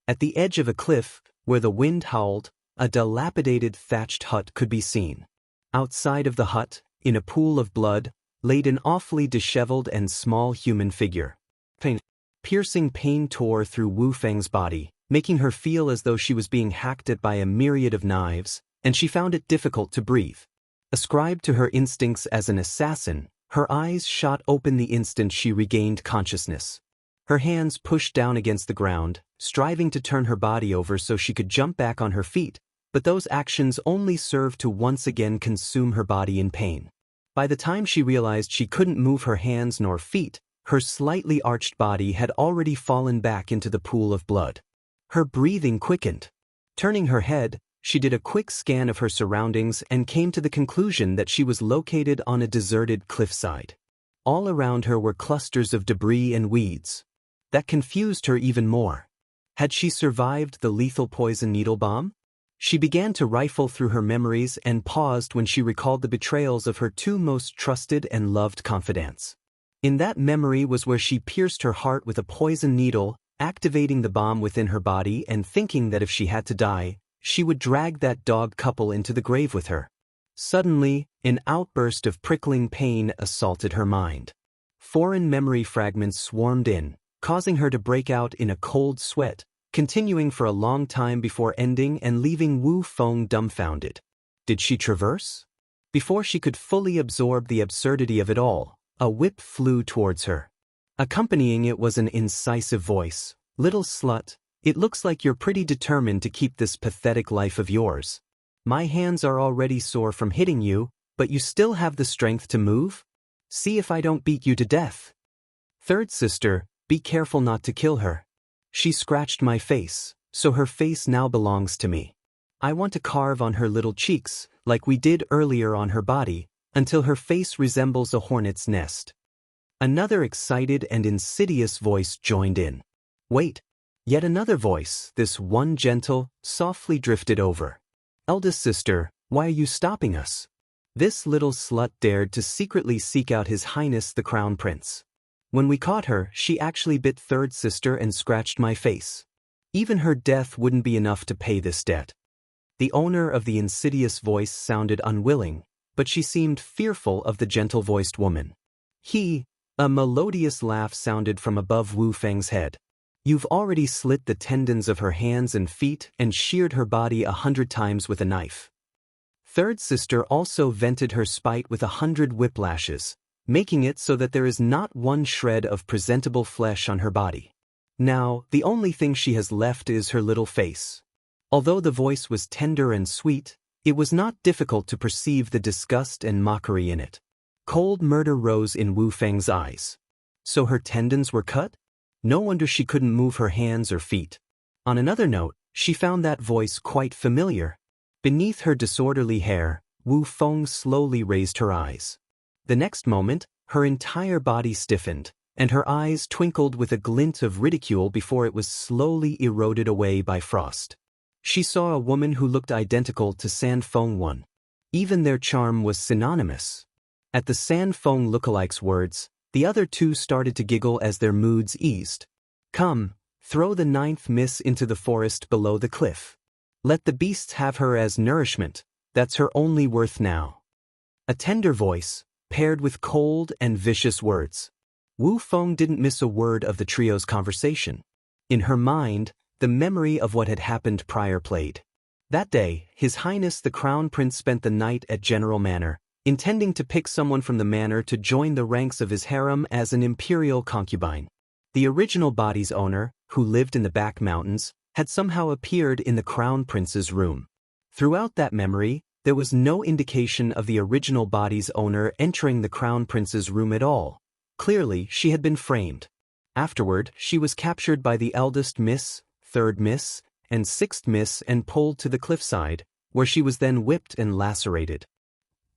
At the edge of a cliff, where the wind howled, a dilapidated thatched hut could be seen. Outside of the hut, in a pool of blood, laid an awfully disheveled and small human figure. Piercing pain tore through Wu Feng's body, making her feel as though she was being hacked at by a myriad of knives, and she found it difficult to breathe. Ascribed to her instincts as an assassin, her eyes shot open the instant she regained consciousness. Her hands pushed down against the ground, striving to turn her body over so she could jump back on her feet, but those actions only served to once again consume her body in pain. By the time she realized she couldn't move her hands nor feet, her slightly arched body had already fallen back into the pool of blood. Her breathing quickened. Turning her head, she did a quick scan of her surroundings and came to the conclusion that she was located on a deserted cliffside. All around her were clusters of debris and weeds. That confused her even more. Had she survived the lethal poison needle bomb? She began to rifle through her memories and paused when she recalled the betrayals of her two most trusted and loved confidants. In that memory was where she pierced her heart with a poison needle, activating the bomb within her body and thinking that if she had to die, she would drag that dog couple into the grave with her. Suddenly, an outburst of prickling pain assaulted her mind. Foreign memory fragments swarmed in, causing her to break out in a cold sweat, continuing for a long time before ending and leaving Wu Feng dumbfounded. Did she traverse? Before she could fully absorb the absurdity of it all, a whip flew towards her. Accompanying it was an incisive voice. "Little slut, it looks like you're pretty determined to keep this pathetic life of yours. My hands are already sore from hitting you, but you still have the strength to move? See if I don't beat you to death. Third sister, be careful not to kill her. She scratched my face, so her face now belongs to me. I want to carve on her little cheeks, like we did earlier on her body, until her face resembles a hornet's nest." Another excited and insidious voice joined in. Wait. Yet another voice, this one gentle, softly drifted over. "Eldest sister, why are you stopping us?" This little slut dared to secretly seek out His Highness the Crown Prince. When we caught her, she actually bit third sister and scratched my face. Even her death wouldn't be enough to pay this debt. The owner of the insidious voice sounded unwilling, but she seemed fearful of the gentle-voiced woman. A melodious laugh sounded from above Wu Feng's head. "You've already slit the tendons of her hands and feet and sheared her body 100 times with a knife." Third sister also vented her spite with 100 whiplashes, making it so that there is not one shred of presentable flesh on her body. Now, the only thing she has left is her little face. Although the voice was tender and sweet, it was not difficult to perceive the disgust and mockery in it. Cold murder rose in Wu Feng's eyes. So her tendons were cut? No wonder she couldn't move her hands or feet. On another note, she found that voice quite familiar. Beneath her disorderly hair, Wu Feng slowly raised her eyes. The next moment, her entire body stiffened, and her eyes twinkled with a glint of ridicule before it was slowly eroded away by frost. She saw a woman who looked identical to San Feng Wan. Even their charm was synonymous. At the San Feng lookalike's words, the other two started to giggle as their moods eased. "Come, throw the 9th miss into the forest below the cliff. Let the beasts have her as nourishment, that's her only worth now." A tender voice, paired with cold and vicious words. Wu Feng didn't miss a word of the trio's conversation. In her mind, the memory of what had happened prior played. That day, His Highness the Crown Prince spent the night at General Manor, intending to pick someone from the manor to join the ranks of his harem as an imperial concubine. The original body's owner, who lived in the back mountains, had somehow appeared in the Crown Prince's room. Throughout that memory, there was no indication of the original body's owner entering the Crown Prince's room at all. Clearly, she had been framed. Afterward, she was captured by the eldest miss, third miss, and sixth miss and pulled to the cliffside, where she was then whipped and lacerated.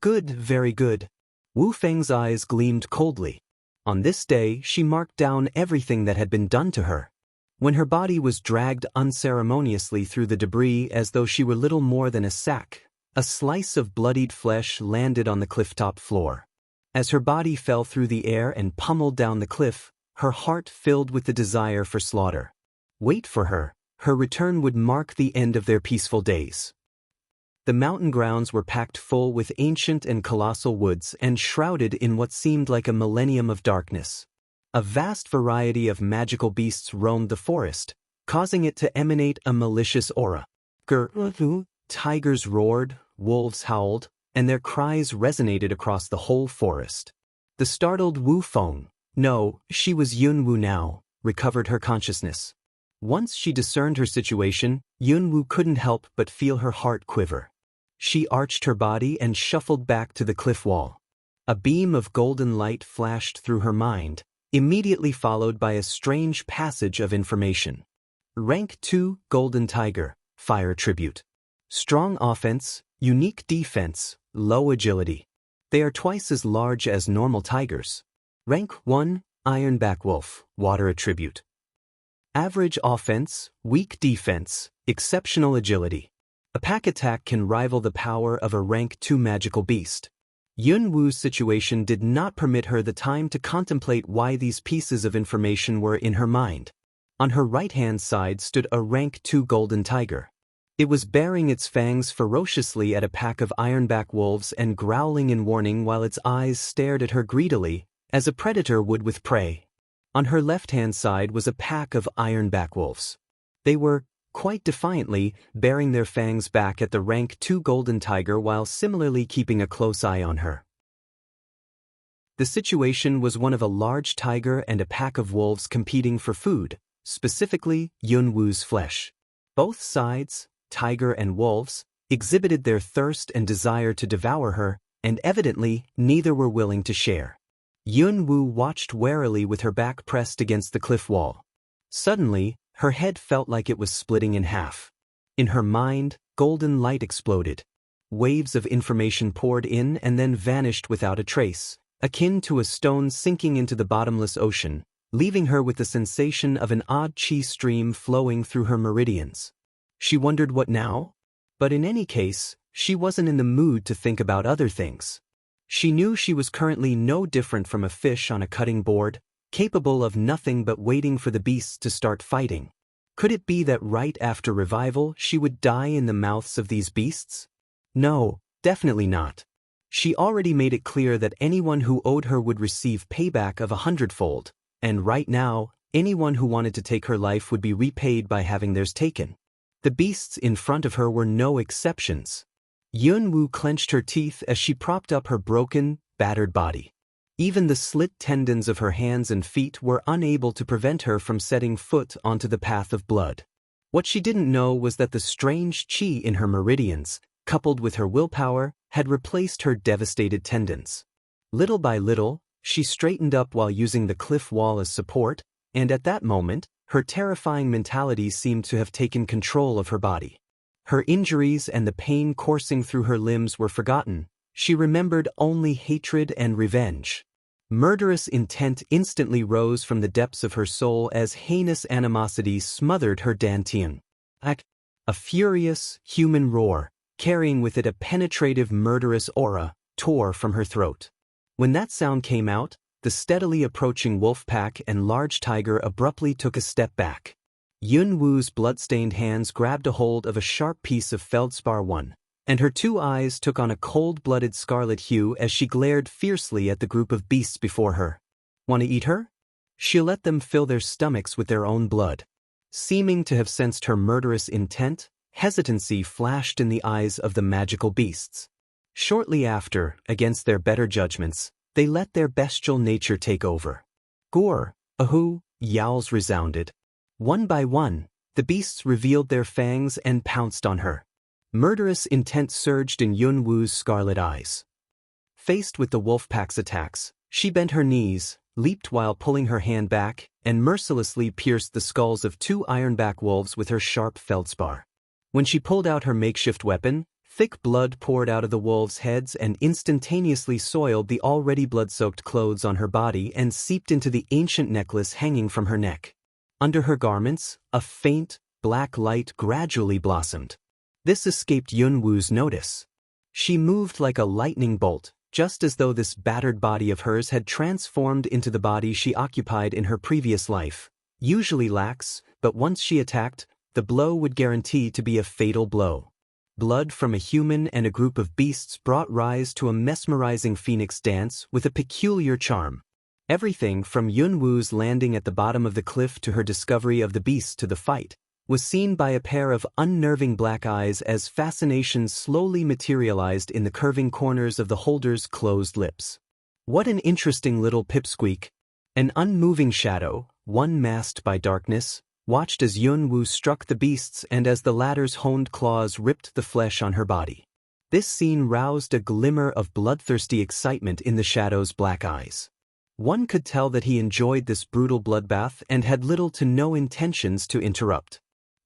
Good, very good. Wu Feng's eyes gleamed coldly. On this day, she marked down everything that had been done to her. When her body was dragged unceremoniously through the debris as though she were little more than a sack, a slice of bloodied flesh landed on the clifftop floor. As her body fell through the air and pummeled down the cliff, her heart filled with the desire for slaughter. Wait for her, her return would mark the end of their peaceful days. The mountain grounds were packed full with ancient and colossal woods and shrouded in what seemed like a millennium of darkness. A vast variety of magical beasts roamed the forest, causing it to emanate a malicious aura. Tigers roared, wolves howled, and their cries resonated across the whole forest. The startled Wu Feng, no, she was Yun Wu now, recovered her consciousness. Once she discerned her situation, Yun Wu couldn't help but feel her heart quiver. She arched her body and shuffled back to the cliff wall. A beam of golden light flashed through her mind, immediately followed by a strange passage of information. Rank 2, Golden Tiger, Fire Tribute. Strong offense, unique defense, low agility. They are twice as large as normal tigers. Rank 1, Ironback Wolf, Water Attribute. Average offense, weak defense, exceptional agility. A pack attack can rival the power of a rank 2 magical beast. Yun Wu's situation did not permit her the time to contemplate why these pieces of information were in her mind. On her right-hand side stood a rank 2 golden tiger. It was baring its fangs ferociously at a pack of ironback wolves and growling in warning while its eyes stared at her greedily, as a predator would with prey. On her left-hand side was a pack of ironback wolves. They were, quite defiantly, baring their fangs back at the rank 2 golden tiger while similarly keeping a close eye on her. The situation was one of a large tiger and a pack of wolves competing for food, specifically Yun Wu's flesh. Both sides, tiger and wolves, exhibited their thirst and desire to devour her, and evidently neither were willing to share. Yun Wu watched warily with her back pressed against the cliff wall. Suddenly, her head felt like it was splitting in half. In her mind, golden light exploded. Waves of information poured in and then vanished without a trace, akin to a stone sinking into the bottomless ocean, leaving her with the sensation of an odd chi stream flowing through her meridians. She wondered what now? But in any case, she wasn't in the mood to think about other things. She knew she was currently no different from a fish on a cutting board, capable of nothing but waiting for the beasts to start fighting. Could it be that right after revival she would die in the mouths of these beasts? No, definitely not. She already made it clear that anyone who owed her would receive payback of 100-fold, and right now, anyone who wanted to take her life would be repaid by having theirs taken. The beasts in front of her were no exceptions. Yun Wu clenched her teeth as she propped up her broken, battered body. Even the slit tendons of her hands and feet were unable to prevent her from setting foot onto the path of blood. What she didn't know was that the strange chi in her meridians, coupled with her willpower, had replaced her devastated tendons. Little by little, she straightened up while using the cliff wall as support, and at that moment, her terrifying mentality seemed to have taken control of her body. Her injuries and the pain coursing through her limbs were forgotten. She remembered only hatred and revenge. Murderous intent instantly rose from the depths of her soul as heinous animosity smothered her dantian. A furious, human roar, carrying with it a penetrative murderous aura, tore from her throat. When that sound came out, the steadily approaching wolf pack and large tiger abruptly took a step back. Yun Wu's blood-stained hands grabbed a hold of a sharp piece of feldspar 1. And her two eyes took on a cold-blooded scarlet hue as she glared fiercely at the group of beasts before her. Want to eat her? She'll let them fill their stomachs with their own blood. Seeming to have sensed her murderous intent, hesitancy flashed in the eyes of the magical beasts. Shortly after, against their better judgments, they let their bestial nature take over. Gore, ahoo, yowls resounded. One by one, the beasts revealed their fangs and pounced on her. Murderous intent surged in Yun Wu's scarlet eyes. Faced with the wolf pack's attacks, she bent her knees, leaped while pulling her hand back, and mercilessly pierced the skulls of 2 ironback wolves with her sharp feldspar. When she pulled out her makeshift weapon, thick blood poured out of the wolves' heads and instantaneously soiled the already blood-soaked clothes on her body and seeped into the ancient necklace hanging from her neck. Under her garments, a faint, black light gradually blossomed. This escaped Yun Wu's notice. She moved like a lightning bolt, just as though this battered body of hers had transformed into the body she occupied in her previous life. Usually lax, but once she attacked, the blow would guarantee to be a fatal blow. Blood from a human and a group of beasts brought rise to a mesmerizing phoenix dance with a peculiar charm. Everything from Yunwu's landing at the bottom of the cliff to her discovery of the beast to the fight was seen by a pair of unnerving black eyes as fascination slowly materialized in the curving corners of the holder's closed lips. What an interesting little pipsqueak. An unmoving shadow, one masked by darkness, watched as Yunwu struck the beasts and as the latter's honed claws ripped the flesh on her body. This scene roused a glimmer of bloodthirsty excitement in the shadow's black eyes. One could tell that he enjoyed this brutal bloodbath and had little to no intentions to interrupt.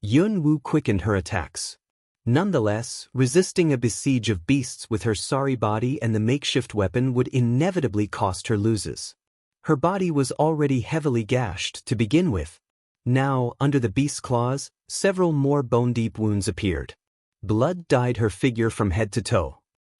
Yunwu quickened her attacks. Nonetheless, resisting a besiege of beasts with her sorry body and the makeshift weapon would inevitably cost her loses. Her body was already heavily gashed to begin with. Now, under the beast's claws, several more bone-deep wounds appeared. Blood dyed her figure from head to toe.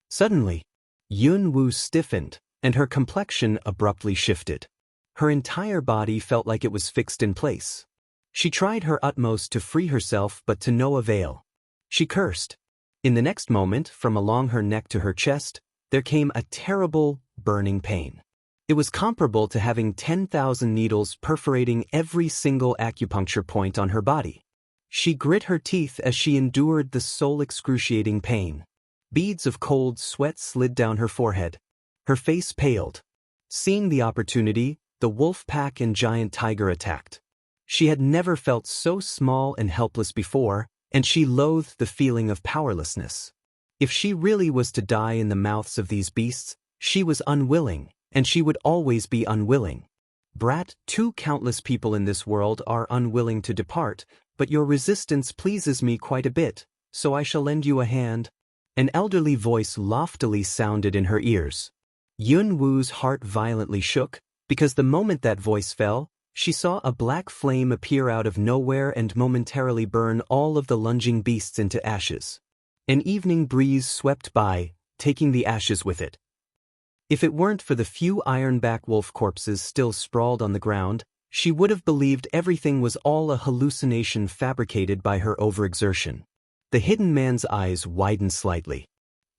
Suddenly, Yunwu stiffened, and her complexion abruptly shifted. Her entire body felt like it was fixed in place. She tried her utmost to free herself, but to no avail. She cursed. In the next moment, from along her neck to her chest, there came a terrible, burning pain. It was comparable to having 10,000 needles perforating every single acupuncture point on her body. She grit her teeth as she endured the soul-excruciating pain. Beads of cold sweat slid down her forehead. Her face paled. Seeing the opportunity, the wolf pack and giant tiger attacked. She had never felt so small and helpless before, and she loathed the feeling of powerlessness. If she really was to die in the mouths of these beasts, she was unwilling, and she would always be unwilling. Brat, too countless people in this world are unwilling to depart, but your resistance pleases me quite a bit, so I shall lend you a hand. An elderly voice loftily sounded in her ears. Yunwu's heart violently shook, because the moment that voice fell, she saw a black flame appear out of nowhere and momentarily burn all of the lunging beasts into ashes. An evening breeze swept by, taking the ashes with it. If it weren't for the few ironback wolf corpses still sprawled on the ground, she would have believed everything was all a hallucination fabricated by her overexertion. The hidden man's eyes widened slightly.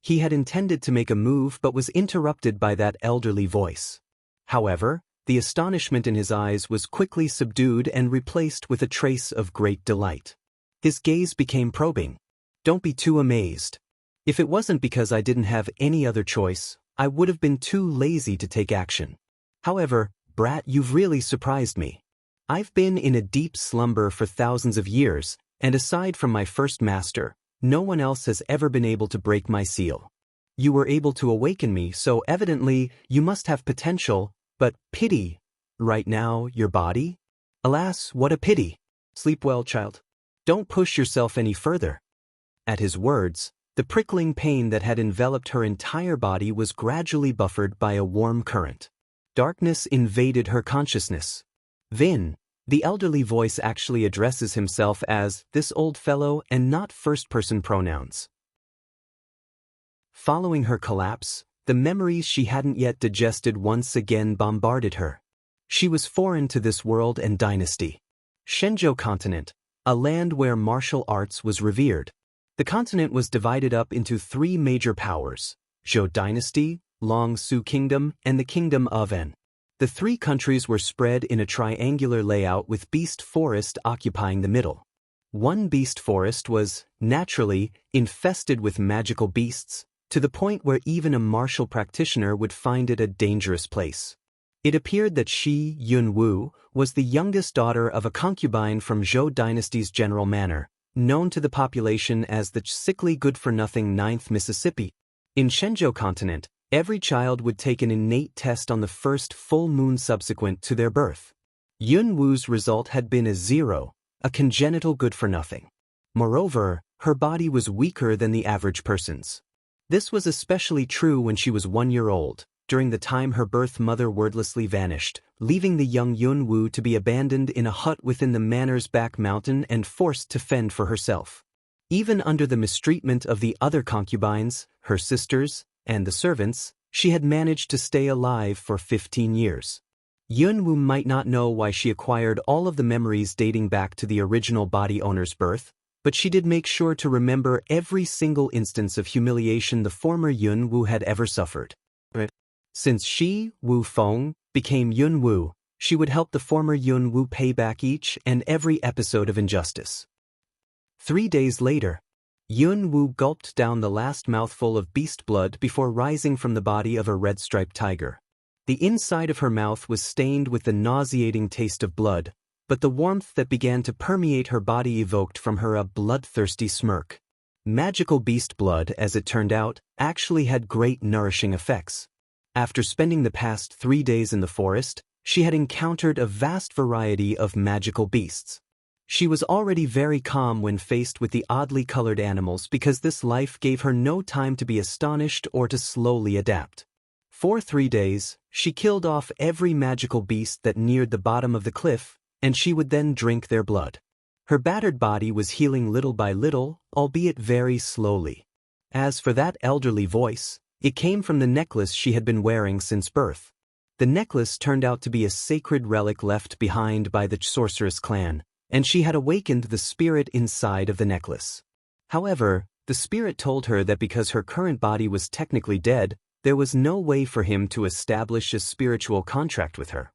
He had intended to make a move but was interrupted by that elderly voice. However, the astonishment in his eyes was quickly subdued and replaced with a trace of great delight. His gaze became probing. Don't be too amazed. If it wasn't because I didn't have any other choice, I would have been too lazy to take action. However, Brat, you've really surprised me. I've been in a deep slumber for thousands of years, and aside from my first master, no one else has ever been able to break my seal. You were able to awaken me, so evidently you must have potential, but pity. Right now, your body? Alas, what a pity. Sleep well, child. Don't push yourself any further. At his words, the prickling pain that had enveloped her entire body was gradually buffered by a warm current. Darkness invaded her consciousness. Vin, the elderly voice actually addresses himself as this old fellow and not first-person pronouns. Following her collapse, the memories she hadn't yet digested once again bombarded her. She was foreign to this world and dynasty. Shenzhou continent, a land where martial arts was revered. The continent was divided up into three major powers: Zhou dynasty, Long Su kingdom, and the kingdom of En. The three countries were spread in a triangular layout with beast forest occupying the middle. One beast forest was, naturally, infested with magical beasts, to the point where even a martial practitioner would find it a dangerous place. It appeared that she, Yunwu, was the youngest daughter of a concubine from Zhou dynasty's general manor, known to the population as the sickly good-for-nothing 9th Mississippi. In Shenzhou continent, every child would take an innate test on the first full moon subsequent to their birth. Yunwu's result had been a 0, a congenital good-for-nothing. Moreover, her body was weaker than the average person's. This was especially true when she was 1 year old, during the time her birth mother wordlessly vanished, leaving the young Yunwu to be abandoned in a hut within the manor's back mountain and forced to fend for herself. Even under the mistreatment of the other concubines, her sisters, and the servants, she had managed to stay alive for 15 years. Yunwoo might not know why she acquired all of the memories dating back to the original body owner's birth, but she did make sure to remember every single instance of humiliation the former Yunwoo had ever suffered. Since she, Wu Feng, became Yunwoo, she would help the former Yunwoo pay back each and every episode of injustice. 3 days later, Yunwoo gulped down the last mouthful of beast blood before rising from the body of a red-striped tiger. The inside of her mouth was stained with the nauseating taste of blood, but the warmth that began to permeate her body evoked from her a bloodthirsty smirk. Magical beast blood, as it turned out, actually had great nourishing effects. After spending the past 3 days in the forest, she had encountered a vast variety of magical beasts. She was already very calm when faced with the oddly colored animals because this life gave her no time to be astonished or to slowly adapt. For 3 days, she killed off every magical beast that neared the bottom of the cliff, and she would then drink their blood. Her battered body was healing little by little, albeit very slowly. As for that elderly voice, it came from the necklace she had been wearing since birth. The necklace turned out to be a sacred relic left behind by the sorceress clan, and she had awakened the spirit inside of the necklace. However, the spirit told her that because her current body was technically dead, there was no way for him to establish a spiritual contract with her.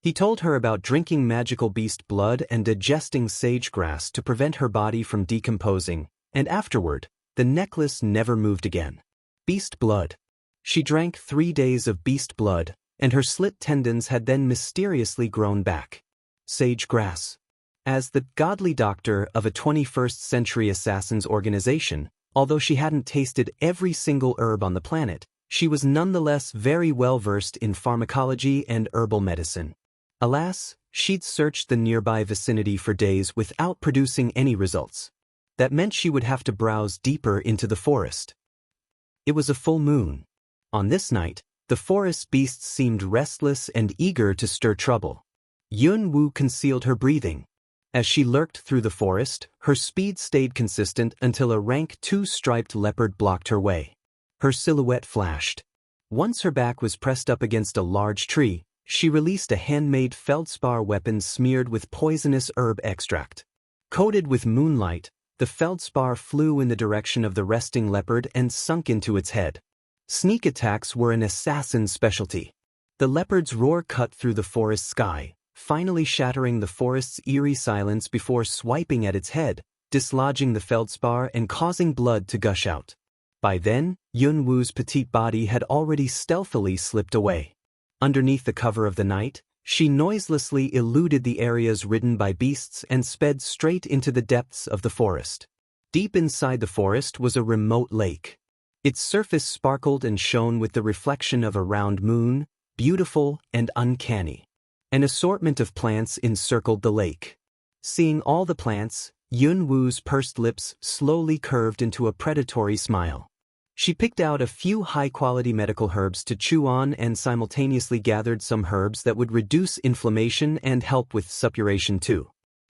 He told her about drinking magical beast blood and digesting sage grass to prevent her body from decomposing, and afterward, the necklace never moved again. Beast blood. She drank 3 days of beast blood, and her slit tendons had then mysteriously grown back. Sage grass. As the godly doctor of a 21st century assassins organization, although she hadn't tasted every single herb on the planet, she was nonetheless very well versed in pharmacology and herbal medicine. Alas, she'd searched the nearby vicinity for days without producing any results. That meant she would have to browse deeper into the forest. It was a full moon. On this night, the forest beasts seemed restless and eager to stir trouble. Yunwoo concealed her breathing. As she lurked through the forest, her speed stayed consistent until a rank 2-striped leopard blocked her way. Her silhouette flashed. Once her back was pressed up against a large tree, she released a handmade feldspar weapon smeared with poisonous herb extract. Coated with moonlight, the feldspar flew in the direction of the resting leopard and sunk into its head. Sneak attacks were an assassin's specialty. The leopard's roar cut through the forest sky, finally shattering the forest's eerie silence before swiping at its head, dislodging the feldspar and causing blood to gush out. By then, Yunwoo's petite body had already stealthily slipped away. Underneath the cover of the night, she noiselessly eluded the areas ridden by beasts and sped straight into the depths of the forest. Deep inside the forest was a remote lake. Its surface sparkled and shone with the reflection of a round moon, beautiful and uncanny. An assortment of plants encircled the lake. Seeing all the plants, Yunwoo's pursed lips slowly curved into a predatory smile. She picked out a few high-quality medical herbs to chew on and simultaneously gathered some herbs that would reduce inflammation and help with suppuration too.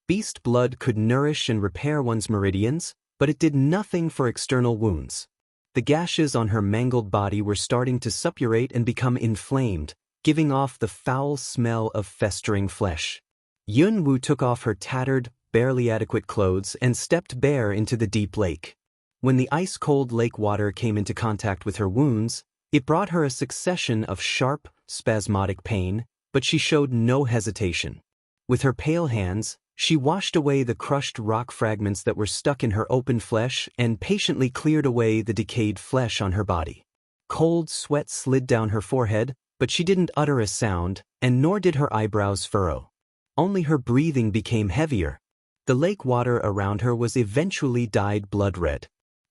Beast blood could nourish and repair one's meridians, but it did nothing for external wounds. The gashes on her mangled body were starting to suppurate and become inflamed, giving off the foul smell of festering flesh. Yunwoo took off her tattered, barely adequate clothes and stepped bare into the deep lake. When the ice-cold lake water came into contact with her wounds, it brought her a succession of sharp, spasmodic pain, but she showed no hesitation. With her pale hands, she washed away the crushed rock fragments that were stuck in her open flesh and patiently cleared away the decayed flesh on her body. Cold sweat slid down her forehead, but she didn't utter a sound, and nor did her eyebrows furrow. Only her breathing became heavier. The lake water around her was eventually dyed blood red.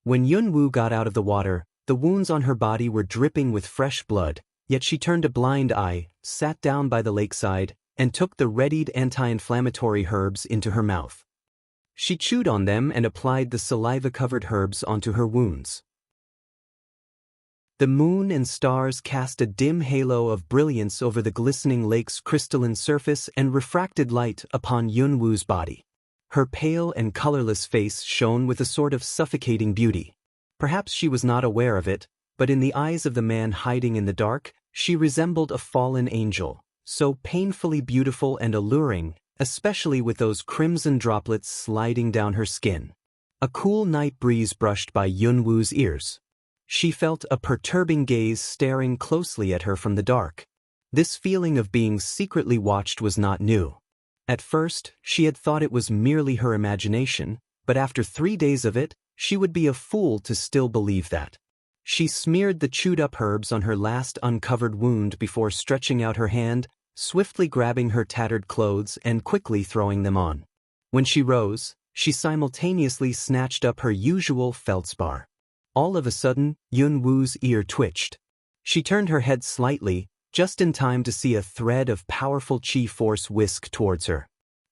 When Yunwoo got out of the water, the wounds on her body were dripping with fresh blood, yet she turned a blind eye, sat down by the lakeside, and took the readied anti-inflammatory herbs into her mouth. She chewed on them and applied the saliva-covered herbs onto her wounds. The moon and stars cast a dim halo of brilliance over the glistening lake's crystalline surface and refracted light upon Yunwoo's body. Her pale and colorless face shone with a sort of suffocating beauty. Perhaps she was not aware of it, but in the eyes of the man hiding in the dark, she resembled a fallen angel, so painfully beautiful and alluring, especially with those crimson droplets sliding down her skin. A cool night breeze brushed by Yunwoo's ears. She felt a perturbing gaze staring closely at her from the dark. This feeling of being secretly watched was not new. At first, she had thought it was merely her imagination, but after 3 days of it, she would be a fool to still believe that. She smeared the chewed-up herbs on her last uncovered wound before stretching out her hand, swiftly grabbing her tattered clothes and quickly throwing them on. When she rose, she simultaneously snatched up her usual feldspar. All of a sudden, Yunwoo's ear twitched. She turned her head slightly, just in time to see a thread of powerful chi force whisk towards her.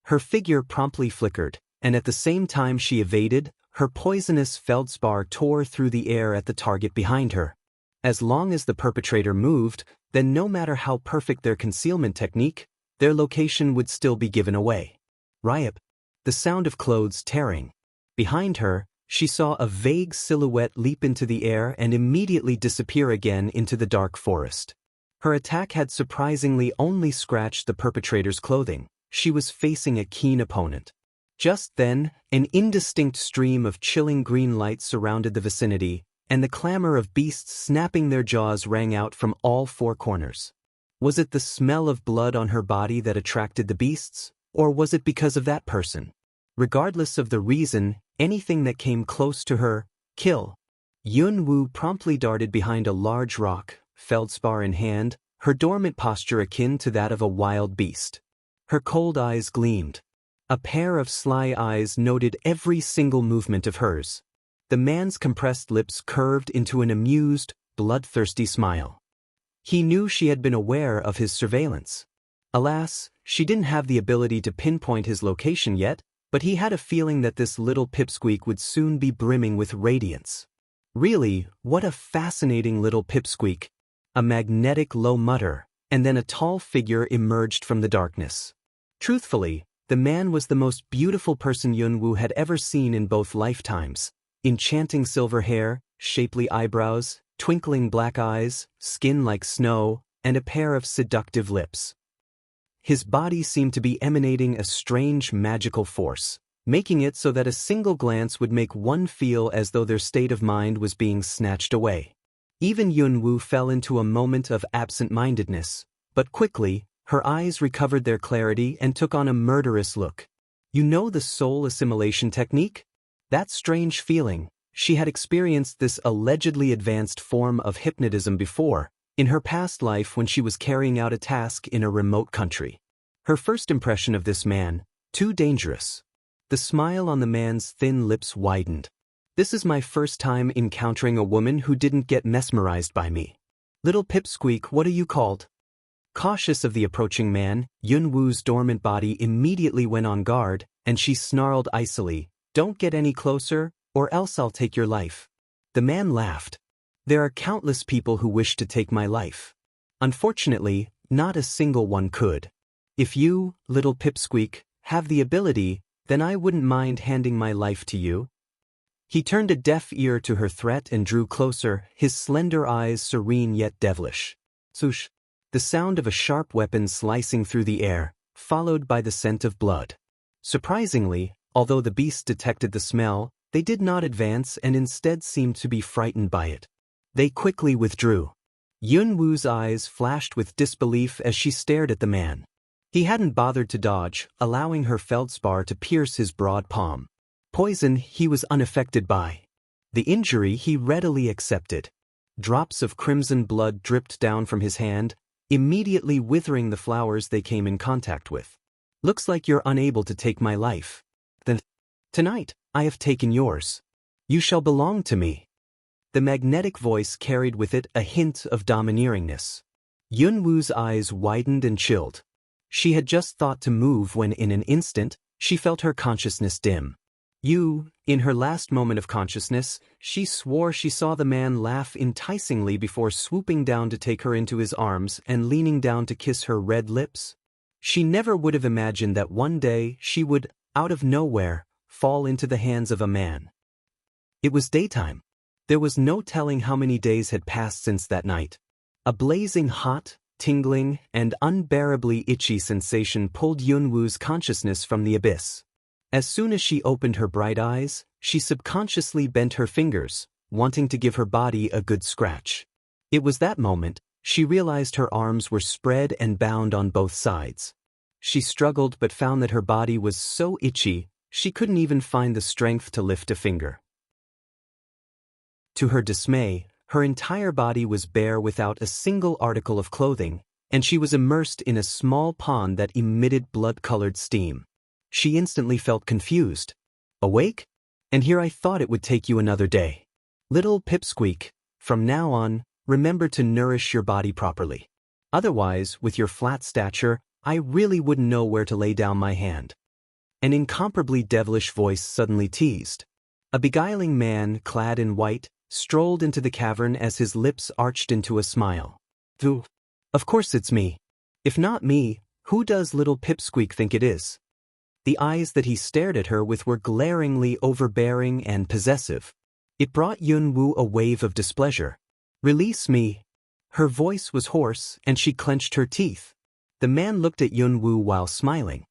Her figure promptly flickered, and at the same time she evaded, her poisonous feldspar tore through the air at the target behind her. As long as the perpetrator moved, then no matter how perfect their concealment technique, their location would still be given away. Ryop. The sound of clothes tearing. Behind her, she saw a vague silhouette leap into the air and immediately disappear again into the dark forest. Her attack had surprisingly only scratched the perpetrator's clothing. She was facing a keen opponent. Just then, an indistinct stream of chilling green light surrounded the vicinity, and the clamor of beasts snapping their jaws rang out from all 4 corners. Was it the smell of blood on her body that attracted the beasts, or was it because of that person? Regardless of the reason, anything that came close to her, kill. Yunwoo promptly darted behind a large rock, feldspar in hand, her dormant posture akin to that of a wild beast. Her cold eyes gleamed. A pair of sly eyes noted every single movement of hers. The man's compressed lips curved into an amused, bloodthirsty smile. He knew she had been aware of his surveillance. Alas, she didn't have the ability to pinpoint his location yet, but he had a feeling that this little pipsqueak would soon be brimming with radiance. Really, what a fascinating little pipsqueak. A magnetic low mutter, and then a tall figure emerged from the darkness. Truthfully, the man was the most beautiful person Yunwoo had ever seen in both lifetimes. Enchanting silver hair, shapely eyebrows, twinkling black eyes, skin like snow, and a pair of seductive lips. His body seemed to be emanating a strange magical force, making it so that a single glance would make one feel as though their state of mind was being snatched away. Even Yunwoo fell into a moment of absent-mindedness, but quickly, her eyes recovered their clarity and took on a murderous look. You know the soul assimilation technique? That strange feeling. She had experienced this allegedly advanced form of hypnotism before, in her past life when she was carrying out a task in a remote country. Her first impression of this man, too dangerous. The smile on the man's thin lips widened. This is my first time encountering a woman who didn't get mesmerized by me. Little pipsqueak, what are you called? Cautious of the approaching man, Yunwoo's dormant body immediately went on guard, and she snarled icily, "Don't get any closer, or else I'll take your life." The man laughed. "There are countless people who wish to take my life. Unfortunately, not a single one could. If you, little pipsqueak, have the ability, then I wouldn't mind handing my life to you." He turned a deaf ear to her threat and drew closer, his slender eyes serene yet devilish. Swoosh! The sound of a sharp weapon slicing through the air, followed by the scent of blood. Surprisingly, although the beasts detected the smell, they did not advance and instead seemed to be frightened by it. They quickly withdrew. Yunwoo's eyes flashed with disbelief as she stared at the man. He hadn't bothered to dodge, allowing her feldspar to pierce his broad palm. Poison he was unaffected by. The injury he readily accepted. Drops of crimson blood dripped down from his hand, immediately withering the flowers they came in contact with. "Looks like you're unable to take my life. Then, tonight, I have taken yours. You shall belong to me." The magnetic voice carried with it a hint of domineeringness. Yunwoo's eyes widened and chilled. She had just thought to move when in an instant, she felt her consciousness dim. In her last moment of consciousness, she swore she saw the man laugh enticingly before swooping down to take her into his arms and leaning down to kiss her red lips. She never would have imagined that one day she would, out of nowhere, fall into the hands of a man. It was daytime. There was no telling how many days had passed since that night. A blazing hot, tingling, and unbearably itchy sensation pulled Yunwoo's consciousness from the abyss. As soon as she opened her bright eyes, she subconsciously bent her fingers, wanting to give her body a good scratch. It was that moment she realized her arms were spread and bound on both sides. She struggled but found that her body was so itchy, she couldn't even find the strength to lift a finger. To her dismay, her entire body was bare without a single article of clothing, and she was immersed in a small pond that emitted blood-colored steam. She instantly felt confused. Awake? And here I thought it would take you another day. Little Pipsqueak, from now on, remember to nourish your body properly. Otherwise, with your flat stature, I really wouldn't know where to lay down my hand. An incomparably devilish voice suddenly teased. A beguiling man, clad in white, strolled into the cavern as his lips arched into a smile. Of course it's me. If not me, who does little Pipsqueak think it is? The eyes that he stared at her with were glaringly overbearing and possessive. It brought Yunwoo a wave of displeasure. Release me. Her voice was hoarse, and she clenched her teeth. The man looked at Yunwoo while smiling.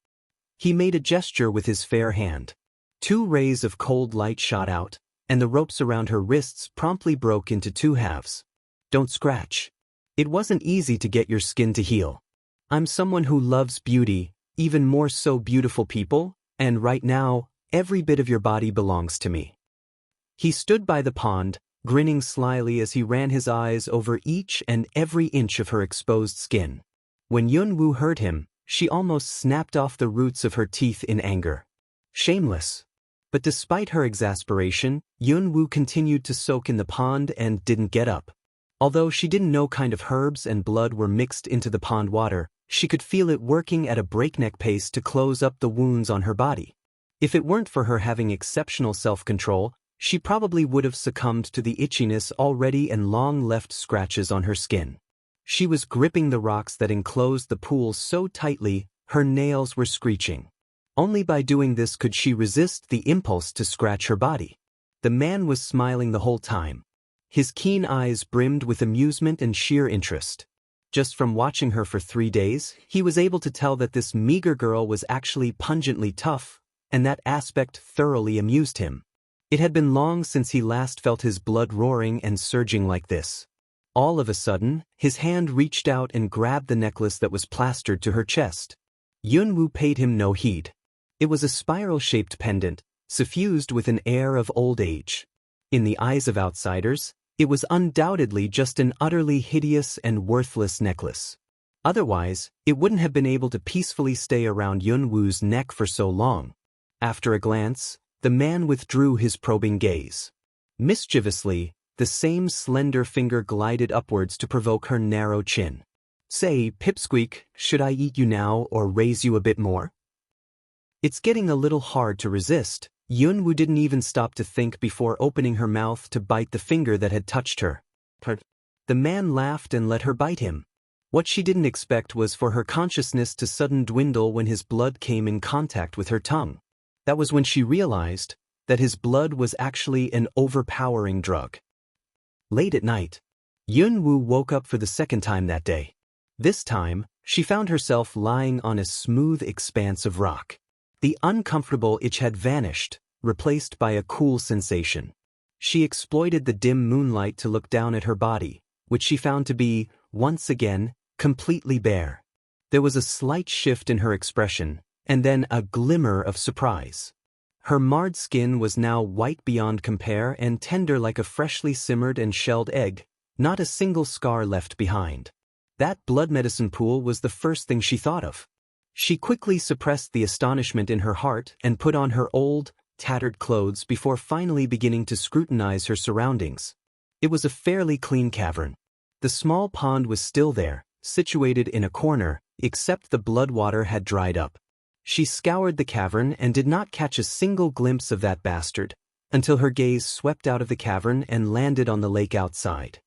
He made a gesture with his fair hand. 2 rays of cold light shot out, and the ropes around her wrists promptly broke into 2 halves. Don't scratch. It wasn't easy to get your skin to heal. I'm someone who loves beauty, even more so beautiful people, and right now, every bit of your body belongs to me. He stood by the pond, grinning slyly as he ran his eyes over each and every inch of her exposed skin. When Yunwoo heard him, she almost snapped off the roots of her teeth in anger. Shameless. But despite her exasperation, Yunwoo continued to soak in the pond and didn't get up. Although she didn't know kind of herbs and blood were mixed into the pond water, she could feel it working at a breakneck pace to close up the wounds on her body. If it weren't for her having exceptional self-control, she probably would have succumbed to the itchiness already and long left scratches on her skin. She was gripping the rocks that enclosed the pool so tightly, her nails were screeching. Only by doing this could she resist the impulse to scratch her body. The man was smiling the whole time. His keen eyes brimmed with amusement and sheer interest. Just from watching her for 3 days, he was able to tell that this meager girl was actually pungently tough, and that aspect thoroughly amused him. It had been long since he last felt his blood roaring and surging like this. All of a sudden, his hand reached out and grabbed the necklace that was plastered to her chest. Yunwoo paid him no heed. It was a spiral-shaped pendant, suffused with an air of old age. In the eyes of outsiders, it was undoubtedly just an utterly hideous and worthless necklace. Otherwise, it wouldn't have been able to peacefully stay around Yunwoo's neck for so long. After a glance, the man withdrew his probing gaze. Mischievously, the same slender finger glided upwards to provoke her narrow chin. Say, Pipsqueak, should I eat you now or raise you a bit more? It's getting a little hard to resist. Yunwoo didn't even stop to think before opening her mouth to bite the finger that had touched her. The man laughed and let her bite him. What she didn't expect was for her consciousness to suddenly dwindle when his blood came in contact with her tongue. That was when she realized that his blood was actually an overpowering drug. Late at night, Yunwoo woke up for the second time that day. This time, she found herself lying on a smooth expanse of rock. The uncomfortable itch had vanished, replaced by a cool sensation. She exploited the dim moonlight to look down at her body, which she found to be, once again, completely bare. There was a slight shift in her expression, and then a glimmer of surprise. Her marred skin was now white beyond compare and tender like a freshly simmered and shelled egg, not a single scar left behind. That blood medicine pool was the first thing she thought of. She quickly suppressed the astonishment in her heart and put on her old, tattered clothes before finally beginning to scrutinize her surroundings. It was a fairly clean cavern. The small pond was still there, situated in a corner, except the blood water had dried up. She scoured the cavern and did not catch a single glimpse of that bastard, until her gaze swept out of the cavern and landed on the lake outside.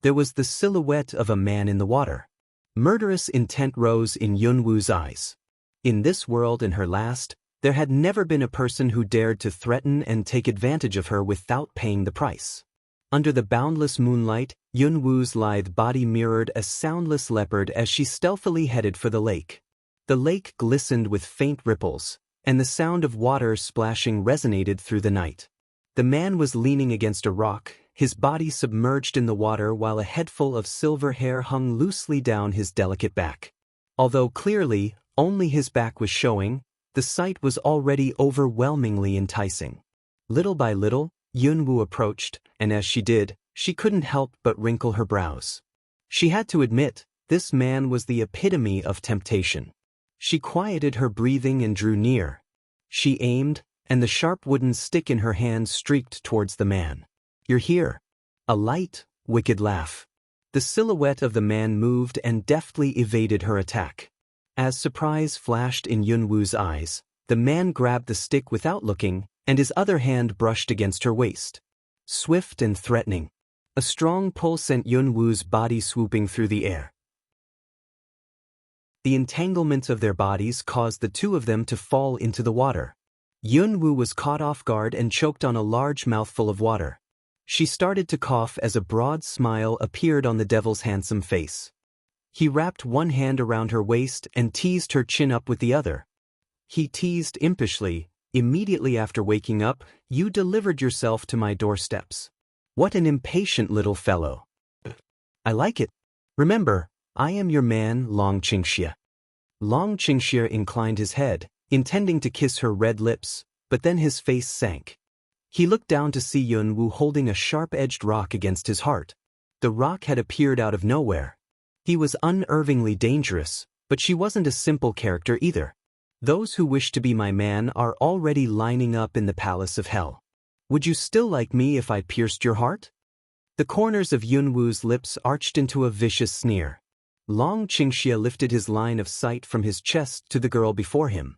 There was the silhouette of a man in the water. Murderous intent rose in Yunwoo's eyes. In this world and her last, there had never been a person who dared to threaten and take advantage of her without paying the price. Under the boundless moonlight, Yunwoo's lithe body mirrored a soundless leopard as she stealthily headed for the lake. The lake glistened with faint ripples, and the sound of water splashing resonated through the night. The man was leaning against a rock, his body submerged in the water while a headful of silver hair hung loosely down his delicate back. Although clearly, only his back was showing, the sight was already overwhelmingly enticing. Little by little, Yunwoo approached, and as she did, she couldn't help but wrinkle her brows. She had to admit, this man was the epitome of temptation. She quieted her breathing and drew near. She aimed, and the sharp wooden stick in her hand streaked towards the man. "You're here." A light, wicked laugh. The silhouette of the man moved and deftly evaded her attack. As surprise flashed in Yunwoo's eyes, the man grabbed the stick without looking, and his other hand brushed against her waist. Swift and threatening. A strong pull sent Yunwoo's body swooping through the air. The entanglement of their bodies caused the two of them to fall into the water. Yunwoo was caught off guard and choked on a large mouthful of water. She started to cough as a broad smile appeared on the devil's handsome face. He wrapped one hand around her waist and teased her chin up with the other. He teased impishly, "Immediately after waking up, you delivered yourself to my doorsteps. What an impatient little fellow." "I like it. Remember, I am your man, Long Qingxia." Long Qingxia inclined his head, intending to kiss her red lips, but then his face sank. He looked down to see Yunwoo holding a sharp-edged rock against his heart. The rock had appeared out of nowhere. He was unnervingly dangerous, but she wasn't a simple character either. Those who wish to be my man are already lining up in the palace of hell. Would you still like me if I pierced your heart? The corners of Yunwoo's lips arched into a vicious sneer. Long Qingxia lifted his line of sight from his chest to the girl before him.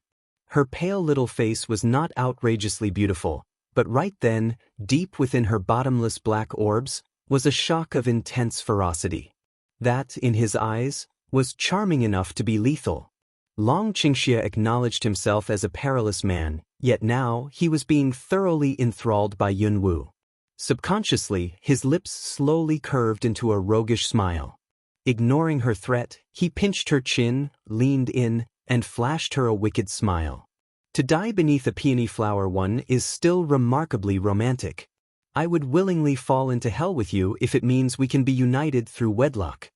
Her pale little face was not outrageously beautiful, but right then, deep within her bottomless black orbs, was a shock of intense ferocity. That, in his eyes, was charming enough to be lethal. Long Qingxia acknowledged himself as a perilous man, yet now he was being thoroughly enthralled by Yunwoo. Subconsciously, his lips slowly curved into a roguish smile. Ignoring her threat, he pinched her chin, leaned in, and flashed her a wicked smile. To die beneath a peony flower one is still remarkably romantic. I would willingly fall into hell with you if it means we can be united through wedlock.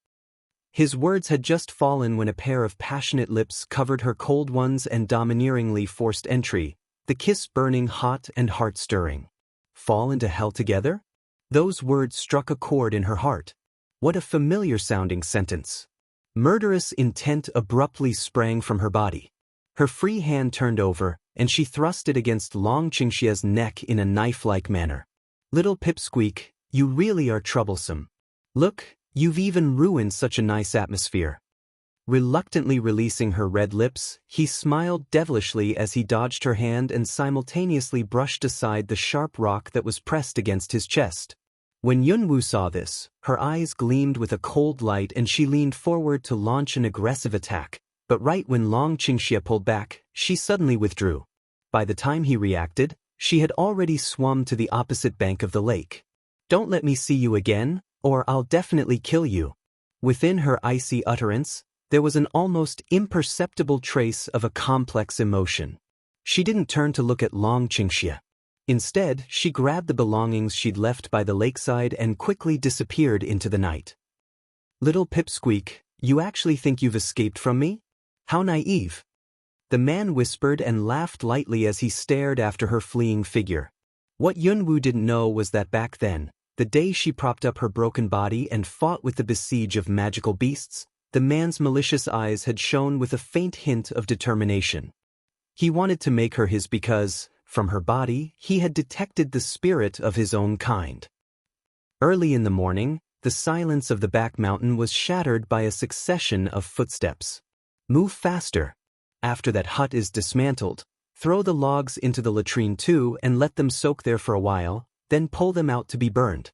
His words had just fallen when a pair of passionate lips covered her cold ones and domineeringly forced entry, the kiss burning hot and heart-stirring. Fall into hell together? Those words struck a chord in her heart. What a familiar-sounding sentence. Murderous intent abruptly sprang from her body. Her free hand turned over, and she thrust it against Long Qingxia's neck in a knife-like manner. "Little Pipsqueak, you really are troublesome. Look, you've even ruined such a nice atmosphere." Reluctantly releasing her red lips, he smiled devilishly as he dodged her hand and simultaneously brushed aside the sharp rock that was pressed against his chest. When Yunwoo saw this, her eyes gleamed with a cold light and she leaned forward to launch an aggressive attack, but right when Long Qingxia pulled back, she suddenly withdrew. By the time he reacted, she had already swum to the opposite bank of the lake. "Don't let me see you again, or I'll definitely kill you." Within her icy utterance, there was an almost imperceptible trace of a complex emotion. She didn't turn to look at Long Qingxia. Instead, she grabbed the belongings she'd left by the lakeside and quickly disappeared into the night. "Little Pipsqueak, you actually think you've escaped from me? How naive." The man whispered and laughed lightly as he stared after her fleeing figure. What Yunwoo didn't know was that back then, the day she propped up her broken body and fought with the besiege of magical beasts, the man's malicious eyes had shone with a faint hint of determination. He wanted to make her his because, from her body, he had detected the spirit of his own kind. Early in the morning, the silence of the back mountain was shattered by a succession of footsteps. "Move faster. After that hut is dismantled, throw the logs into the latrine too and let them soak there for a while, then pull them out to be burned."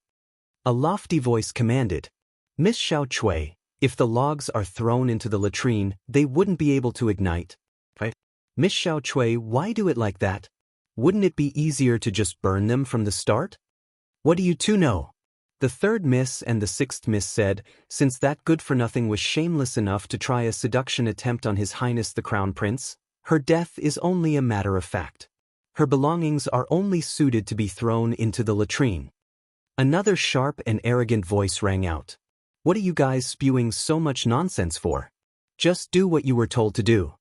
A lofty voice commanded. "Miss Xiao Chui, if the logs are thrown into the latrine, they wouldn't be able to ignite." "Miss Xiao Chui, why do it like that? Wouldn't it be easier to just burn them from the start?" "What do you two know?" The third miss and the sixth miss said, since that good-for-nothing was shameless enough to try a seduction attempt on His Highness the Crown Prince, her death is only a matter of fact. Her belongings are only suited to be thrown into the latrine. Another sharp and arrogant voice rang out. What are you guys spewing so much nonsense for? Just do what you were told to do.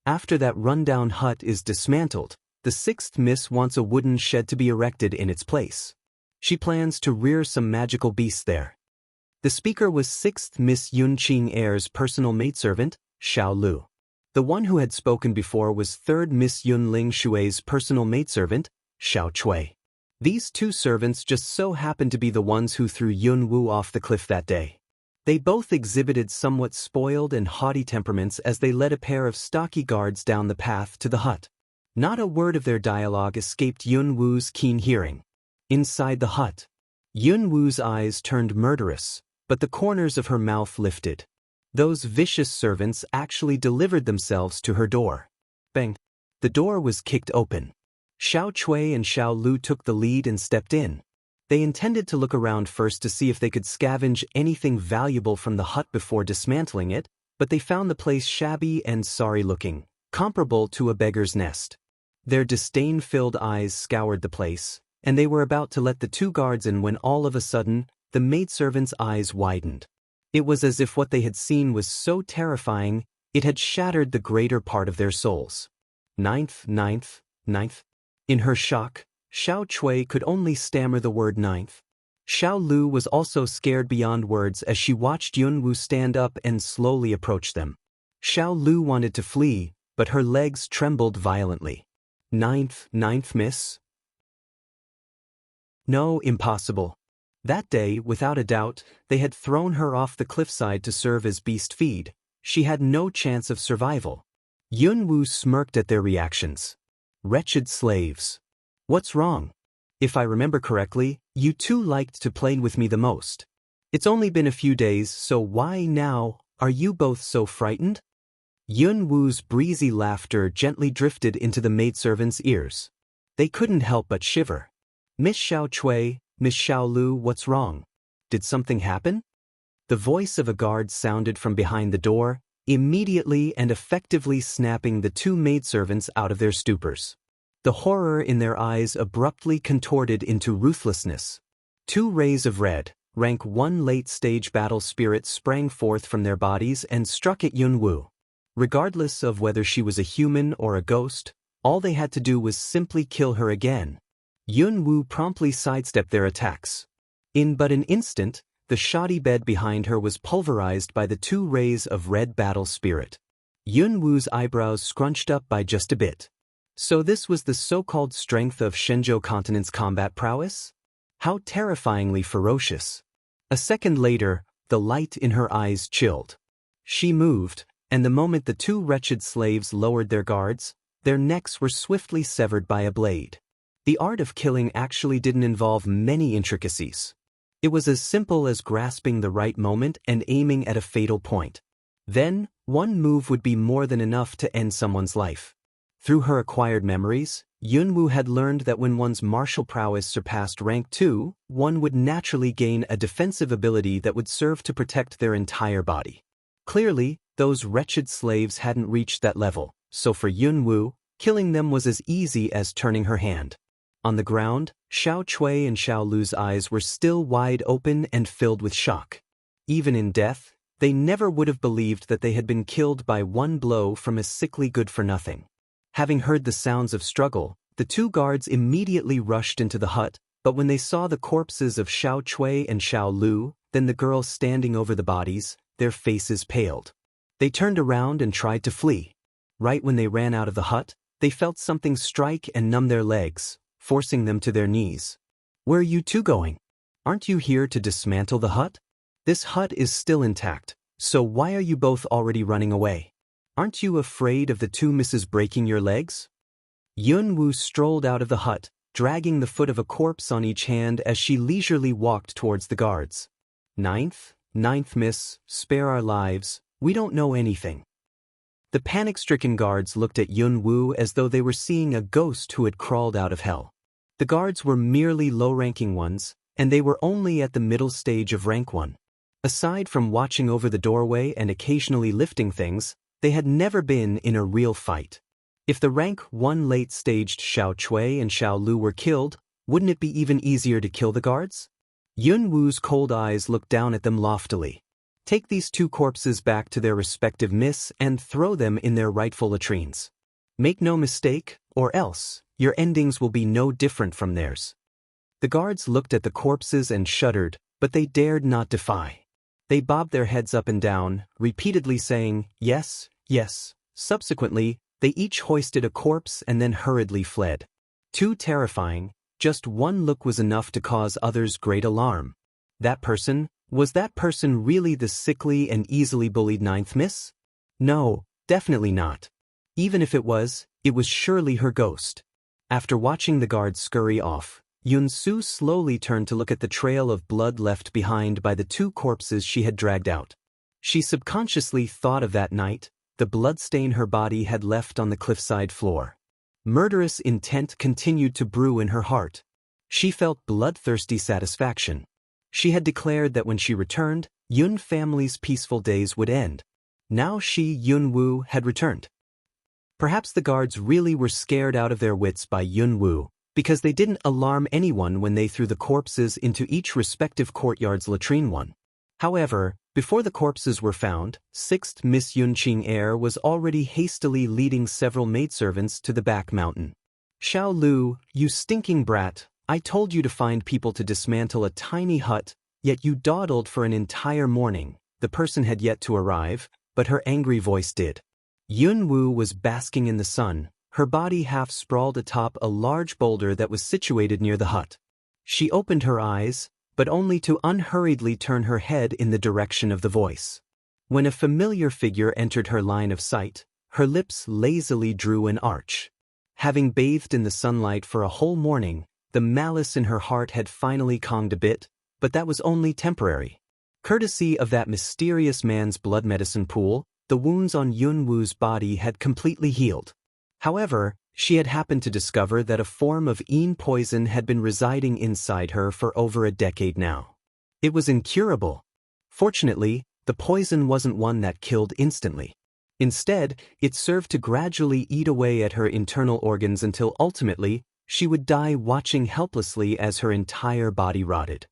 After that rundown hut is dismantled, the sixth miss wants a wooden shed to be erected in its place. She plans to rear some magical beasts there. The speaker was sixth Miss Yun Qing Air's personal maidservant, Xiao Lu. The one who had spoken before was third Miss Yun Ling Shui's personal maidservant, Xiao Chui. These two servants just so happened to be the ones who threw Yun Wu off the cliff that day. They both exhibited somewhat spoiled and haughty temperaments as they led a pair of stocky guards down the path to the hut. Not a word of their dialogue escaped Yun Wu's keen hearing. Inside the hut, Yun Wu's eyes turned murderous, but the corners of her mouth lifted. Those vicious servants actually delivered themselves to her door. Bang! The door was kicked open. Xiao Chui and Xiao Lu took the lead and stepped in. They intended to look around first to see if they could scavenge anything valuable from the hut before dismantling it, but they found the place shabby and sorry-looking, comparable to a beggar's nest. Their disdain-filled eyes scoured the place, and they were about to let the two guards in when all of a sudden, the maidservant's eyes widened. It was as if what they had seen was so terrifying, it had shattered the greater part of their souls. Ninth. In her shock, Xiao Chui could only stammer the word ninth. Xiao Lu was also scared beyond words as she watched Yun Wu stand up and slowly approach them. Xiao Lu wanted to flee, but her legs trembled violently. Ninth miss? No, impossible. That day, without a doubt, they had thrown her off the cliffside to serve as beast feed. She had no chance of survival. Yun Wu smirked at their reactions. Wretched slaves. What's wrong? If I remember correctly, you two liked to play with me the most. It's only been a few days, so why now are you both so frightened? Yun Wu's breezy laughter gently drifted into the maidservants' ears. They couldn't help but shiver. Miss Xiao Chui, Miss Xiao Lu, what's wrong? Did something happen? The voice of a guard sounded from behind the door, immediately and effectively snapping the two maidservants out of their stupors. The horror in their eyes abruptly contorted into ruthlessness. Two rays of red, rank 1 late-stage battle spirit sprang forth from their bodies and struck at Yun Wu. Regardless of whether she was a human or a ghost, all they had to do was simply kill her again. Yun Wu promptly sidestepped their attacks. In but an instant, the shoddy bed behind her was pulverized by the 2 rays of red battle spirit. Yun Wu's eyebrows scrunched up by just a bit. So this was the so-called strength of Shenzhou Continent's combat prowess? How terrifyingly ferocious. A second later, the light in her eyes chilled. She moved, and the moment the 2 wretched slaves lowered their guards, their necks were swiftly severed by a blade. The art of killing actually didn't involve many intricacies. It was as simple as grasping the right moment and aiming at a fatal point. Then, one move would be more than enough to end someone's life. Through her acquired memories, Yun Wu had learned that when one's martial prowess surpassed rank 2, one would naturally gain a defensive ability that would serve to protect their entire body. Clearly, those wretched slaves hadn't reached that level, so for Yun Wu, killing them was as easy as turning her hand. On the ground, Xiao Chui and Xiao Lu's eyes were still wide open and filled with shock. Even in death, they never would have believed that they had been killed by one blow from a sickly good-for-nothing. Having heard the sounds of struggle, the 2 guards immediately rushed into the hut, but when they saw the corpses of Xiao Chui and Xiao Lu, then the girls standing over the bodies, their faces paled. They turned around and tried to flee. Right when they ran out of the hut, they felt something strike and numb their legs, forcing them to their knees. Where are you two going? Aren't you here to dismantle the hut? This hut is still intact, so why are you both already running away? Aren't you afraid of the 2 misses breaking your legs? Yun Wu strolled out of the hut, dragging the foot of a corpse on each hand as she leisurely walked towards the guards. Ninth miss, spare our lives, we don't know anything. The panic-stricken guards looked at Yun Wu as though they were seeing a ghost who had crawled out of hell. The guards were merely low-ranking ones, and they were only at the middle stage of rank 1. Aside from watching over the doorway and occasionally lifting things, they had never been in a real fight. If the rank 1 late-staged Xiao Chui and Xiao Lu were killed, wouldn't it be even easier to kill the guards? Yun Wu's cold eyes looked down at them loftily. Take these 2 corpses back to their respective myths and throw them in their rightful latrines. Make no mistake, or else, your endings will be no different from theirs. The guards looked at the corpses and shuddered, but they dared not defy. They bobbed their heads up and down, repeatedly saying, yes, yes. Subsequently, they each hoisted a corpse and then hurriedly fled. Too terrifying, just one look was enough to cause others great alarm. Was that person really the sickly and easily bullied 9th Miss? No, definitely not. Even if it was surely her ghost. After watching the guards scurry off, Yun Su slowly turned to look at the trail of blood left behind by the 2 corpses she had dragged out. She subconsciously thought of that night, the bloodstain her body had left on the cliffside floor. Murderous intent continued to brew in her heart. She felt bloodthirsty satisfaction. She had declared that when she returned, Yun family's peaceful days would end. Now she, Yun Wu, had returned. Perhaps the guards really were scared out of their wits by Yun Wu, because they didn't alarm anyone when they threw the corpses into each respective courtyard's latrine one. However, before the corpses were found, 6th Miss Yun Qing was already hastily leading several maidservants to the back mountain. Xiao Lu, you stinking brat, I told you to find people to dismantle a tiny hut, yet you dawdled for an entire morning. The person had yet to arrive, but her angry voice did. Yun Wu was basking in the sun, her body half sprawled atop a large boulder that was situated near the hut. She opened her eyes, but only to unhurriedly turn her head in the direction of the voice. When a familiar figure entered her line of sight, her lips lazily drew an arch. Having bathed in the sunlight for a whole morning, the malice in her heart had finally calmed a bit, but that was only temporary. Courtesy of that mysterious man's blood medicine pool, the wounds on Yun Wu's body had completely healed. However, she had happened to discover that a form of Yin poison had been residing inside her for over a decade now. It was incurable. Fortunately, the poison wasn't one that killed instantly. Instead, it served to gradually eat away at her internal organs until ultimately, she would die watching helplessly as her entire body rotted.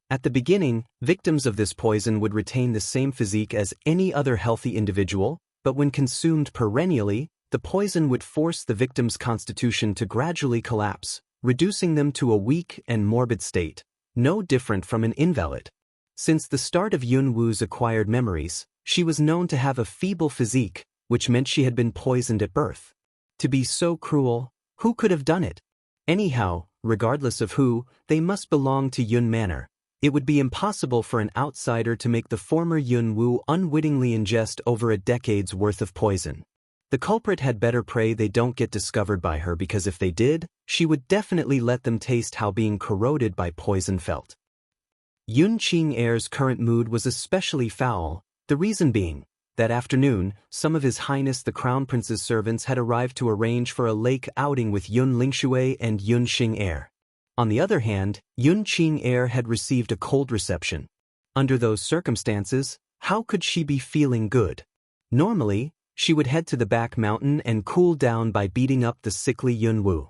At the beginning, victims of this poison would retain the same physique as any other healthy individual, but when consumed perennially, the poison would force the victim's constitution to gradually collapse, reducing them to a weak and morbid state, no different from an invalid. Since the start of Yun Wu's acquired memories, she was known to have a feeble physique, which meant she had been poisoned at birth. To be so cruel, who could have done it? Anyhow, regardless of who, they must belong to Yun Manor. It would be impossible for an outsider to make the former Yun Wu unwittingly ingest over a decade's worth of poison. The culprit had better pray they don't get discovered by her, because if they did, she would definitely let them taste how being corroded by poison felt. Yun Qing current mood was especially foul, the reason being, that afternoon, some of His Highness the Crown Prince's servants had arrived to arrange for a lake outing with Yun Lingshui and Yun Qing. On the other hand, Yun Qing had received a cold reception. Under those circumstances, how could she be feeling good? Normally, she would head to the back mountain and cool down by beating up the sickly Yun Wu.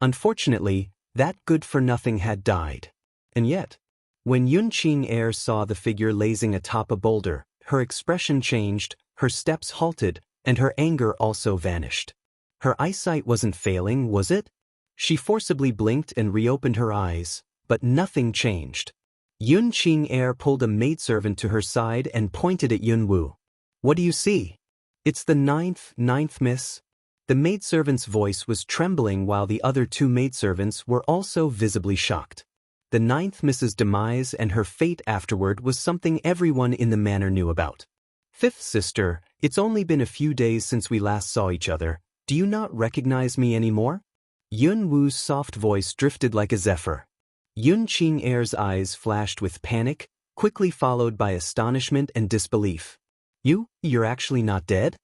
Unfortunately, that good-for-nothing had died. And yet, when Yun Qing saw the figure lazing atop a boulder, her expression changed, her steps halted, and her anger also vanished. Her eyesight wasn't failing, was it? She forcibly blinked and reopened her eyes, but nothing changed. Yun Qing pulled a maidservant to her side and pointed at Yun Wu. What do you see? It's the ninth miss. The maidservant's voice was trembling while the other 2 maidservants were also visibly shocked. The 9th Miss's demise and her fate afterward was something everyone in the manor knew about. 5th sister, it's only been a few days since we last saw each other. Do you not recognize me anymore? Yun Wu's soft voice drifted like a zephyr. Yun Qing eyes flashed with panic, quickly followed by astonishment and disbelief. You're actually not dead?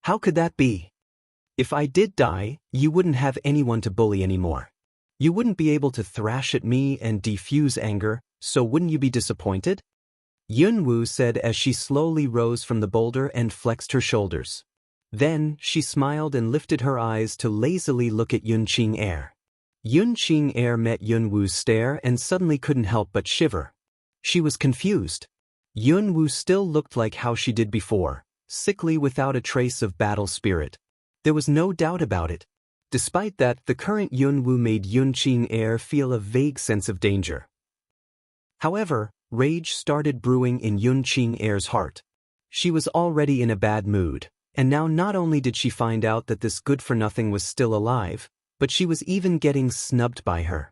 How could that be? If I did die, you wouldn't have anyone to bully anymore. You wouldn't be able to thrash at me and defuse anger, so wouldn't you be disappointed? Yunwu said as she slowly rose from the boulder and flexed her shoulders. Then, she smiled and lifted her eyes to lazily look at Yun Qing-er. Yun Qing-er met Yunwu's stare and suddenly couldn't help but shiver. She was confused. Yunwu still looked like how she did before, sickly without a trace of battle spirit. There was no doubt about it. Despite that, the current Yunwu made Yun Qing-er feel a vague sense of danger. However, rage started brewing in Yun Qing-er's heart. She was already in a bad mood, and now not only did she find out that this good-for-nothing was still alive, but she was even getting snubbed by her.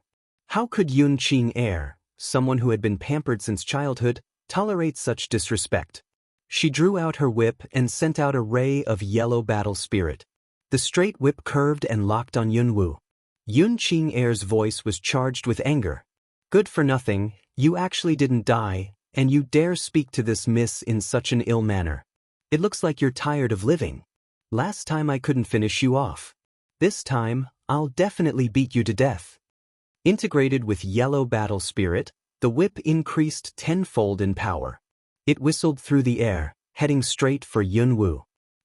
How could Yun Qing-er, someone who had been pampered since childhood, tolerate such disrespect? She drew out her whip and sent out a ray of yellow battle spirit. The straight whip curved and locked on Yunwu. Yun Qing-er's voice was charged with anger. Good for nothing, you actually didn't die, and you dare speak to this miss in such an ill manner. It looks like you're tired of living. Last time I couldn't finish you off. This time, I'll definitely beat you to death. Integrated with yellow battle spirit, the whip increased tenfold in power. It whistled through the air, heading straight for Yunwu.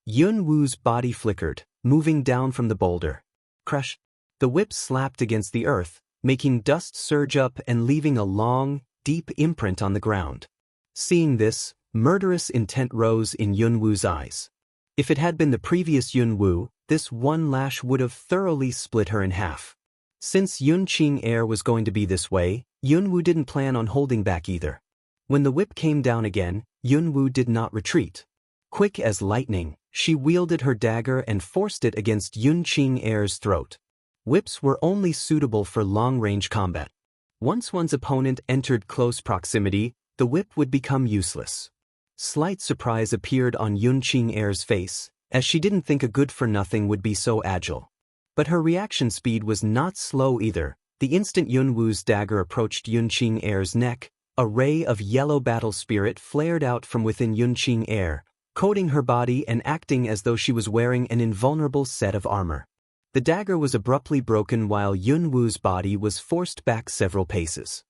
Yunwu's body flickered, moving down from the boulder. Crash! The whip slapped against the earth, making dust surge up and leaving a long, deep imprint on the ground. Seeing this, murderous intent rose in Yunwu's eyes. If it had been the previous Yunwu, this one lash would have thoroughly split her in half. Since Yun Qing-er was going to be this way, Yunwu didn't plan on holding back either. When the whip came down again, Yunwu did not retreat. Quick as lightning, she wielded her dagger and forced it against Yun Qing-er's throat. Whips were only suitable for long-range combat. Once one's opponent entered close proximity, the whip would become useless. Slight surprise appeared on Yun Qing-er's face, as she didn't think a good-for-nothing would be so agile. But her reaction speed was not slow either. The instant Yunwu's dagger approached Yun Qing-er's neck, a ray of yellow battle spirit flared out from within Yun Qing-er, coating her body and acting as though she was wearing an invulnerable set of armor. The dagger was abruptly broken while Yunwu's body was forced back several paces.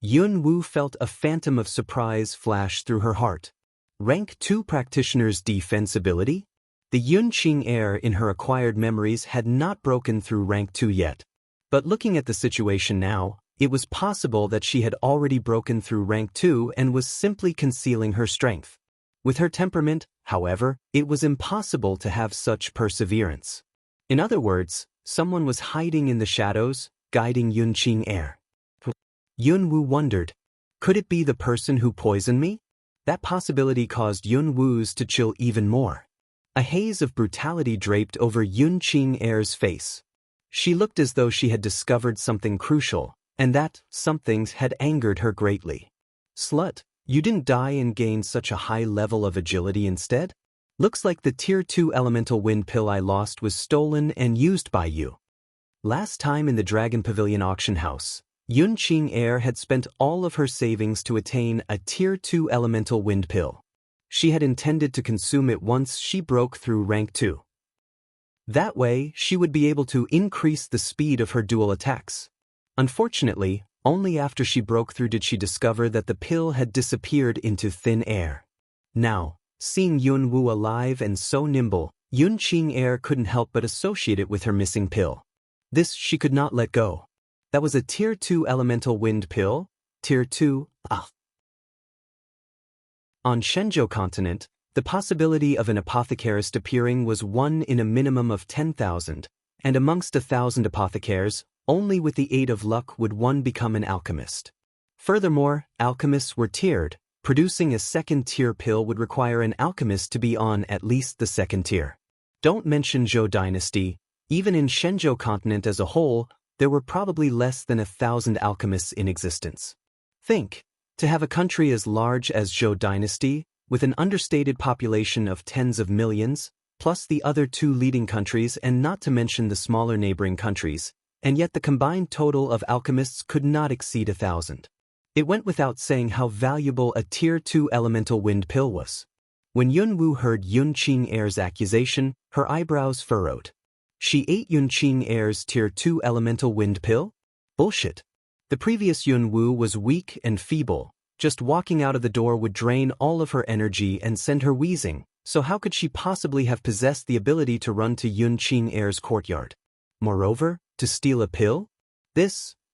Yunwu felt a phantom of surprise flash through her heart. Rank 2 practitioner's defense ability? The Yun Qing-er in her acquired memories had not broken through rank 2 yet. But looking at the situation now, it was possible that she had already broken through rank 2 and was simply concealing her strength. With her temperament, however, it was impossible to have such perseverance. In other words, someone was hiding in the shadows, guiding Yun Qing-er. Yunwu wondered, could it be the person who poisoned me? That possibility caused Yunwu's to chill even more. A haze of brutality draped over Yun Qing-er's face. She looked as though she had discovered something crucial, and that something had angered her greatly. Slut, you didn't die and gain such a high level of agility instead? Looks like the Tier 2 elemental wind pill I lost was stolen and used by you. Last time in the Dragon Pavilion auction house, Yun Qing-er had spent all of her savings to attain a Tier 2 elemental wind pill. She had intended to consume it once she broke through rank 2. That way, she would be able to increase the speed of her dual attacks. Unfortunately, only after she broke through did she discover that the pill had disappeared into thin air. Now, seeing Yunwu alive and so nimble, Yun Qing-er couldn't help but associate it with her missing pill. This she could not let go. That was a Tier 2 elemental wind pill? Tier 2, On Shenzhou continent, the possibility of an apothecarist appearing was 1 in a minimum of 10,000, and amongst 1,000 apothecaries, only with the aid of luck would one become an alchemist. Furthermore, alchemists were tiered. Producing a second-tier pill would require an alchemist to be on at least the second tier. Don't mention Zhou dynasty, even in Shenzhou continent as a whole, there were probably less than 1,000 alchemists in existence. Think, to have a country as large as Zhou dynasty, with an understated population of tens of millions, plus the other 2 leading countries and not to mention the smaller neighboring countries, and yet the combined total of alchemists could not exceed 1,000. It went without saying how valuable a Tier 2 elemental wind pill was. When Yunwu heard Yun Qing-er's accusation, her eyebrows furrowed. She ate Yun Qing-er's Tier 2 elemental wind pill? Bullshit. The previous Yun Wu was weak and feeble. Just walking out of the door would drain all of her energy and send her wheezing, so how could she possibly have possessed the ability to run to Yun Qing'er's courtyard? Moreover, to steal a pill?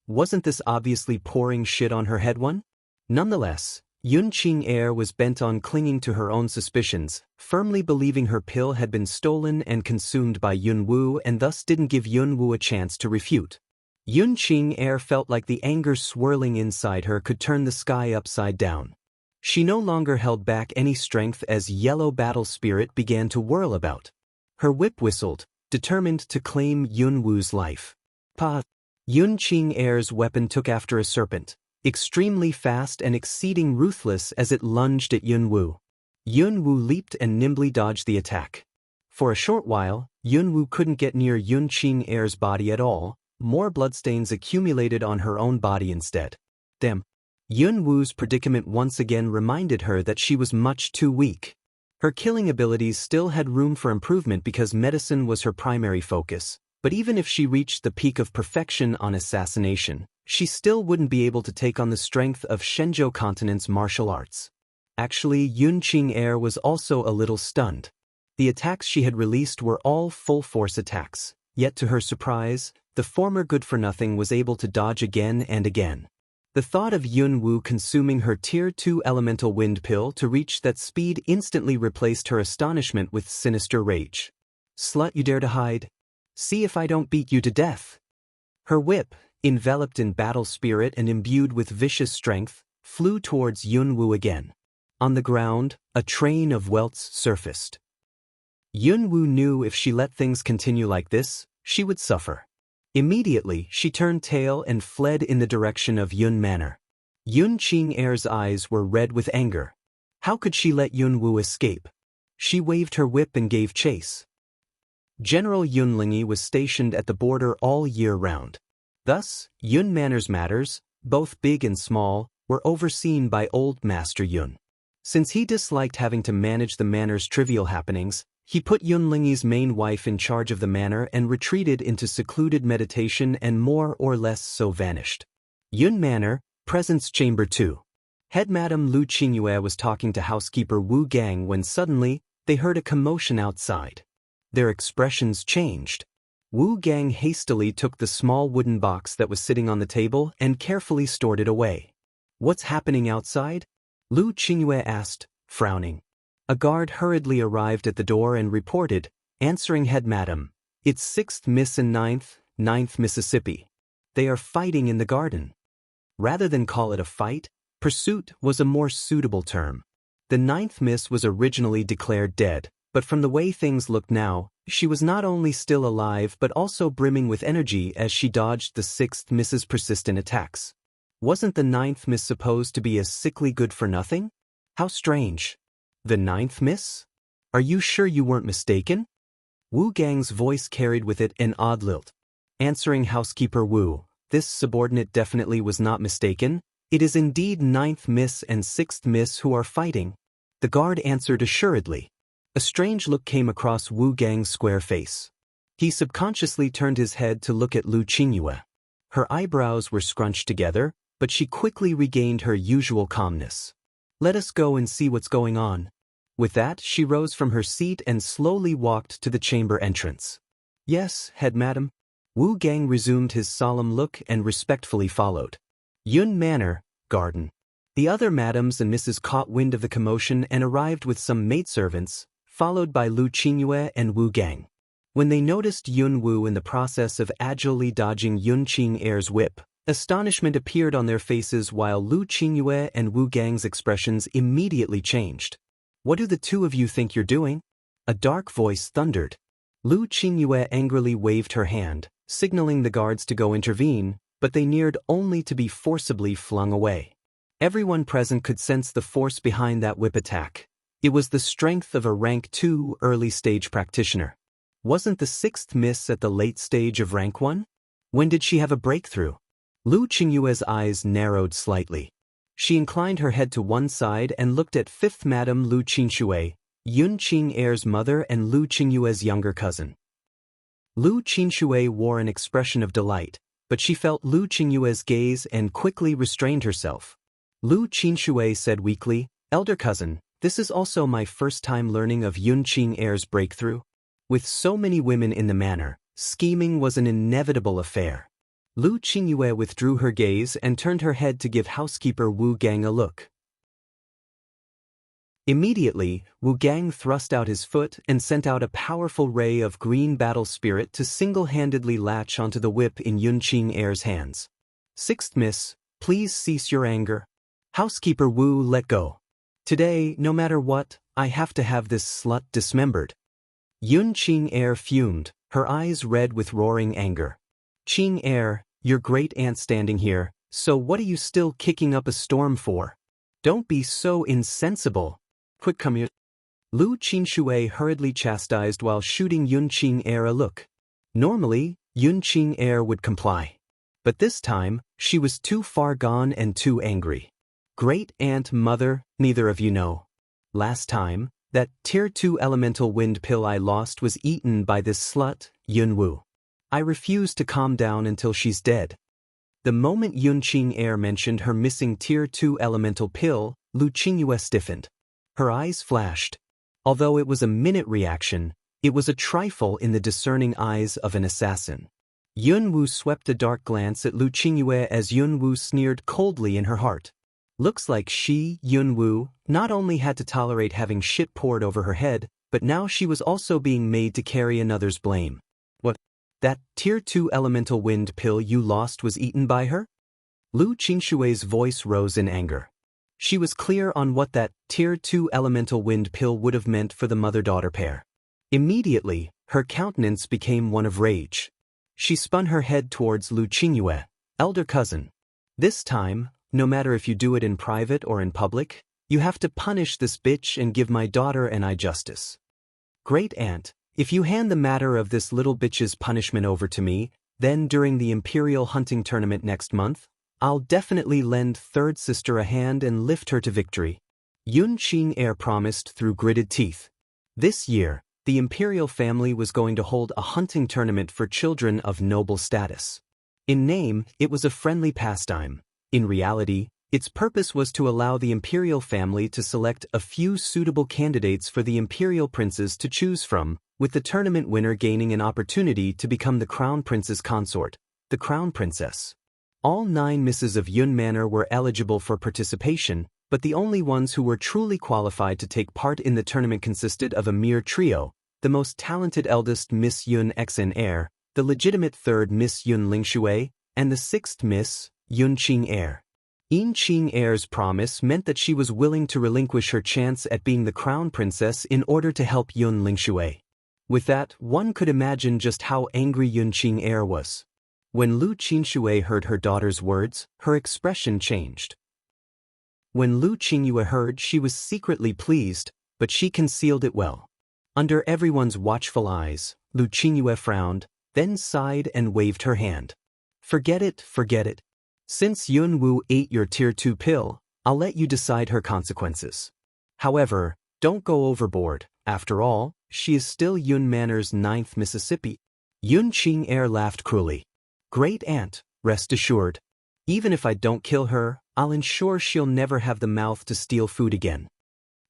Wasn't this obviously pouring shit on her head one? Nonetheless, Yun Qing'er was bent on clinging to her own suspicions, firmly believing her pill had been stolen and consumed by Yun Wu and thus didn't give Yun Wu a chance to refute. Yun Qing'er felt like the anger swirling inside her could turn the sky upside down. She no longer held back any strength as yellow battle spirit began to whirl about. Her whip whistled, determined to claim Yun Wu's life. Pa! Yun Qing'er's weapon took after a serpent, extremely fast and exceeding ruthless as it lunged at Yun Wu. Yun Wu leaped and nimbly dodged the attack. For a short while, Yun Wu couldn't get near Yun Qing'er's body at all. More bloodstains accumulated on her own body instead. Damn. Yun Wu's predicament once again reminded her that she was much too weak. Her killing abilities still had room for improvement because medicine was her primary focus, but even if she reached the peak of perfection on assassination, she still wouldn't be able to take on the strength of Shenzhou Continent's martial arts. Actually, Yun Qing'er was also a little stunned. The attacks she had released were all full-force attacks, yet to her surprise, the former good-for-nothing was able to dodge again and again. The thought of Yun Wu consuming her Tier 2 elemental wind pill to reach that speed instantly replaced her astonishment with sinister rage. Slut, you dare to hide? See if I don't beat you to death. Her whip, enveloped in battle spirit and imbued with vicious strength, flew towards Yun Wu again. On the ground, a train of welts surfaced. Yun Wu knew if she let things continue like this, she would suffer. Immediately, she turned tail and fled in the direction of Yun Manor. Yun Qing'er's eyes were red with anger. How could she let Yun Wu escape? She waved her whip and gave chase. General Yun Lingi was stationed at the border all year round. Thus, Yun Manor's matters, both big and small, were overseen by Old Master Yun. Since he disliked having to manage the manor's trivial happenings, he put Yun Lingi's main wife in charge of the manor and retreated into secluded meditation and more or less so vanished. Yun Manor, Presence Chamber 2. Head Madam Lu Qingyue was talking to housekeeper Wu Gang when suddenly, they heard a commotion outside. Their expressions changed. Wu Gang hastily took the small wooden box that was sitting on the table and carefully stored it away. What's happening outside? Lu Qingyue asked, frowning. A guard hurriedly arrived at the door and reported, answering Head Madam, it's 6th Miss and 9th Mississippi. They are fighting in the garden. Rather than call it a fight, pursuit was a more suitable term. The 9th Miss was originally declared dead, but from the way things looked now, she was not only still alive but also brimming with energy as she dodged the 6th Miss's persistent attacks. Wasn't the 9th Miss supposed to be a sickly good-for-nothing? How strange. The 9th Miss? Are you sure you weren't mistaken? Wu Gang's voice carried with it an odd lilt. Answering housekeeper Wu, this subordinate definitely was not mistaken. It is indeed 9th Miss and 6th Miss who are fighting. The guard answered assuredly. A strange look came across Wu Gang's square face. He subconsciously turned his head to look at Lu Qingyue. Her eyebrows were scrunched together, but she quickly regained her usual calmness. Let us go and see what's going on. With that, she rose from her seat and slowly walked to the chamber entrance. Yes, Head Madam. Wu Gang resumed his solemn look and respectfully followed. Yun Manor, garden. The other madams and misses caught wind of the commotion and arrived with some maidservants, followed by Lu Qingyue and Wu Gang. When they noticed Yun Wu in the process of agilely dodging Yun Qing'er's whip, astonishment appeared on their faces while Lu Qingyue and Wu Gang's expressions immediately changed. What do the two of you think you're doing? A dark voice thundered. Lu Qingyue angrily waved her hand, signaling the guards to go intervene, but they neared only to be forcibly flung away. Everyone present could sense the force behind that whip attack. It was the strength of a rank 2 early-stage practitioner. Wasn't the 6th Miss at the late stage of rank 1? When did she have a breakthrough? Lu Qingyue's eyes narrowed slightly. She inclined her head to one side and looked at 5th Madam Lu Qinshue, Yun Qing'er's mother and Lu Qingyue's younger cousin. Lu Qinshue wore an expression of delight, but she felt Lu Qingyue's gaze and quickly restrained herself. Lu Qinxue said weakly, "Elder cousin, this is also my first time learning of Yun Qing'er's breakthrough. With so many women in the manor, scheming was an inevitable affair." Lu Qingyue withdrew her gaze and turned her head to give housekeeper Wu Gang a look. Immediately, Wu Gang thrust out his foot and sent out a powerful ray of green battle spirit to single-handedly latch onto the whip in Yun Qing'er's hands. "Sixth miss, please cease your anger." Housekeeper Wu let go. "Today, no matter what, I have to have this slut dismembered." Yun Qing'er fumed, her eyes red with roaring anger. "Qing'er, your great aunt standing here, so what are you still kicking up a storm for? Don't be so insensible. Quick, come here." Lu Qinxue hurriedly chastised while shooting Yun Qing'er a look. Normally, Yun Qing'er would comply. But this time, she was too far gone and too angry. "Great aunt, mother, neither of you know. Last time, that Tier 2 elemental wind pill I lost was eaten by this slut, Yun Wu. I refuse to calm down until she's dead." The moment Yun Qing'er mentioned her missing Tier 2 elemental pill, Lu Qingyue stiffened. Her eyes flashed. Although it was a minute reaction, it was a trifle in the discerning eyes of an assassin. Yun Wu swept a dark glance at Lu Qingyue as Yun Wu sneered coldly in her heart. Looks like she, Yun Wu, not only had to tolerate having shit poured over her head, but now she was also being made to carry another's blame. "What? That Tier 2 elemental wind pill you lost was eaten by her?" Lu Qinshue's voice rose in anger. She was clear on what that Tier 2 elemental wind pill would have meant for the mother-daughter pair. Immediately, her countenance became one of rage. She spun her head towards Lu Qingyue. "Elder cousin. This time, no matter if you do it in private or in public, you have to punish this bitch and give my daughter and I justice. Great aunt, if you hand the matter of this little bitch's punishment over to me, then during the Imperial Hunting Tournament next month, I'll definitely lend third sister a hand and lift her to victory." Yun Qing'er promised through gritted teeth. This year, the Imperial family was going to hold a hunting tournament for children of noble status. In name, it was a friendly pastime. In reality, its purpose was to allow the Imperial family to select a few suitable candidates for the Imperial princes to choose from, with the tournament winner gaining an opportunity to become the Crown Prince's consort, the Crown Princess. All 9 misses of Yun Manor were eligible for participation, but the only ones who were truly qualified to take part in the tournament consisted of a mere trio: the most talented eldest Miss Yun Xn'er, the legitimate third Miss Yun Lingxue, and the 6th Miss, Yun Qing'er. Yun Qing'er's promise meant that she was willing to relinquish her chance at being the Crown Princess in order to help Yun Lingxue. With that, one could imagine just how angry Yun Qing'er was. When Lu Qinxue heard her daughter's words, her expression changed. When Lu Qingyue heard, she was secretly pleased, but she concealed it well. Under everyone's watchful eyes, Lu Qingyue frowned, then sighed and waved her hand. "Forget it, forget it. Since Yun Wu ate your Tier 2 pill, I'll let you decide her consequences. However, don't go overboard. After all, she is still Yun Manor's 9th Mississippi." Yun Qing'er laughed cruelly. "Great aunt, rest assured. Even if I don't kill her, I'll ensure she'll never have the mouth to steal food again."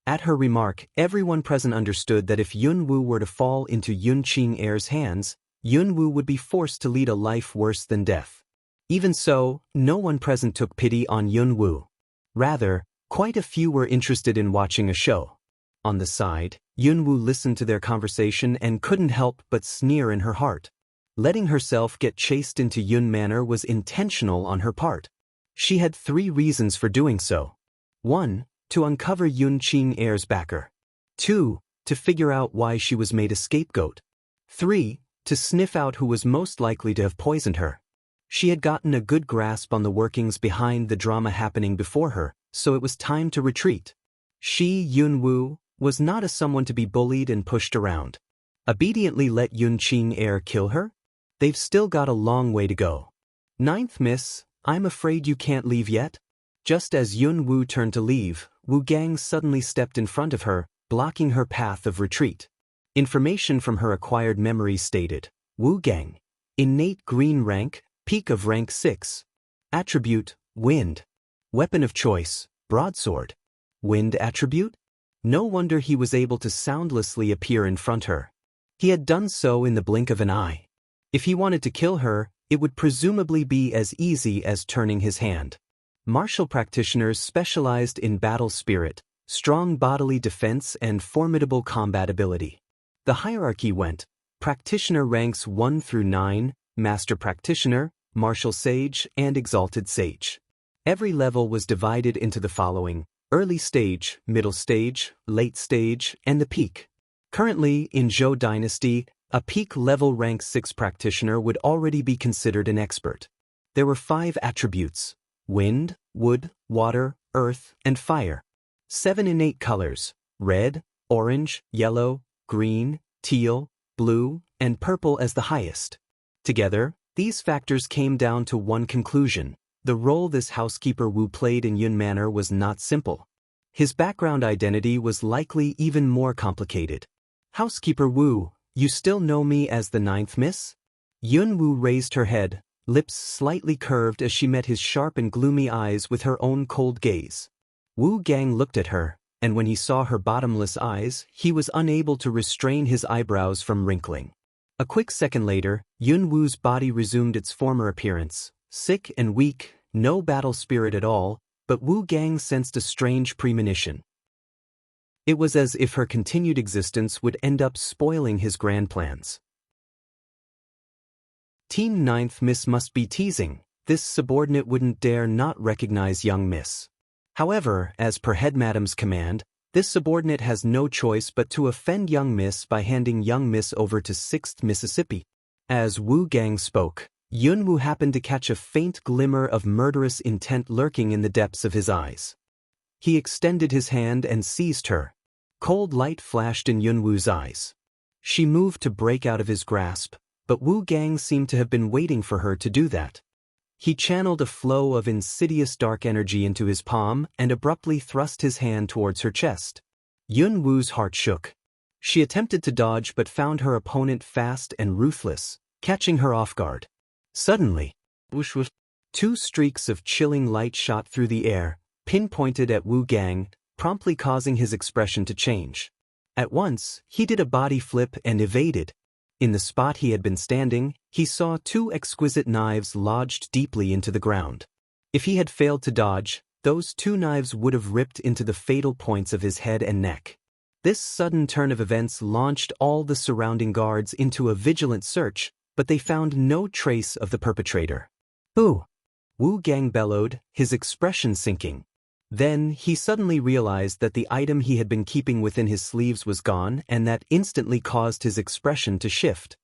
At her remark, everyone present understood that if Yun Wu were to fall into Yun Qing'er's hands, Yun Wu would be forced to lead a life worse than death. Even so, no one present took pity on Yun Wu. Rather, quite a few were interested in watching a show. On the side, Yun Wu listened to their conversation and couldn't help but sneer in her heart. Letting herself get chased into Yun Manor was intentional on her part. She had 3 reasons for doing so. 1. To uncover Yun Qing'er's backer. 2. To figure out why she was made a scapegoat. 3. To sniff out who was most likely to have poisoned her. She had gotten a good grasp on the workings behind the drama happening before her, so it was time to retreat. She, Yun Wu, was not a someone to be bullied and pushed around. Obediently let Yun Qing'er kill her? They've still got a long way to go. 9th Miss, I'm afraid you can't leave yet? Just as Yun Wu turned to leave, Wu Gang suddenly stepped in front of her, blocking her path of retreat. Information from her acquired memory stated, Wu Gang, innate green rank, Peak of rank 6. Attribute, wind. Weapon of choice, broadsword. Wind attribute? No wonder he was able to soundlessly appear in front her. He had done so in the blink of an eye. If he wanted to kill her, it would presumably be as easy as turning his hand. Martial practitioners specialized in battle spirit, strong bodily defense and formidable combat ability. The hierarchy went: practitioner ranks 1 through 9, master practitioner, martial sage, and exalted sage. Every level was divided into the following: early stage, middle stage, late stage, and the peak. Currently, in Zhou Dynasty, a peak level rank 6 practitioner would already be considered an expert. There were 5 attributes: wind, wood, water, earth, and fire. 7 innate colors: red, orange, yellow, green, teal, blue, and purple as the highest. Together, these factors came down to one conclusion: the role this housekeeper Wu played in Yun Manor was not simple. His background identity was likely even more complicated. Housekeeper Wu, you still know me as the 9th Miss? Yun Wu raised her head, lips slightly curved as she met his sharp and gloomy eyes with her own cold gaze. Wu Gang looked at her, and when he saw her bottomless eyes, he was unable to restrain his eyebrows from wrinkling. A quick second later, Yun Wu's body resumed its former appearance, sick and weak, no battle spirit at all, but Wu Gang sensed a strange premonition. It was as if her continued existence would end up spoiling his grand plans. Team 9th Miss must be teasing. This subordinate wouldn't dare not recognize young Miss. However, as per Head Madam's command, this subordinate has no choice but to offend young Miss by handing young Miss over to 6th Mississippi. As Wu Gang spoke, Yun Wu happened to catch a faint glimmer of murderous intent lurking in the depths of his eyes. He extended his hand and seized her. Cold light flashed in Yun Wu's eyes. She moved to break out of his grasp, but Wu Gang seemed to have been waiting for her to do that. He channeled a flow of insidious dark energy into his palm and abruptly thrust his hand towards her chest. Yun Wu's heart shook. She attempted to dodge but found her opponent fast and ruthless, catching her off guard. Suddenly, whoosh whoosh, 2 streaks of chilling light shot through the air, pinpointed at Wu Gang, promptly causing his expression to change. At once, he did a body flip and evaded. In the spot he had been standing, he saw 2 exquisite knives lodged deeply into the ground. If he had failed to dodge, those 2 knives would have ripped into the fatal points of his head and neck. This sudden turn of events launched all the surrounding guards into a vigilant search, but they found no trace of the perpetrator. "Who?" Wu Gang bellowed, his expression sinking. Then, he suddenly realized that the item he had been keeping within his sleeves was gone, and that instantly caused his expression to shift.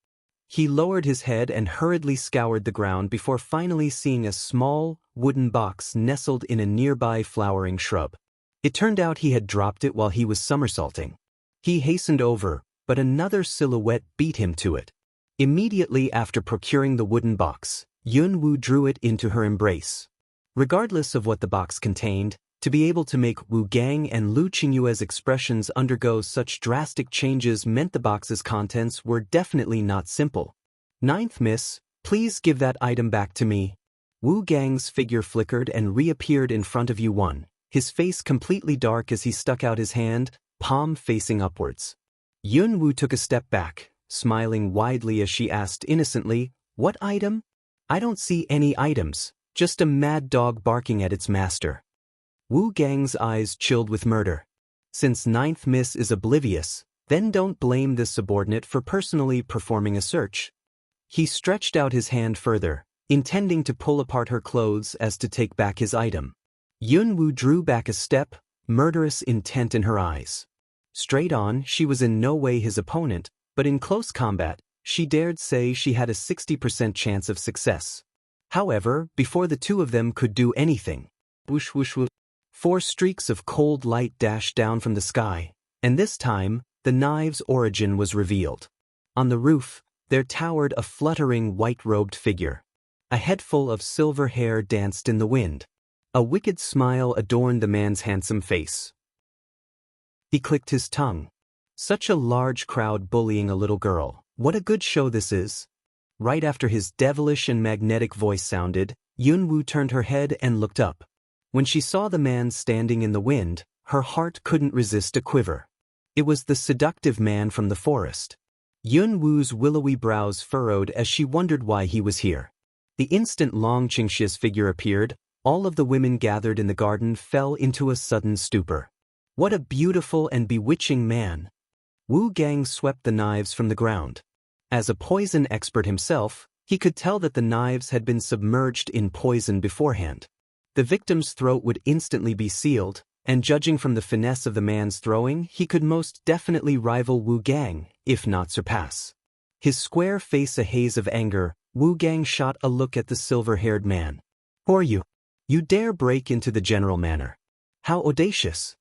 He lowered his head and hurriedly scoured the ground before finally seeing a small, wooden box nestled in a nearby flowering shrub. It turned out he had dropped it while he was somersaulting. He hastened over, but another silhouette beat him to it. Immediately after procuring the wooden box, Yun Wu drew it into her embrace. Regardless of what the box contained, to be able to make Wu Gang and Lu Qingyue's expressions undergo such drastic changes meant the box's contents were definitely not simple. "9th Miss, please give that item back to me." Wu Gang's figure flickered and reappeared in front of Yu1, his face completely dark as he stuck out his hand, palm facing upwards. Yun Wu took a step back, smiling widely as she asked innocently, "What item?" "I don't see any items, just a mad dog barking at its master." Wu Gang's eyes chilled with murder. Since 9th Miss is oblivious, then don't blame this subordinate for personally performing a search. He stretched out his hand further, intending to pull apart her clothes as to take back his item. Yun Wu drew back a step, murderous intent in her eyes. Straight on, she was in no way his opponent, but in close combat, she dared say she had a 60% chance of success. However, before the 2 of them could do anything, whoosh whoosh whoosh, 4 streaks of cold light dashed down from the sky, and this time, the knive's origin was revealed. On the roof, there towered a fluttering white-robed figure. A headful of silver hair danced in the wind. A wicked smile adorned the man's handsome face. He clicked his tongue. Such a large crowd bullying a little girl. What a good show this is. Right after his devilish and magnetic voice sounded, Yunwu turned her head and looked up. When she saw the man standing in the wind, her heart couldn't resist a quiver. It was the seductive man from the forest. Yunwu's willowy brows furrowed as she wondered why he was here. The instant Long Qingxia's figure appeared, all of the women gathered in the garden fell into a sudden stupor. What a beautiful and bewitching man! Wu Gang swept the knives from the ground. As a poison expert himself, he could tell that the knives had been submerged in poison beforehand. The victim's throat would instantly be sealed, and judging from the finesse of the man's throwing, he could most definitely rival Wu Gang, if not surpass. His square face a haze of anger, Wu Gang shot a look at the silver-haired man. "Who are you? You dare break into the general manor? How audacious!"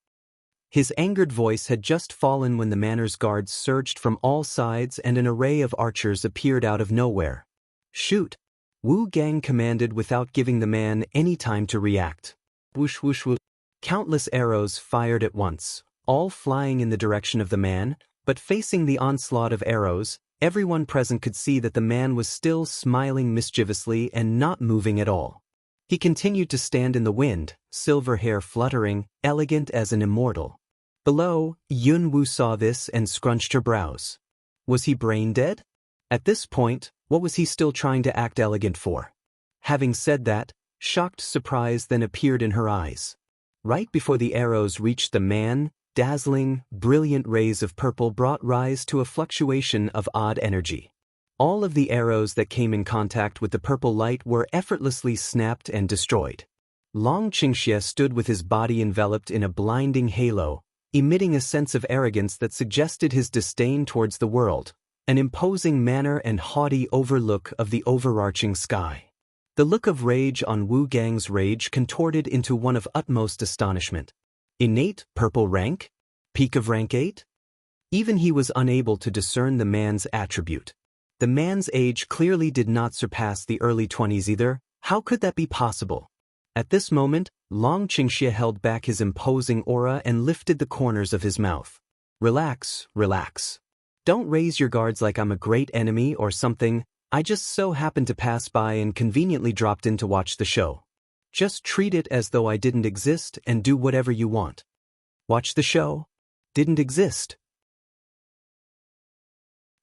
His angered voice had just fallen when the manor's guards surged from all sides and an array of archers appeared out of nowhere. "Shoot!" Wu Gang commanded without giving the man any time to react. Whoosh whoosh whoosh. Countless arrows fired at once, all flying in the direction of the man, but facing the onslaught of arrows, everyone present could see that the man was still smiling mischievously and not moving at all. He continued to stand in the wind, silver hair fluttering, elegant as an immortal. Below, Yunwu saw this and scrunched her brows. Was he brain dead? At this point, what was he still trying to act elegant for? Having said that, shocked surprise then appeared in her eyes. Right before the arrows reached the man, dazzling, brilliant rays of purple brought rise to a fluctuation of odd energy. All of the arrows that came in contact with the purple light were effortlessly snapped and destroyed. Long Qingxia stood with his body enveloped in a blinding halo, emitting a sense of arrogance that suggested his disdain towards the world, an imposing manner and haughty overlook of the overarching sky. The look of rage on Wu Gang's rage contorted into one of utmost astonishment. Innate purple rank? Peak of rank 8? Even he was unable to discern the man's attribute. The man's age clearly did not surpass the early 20s either. How could that be possible? At this moment, Long Qingxia held back his imposing aura and lifted the corners of his mouth. Relax, relax. Don't raise your guards like I'm a great enemy or something. I just so happened to pass by and conveniently dropped in to watch the show. Just treat it as though I didn't exist and do whatever you want. Watch the show? Didn't exist.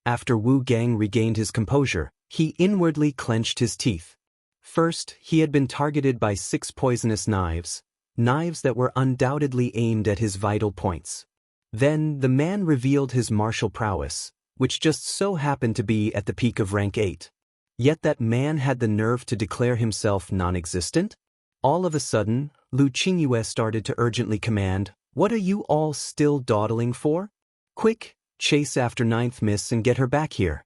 After Wu Gang regained his composure, he inwardly clenched his teeth. First, he had been targeted by 6 poisonous knives that were undoubtedly aimed at his vital points. Then, the man revealed his martial prowess, which just so happened to be at the peak of rank 8. Yet that man had the nerve to declare himself non-existent? All of a sudden, Lu Qingyue started to urgently command, "What are you all still dawdling for? Quick, chase after 9th Miss and get her back here."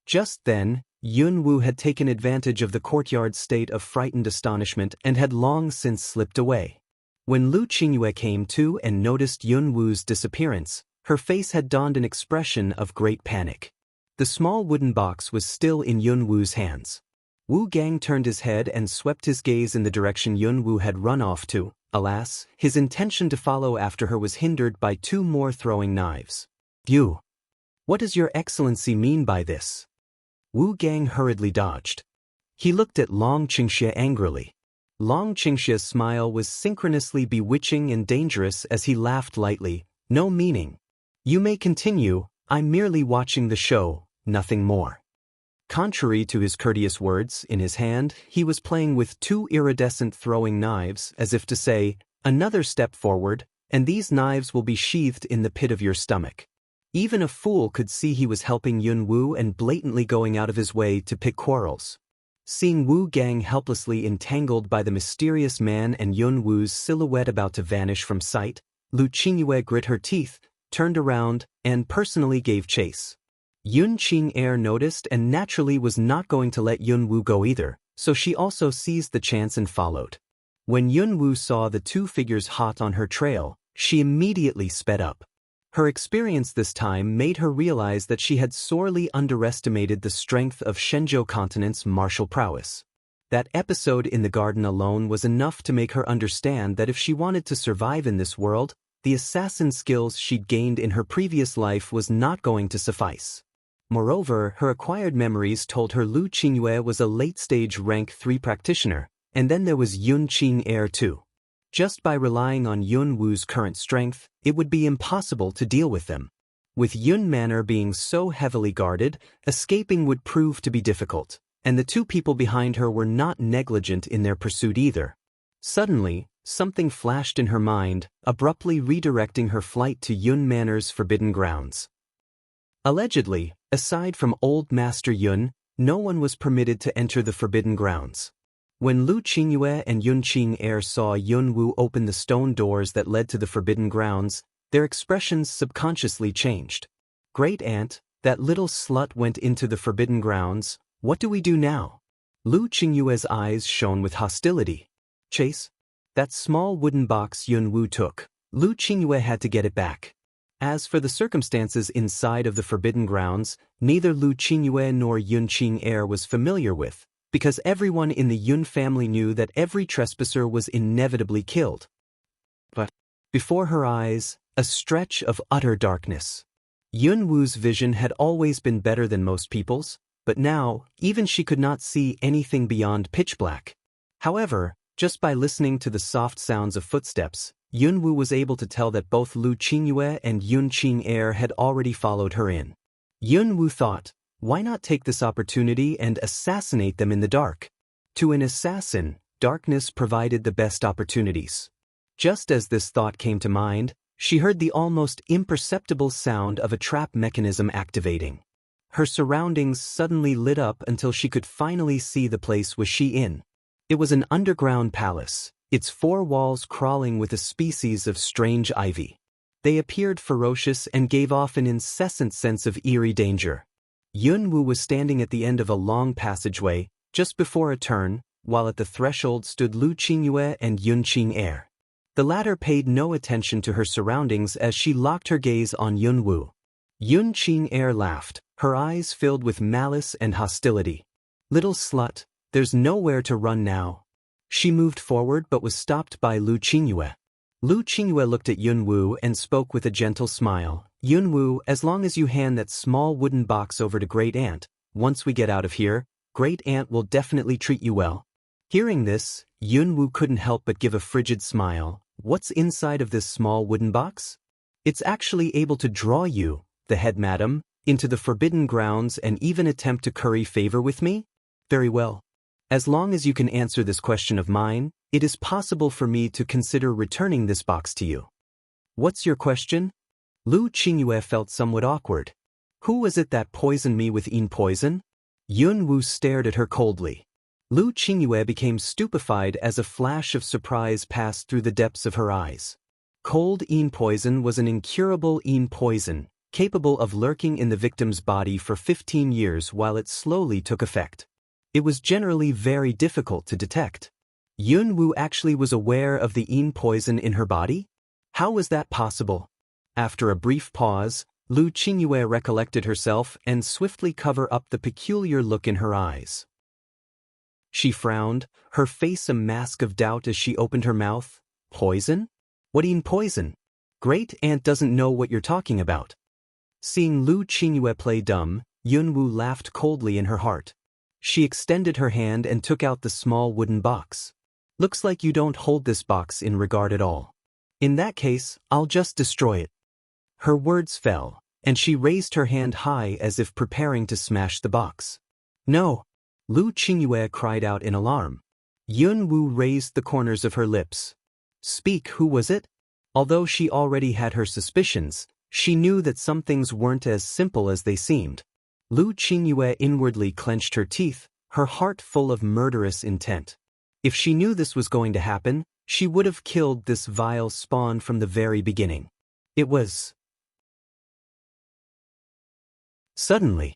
Just then, Yunwu had taken advantage of the courtyard's state of frightened astonishment and had long since slipped away. When Lu Qingyue came to and noticed Yunwu's disappearance, her face had donned an expression of great panic. The small wooden box was still in Yunwu's hands. Wu Gang turned his head and swept his gaze in the direction Yunwu had run off to. Alas, his intention to follow after her was hindered by 2 more throwing knives. "You! What does your excellency mean by this?" Wu Gang hurriedly dodged. He looked at Long Qingxia angrily. Long Qingxia's smile was synchronously bewitching and dangerous as he laughed lightly. "No meaning. You may continue, I'm merely watching the show, nothing more." Contrary to his courteous words, in his hand, he was playing with 2 iridescent throwing knives as if to say, "Another step forward, and these knives will be sheathed in the pit of your stomach." Even a fool could see he was helping Yunwu and blatantly going out of his way to pick quarrels. Seeing Wu Gang helplessly entangled by the mysterious man and Yunwu's silhouette about to vanish from sight, Lu Qingyue grit her teeth, turned around, and personally gave chase. Yun Qing noticed and naturally was not going to let Yunwu go either, so she also seized the chance and followed. When Yunwu saw the 2 figures hot on her trail, she immediately sped up. Her experience this time made her realize that she had sorely underestimated the strength of Shenzhou Continent's martial prowess. That episode in the garden alone was enough to make her understand that if she wanted to survive in this world, the assassin skills she'd gained in her previous life was not going to suffice. Moreover, her acquired memories told her Lu Qingyue was a late-stage rank 3 practitioner, and then there was Yun Qing too. Just by relying on Yun Wu's current strength, it would be impossible to deal with them. With Yun Manor being so heavily guarded, escaping would prove to be difficult, and the two people behind her were not negligent in their pursuit either. Suddenly, something flashed in her mind, abruptly redirecting her flight to Yun Manor's forbidden grounds. Allegedly, aside from Old Master Yun, no one was permitted to enter the forbidden grounds. When Lu Qingyue and Yun Qing saw Yun Wu open the stone doors that led to the forbidden grounds, their expressions subconsciously changed. "Great Aunt, that little slut went into the forbidden grounds, what do we do now?" Lu Qingyue's eyes shone with hostility. "Chase? That small wooden box Yun Wu took. Lu Qingyue had to get it back." As for the circumstances inside of the forbidden grounds, neither Lu Qingyue nor Yun Qing was familiar with, because everyone in the Yun family knew that every trespasser was inevitably killed. But before her eyes, a stretch of utter darkness. Yun Wu's vision had always been better than most people's, but now, even she could not see anything beyond pitch black. However, just by listening to the soft sounds of footsteps, Yun Wu was able to tell that both Lu Qingyue and Yun Qing had already followed her in. Yun Wu thought, why not take this opportunity and assassinate them in the dark? To an assassin, darkness provided the best opportunities. Just as this thought came to mind, she heard the almost imperceptible sound of a trap mechanism activating. Her surroundings suddenly lit up until she could finally see the place was she in. It was an underground palace, its four walls crawling with a species of strange ivy. They appeared ferocious and gave off an incessant sense of eerie danger. Yun Wu was standing at the end of a long passageway, just before a turn, while at the threshold stood Lu Qingyue and Yun Qing. The latter paid no attention to her surroundings as she locked her gaze on Yun Wu. Yun Qing laughed, her eyes filled with malice and hostility. "Little slut, there's nowhere to run now." She moved forward but was stopped by Lu Qingyue. Lu Qingyue looked at Yun Wu and spoke with a gentle smile. "Yun Wu, as long as you hand that small wooden box over to Great Aunt, once we get out of here, Great Aunt will definitely treat you well." Hearing this, Yun Wu couldn't help but give a frigid smile. "What's inside of this small wooden box?" "It's actually able to draw you, the head madam, into the forbidden grounds and even attempt to curry favor with me?" "Very well. As long as you can answer this question of mine, it is possible for me to consider returning this box to you." "What's your question?" Lu Qingyue felt somewhat awkward. "Who was it that poisoned me with poison?" Yun Wu stared at her coldly. Lu Qingyue became stupefied as a flash of surprise passed through the depths of her eyes. Cold poison was an incurable poison, capable of lurking in the victim's body for 15 years while it slowly took effect. It was generally very difficult to detect. Yun Wu actually was aware of the poison in her body? How was that possible? After a brief pause, Lu Qingyue recollected herself and swiftly covered up the peculiar look in her eyes. She frowned, her face a mask of doubt as she opened her mouth. "Poison? What poison? Great Aunt doesn't know what you're talking about." Seeing Lu Qingyue play dumb, Yun Wu laughed coldly in her heart. She extended her hand and took out the small wooden box. "Looks like you don't hold this box in regard at all. In that case, I'll just destroy it." Her words fell, and she raised her hand high as if preparing to smash the box. "No!" Lu Qingyue cried out in alarm. Yun Wu raised the corners of her lips. "Speak, who was it?" Although she already had her suspicions, she knew that some things weren't as simple as they seemed. Lu Qingyue inwardly clenched her teeth, her heart full of murderous intent. If she knew this was going to happen, she would have killed this vile spawn from the very beginning. It was... Suddenly,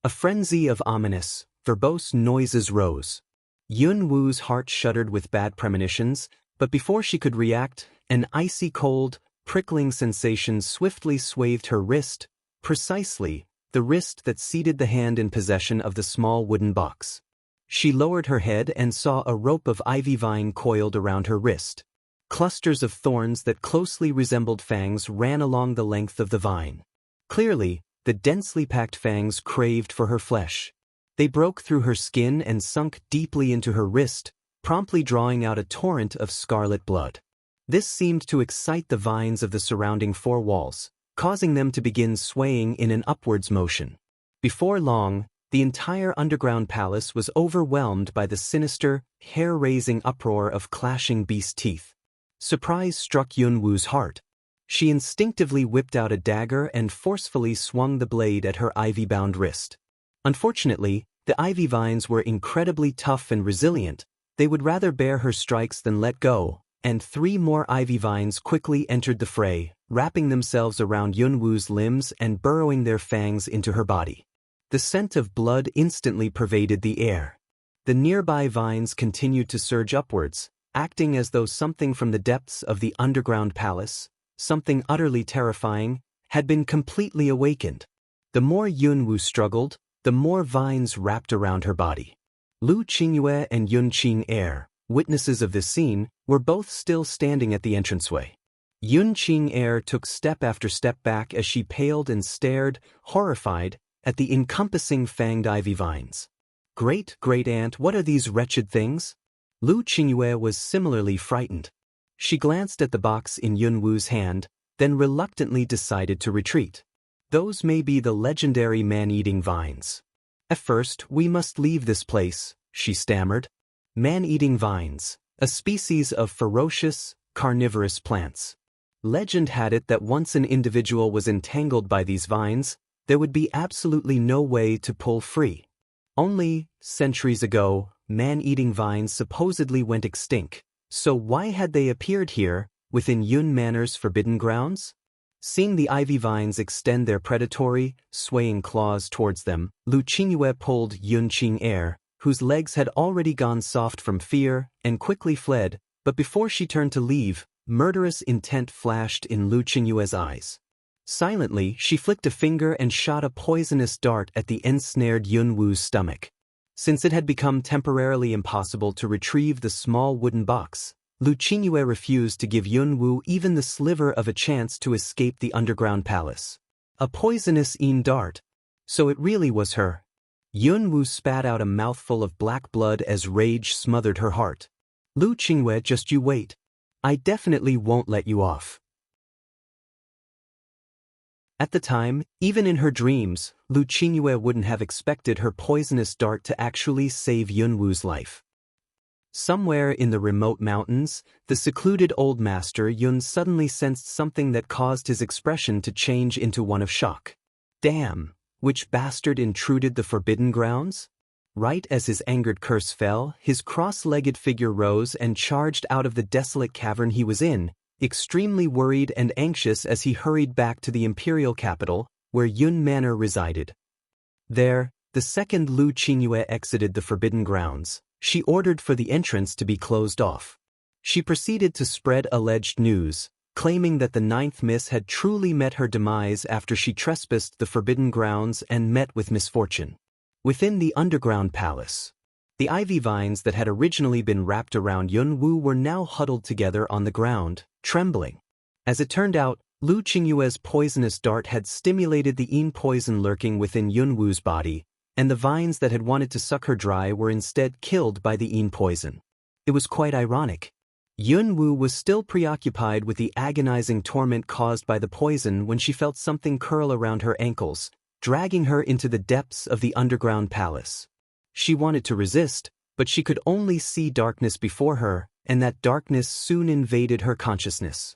a frenzy of ominous, verbose noises rose. Yun Wu's heart shuddered with bad premonitions, but before she could react, an icy cold, prickling sensation swiftly swathed her wrist, precisely the wrist that seated the hand in possession of the small wooden box. She lowered her head and saw a rope of ivy vine coiled around her wrist. Clusters of thorns that closely resembled fangs ran along the length of the vine. Clearly, the densely packed fangs craved for her flesh. They broke through her skin and sunk deeply into her wrist, promptly drawing out a torrent of scarlet blood. This seemed to excite the vines of the surrounding four walls, causing them to begin swaying in an upwards motion. Before long, the entire underground palace was overwhelmed by the sinister, hair-raising uproar of clashing beast teeth. Surprise struck Yunwoo's heart. She instinctively whipped out a dagger and forcefully swung the blade at her ivy-bound wrist. Unfortunately, the ivy vines were incredibly tough and resilient. They would rather bear her strikes than let go, and 3 more ivy vines quickly entered the fray, wrapping themselves around Yunwoo's limbs and burrowing their fangs into her body. The scent of blood instantly pervaded the air. The nearby vines continued to surge upwards, acting as though something from the depths of the underground palace, something utterly terrifying, had been completely awakened. The more Yunwoo struggled, the more vines wrapped around her body. Lu Qingyue and Yun Qing'er, witnesses of this scene, were both still standing at the entranceway. Yun Qing'er took step after step back as she paled and stared, horrified, at the encompassing fanged ivy vines. Great-great-aunt, what are these wretched things? Lu Qingyue was similarly frightened. She glanced at the box in Yunwoo's hand, then reluctantly decided to retreat. Those may be the legendary man-eating vines. At first, we must leave this place, she stammered. Man-eating vines, a species of ferocious, carnivorous plants. Legend had it that once an individual was entangled by these vines, there would be absolutely no way to pull free. Only, centuries ago, man-eating vines supposedly went extinct, so why had they appeared here, within Yun Manor's forbidden grounds? Seeing the ivy vines extend their predatory, swaying claws towards them, Lu Qingyue pulled Yun Qing'er, whose legs had already gone soft from fear, and quickly fled, but before she turned to leave, murderous intent flashed in Lu Qingyue's eyes. Silently, she flicked a finger and shot a poisonous dart at the ensnared Yunwoo's stomach. Since it had become temporarily impossible to retrieve the small wooden box, Lu Qingyue refused to give Yunwoo even the sliver of a chance to escape the underground palace. A poisonous dart. So it really was her. Yunwoo spat out a mouthful of black blood as rage smothered her heart. Lu Qingyue, just you wait. I definitely won't let you off. At the time, even in her dreams, Lu Qingyue wouldn't have expected her poisonous dart to actually save Yunwoo's life. Somewhere in the remote mountains, the secluded old master Yun suddenly sensed something that caused his expression to change into one of shock. Damn, which bastard intruded the forbidden grounds? Right as his angered curse fell, his cross-legged figure rose and charged out of the desolate cavern he was in, extremely worried and anxious as he hurried back to the imperial capital, where Yun Manor resided. There, the second Lu Qingyue exited the forbidden grounds, she ordered for the entrance to be closed off. She proceeded to spread alleged news, claiming that the ninth miss had truly met her demise after she trespassed the forbidden grounds and met with misfortune. Within the underground palace, the ivy vines that had originally been wrapped around Yunwoo were now huddled together on the ground, trembling. As it turned out, Lu Qingyue's poisonous dart had stimulated the poison lurking within Yunwoo's body, and the vines that had wanted to suck her dry were instead killed by the poison. It was quite ironic. Yunwoo was still preoccupied with the agonizing torment caused by the poison when she felt something curl around her ankles, dragging her into the depths of the underground palace. She wanted to resist, but she could only see darkness before her, and that darkness soon invaded her consciousness.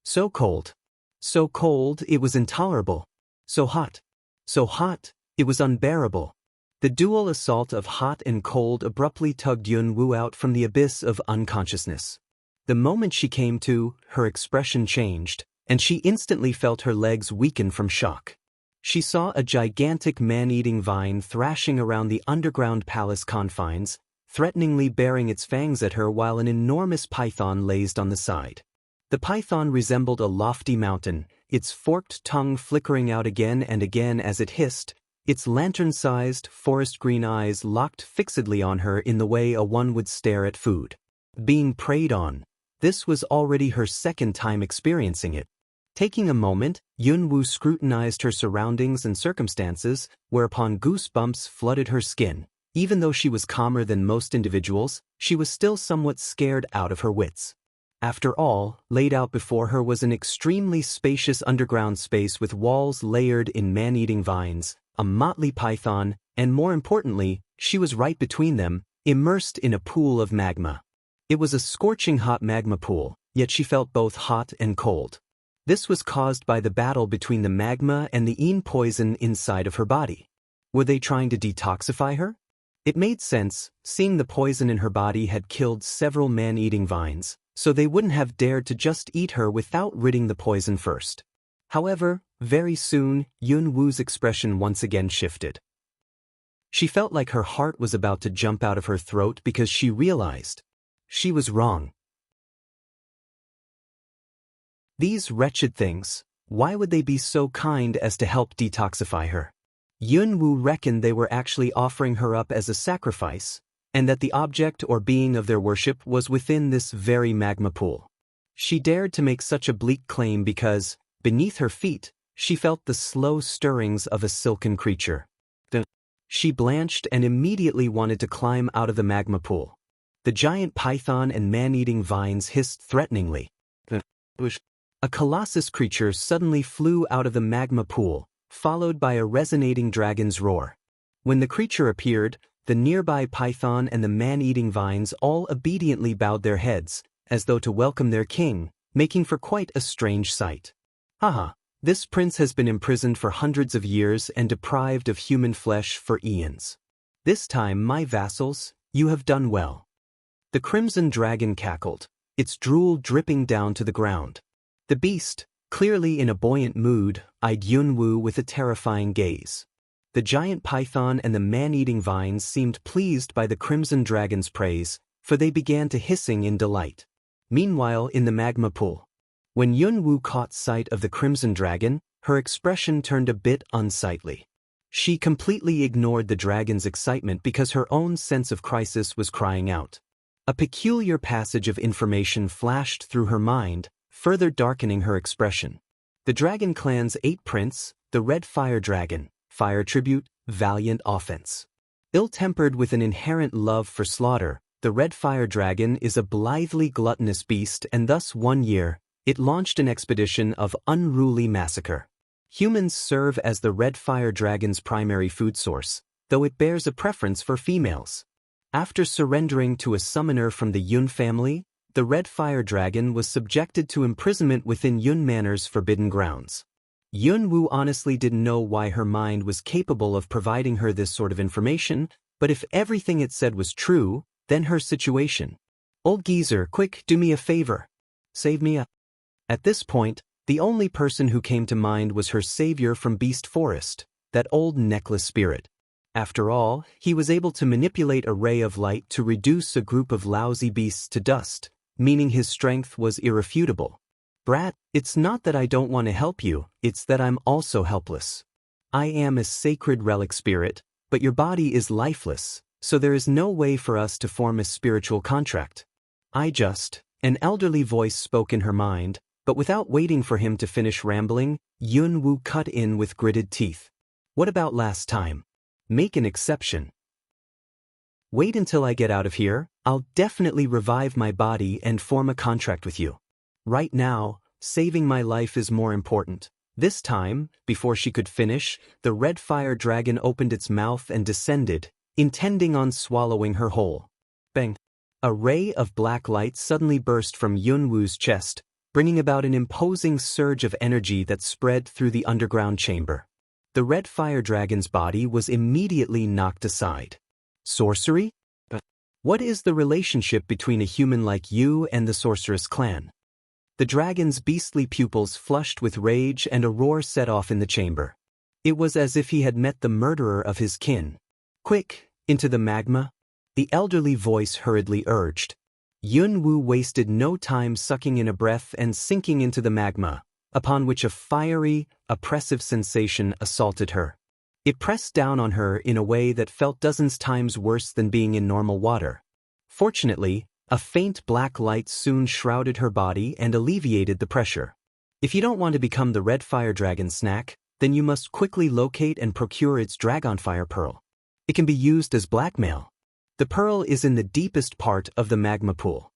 So cold, it was intolerable. So hot, it was unbearable. The dual assault of hot and cold abruptly tugged Yunwoo out from the abyss of unconsciousness. The moment she came to, her expression changed, and she instantly felt her legs weaken from shock. She saw a gigantic man-eating vine thrashing around the underground palace confines, threateningly baring its fangs at her while an enormous python lazed on the side. The python resembled a lofty mountain, its forked tongue flickering out again and again as it hissed, its lantern-sized, forest-green eyes locked fixedly on her in the way one would stare at food. Being preyed on, this was already her second time experiencing it. Taking a moment, Yunwu scrutinized her surroundings and circumstances, whereupon goosebumps flooded her skin. Even though she was calmer than most individuals, she was still somewhat scared out of her wits. After all, laid out before her was an extremely spacious underground space with walls layered in man-eating vines, a motley python, and more importantly, she was right between them, immersed in a pool of magma. It was a scorching hot magma pool, yet she felt both hot and cold. This was caused by the battle between the magma and the Yin poison inside of her body. Were they trying to detoxify her? It made sense, seeing the poison in her body had killed several man-eating vines, so they wouldn't have dared to just eat her without ridding the poison first. However, very soon, Yunwu's expression once again shifted. She felt like her heart was about to jump out of her throat because she realized she was wrong. These wretched things, why would they be so kind as to help detoxify her? Yunwu reckoned they were actually offering her up as a sacrifice, and that the object or being of their worship was within this very magma pool. She dared to make such a bleak claim because, beneath her feet, she felt the slow stirrings of a silken creature. She blanched and immediately wanted to climb out of the magma pool. The giant python and man-eating vines hissed threateningly. A colossus creature suddenly flew out of the magma pool, followed by a resonating dragon's roar. When the creature appeared, the nearby python and the man-eating vines all obediently bowed their heads, as though to welcome their king, making for quite a strange sight. Haha, this prince has been imprisoned for hundreds of years and deprived of human flesh for eons. This time, my vassals, you have done well. The crimson dragon cackled, its drool dripping down to the ground. The beast, clearly in a buoyant mood, eyed Yunwu with a terrifying gaze. The giant python and the man-eating vines seemed pleased by the crimson dragon's praise, for they began to hissing in delight. Meanwhile, in the magma pool, when Yunwu caught sight of the crimson dragon, her expression turned a bit unsightly. She completely ignored the dragon's excitement because her own sense of crisis was crying out. A peculiar passage of information flashed through her mind, further darkening her expression. The Dragon Clan's 8th prince, the Red Fire Dragon, fire tribute, valiant offense. Ill-tempered with an inherent love for slaughter, the Red Fire Dragon is a blithely gluttonous beast, and thus one year, it launched an expedition of unruly massacre. Humans serve as the Red Fire Dragon's primary food source, though it bears a preference for females. After surrendering to a summoner from the Yun family, the Red Fire Dragon was subjected to imprisonment within Yun Manor's forbidden grounds. Yunwu honestly didn't know why her mind was capable of providing her this sort of information, but if everything it said was true, then her situation. Old geezer, quick, do me a favor. Save me up. At this point, the only person who came to mind was her savior from Beast Forest, that old necklace spirit. After all, he was able to manipulate a ray of light to reduce a group of lousy beasts to dust, meaning his strength was irrefutable. Brat, it's not that I don't want to help you, it's that I'm also helpless. I am a sacred relic spirit, but your body is lifeless, so there is no way for us to form a spiritual contract. An elderly voice spoke in her mind, but without waiting for him to finish rambling, Yunwu cut in with gritted teeth. What about last time? Make an exception. Wait until I get out of here, I'll definitely revive my body and form a contract with you. Right now, saving my life is more important. This time, before she could finish, the Red Fire Dragon opened its mouth and descended, intending on swallowing her whole. Bang! A ray of black light suddenly burst from Yunwu's chest, bringing about an imposing surge of energy that spread through the underground chamber. The Red Fire Dragon's body was immediately knocked aside. Sorcery? What is the relationship between a human like you and the sorceress clan? The dragon's beastly pupils flushed with rage and a roar set off in the chamber. It was as if he had met the murderer of his kin. Quick, into the magma? The elderly voice hurriedly urged. Yunwu wasted no time sucking in a breath and sinking into the magma, upon which a fiery, oppressive sensation assaulted her. It pressed down on her in a way that felt dozens times worse than being in normal water. Fortunately, a faint black light soon shrouded her body and alleviated the pressure. If you don't want to become the red fire dragon snack, then you must quickly locate and procure its dragonfire pearl. It can be used as blackmail. The pearl is in the deepest part of the magma pool.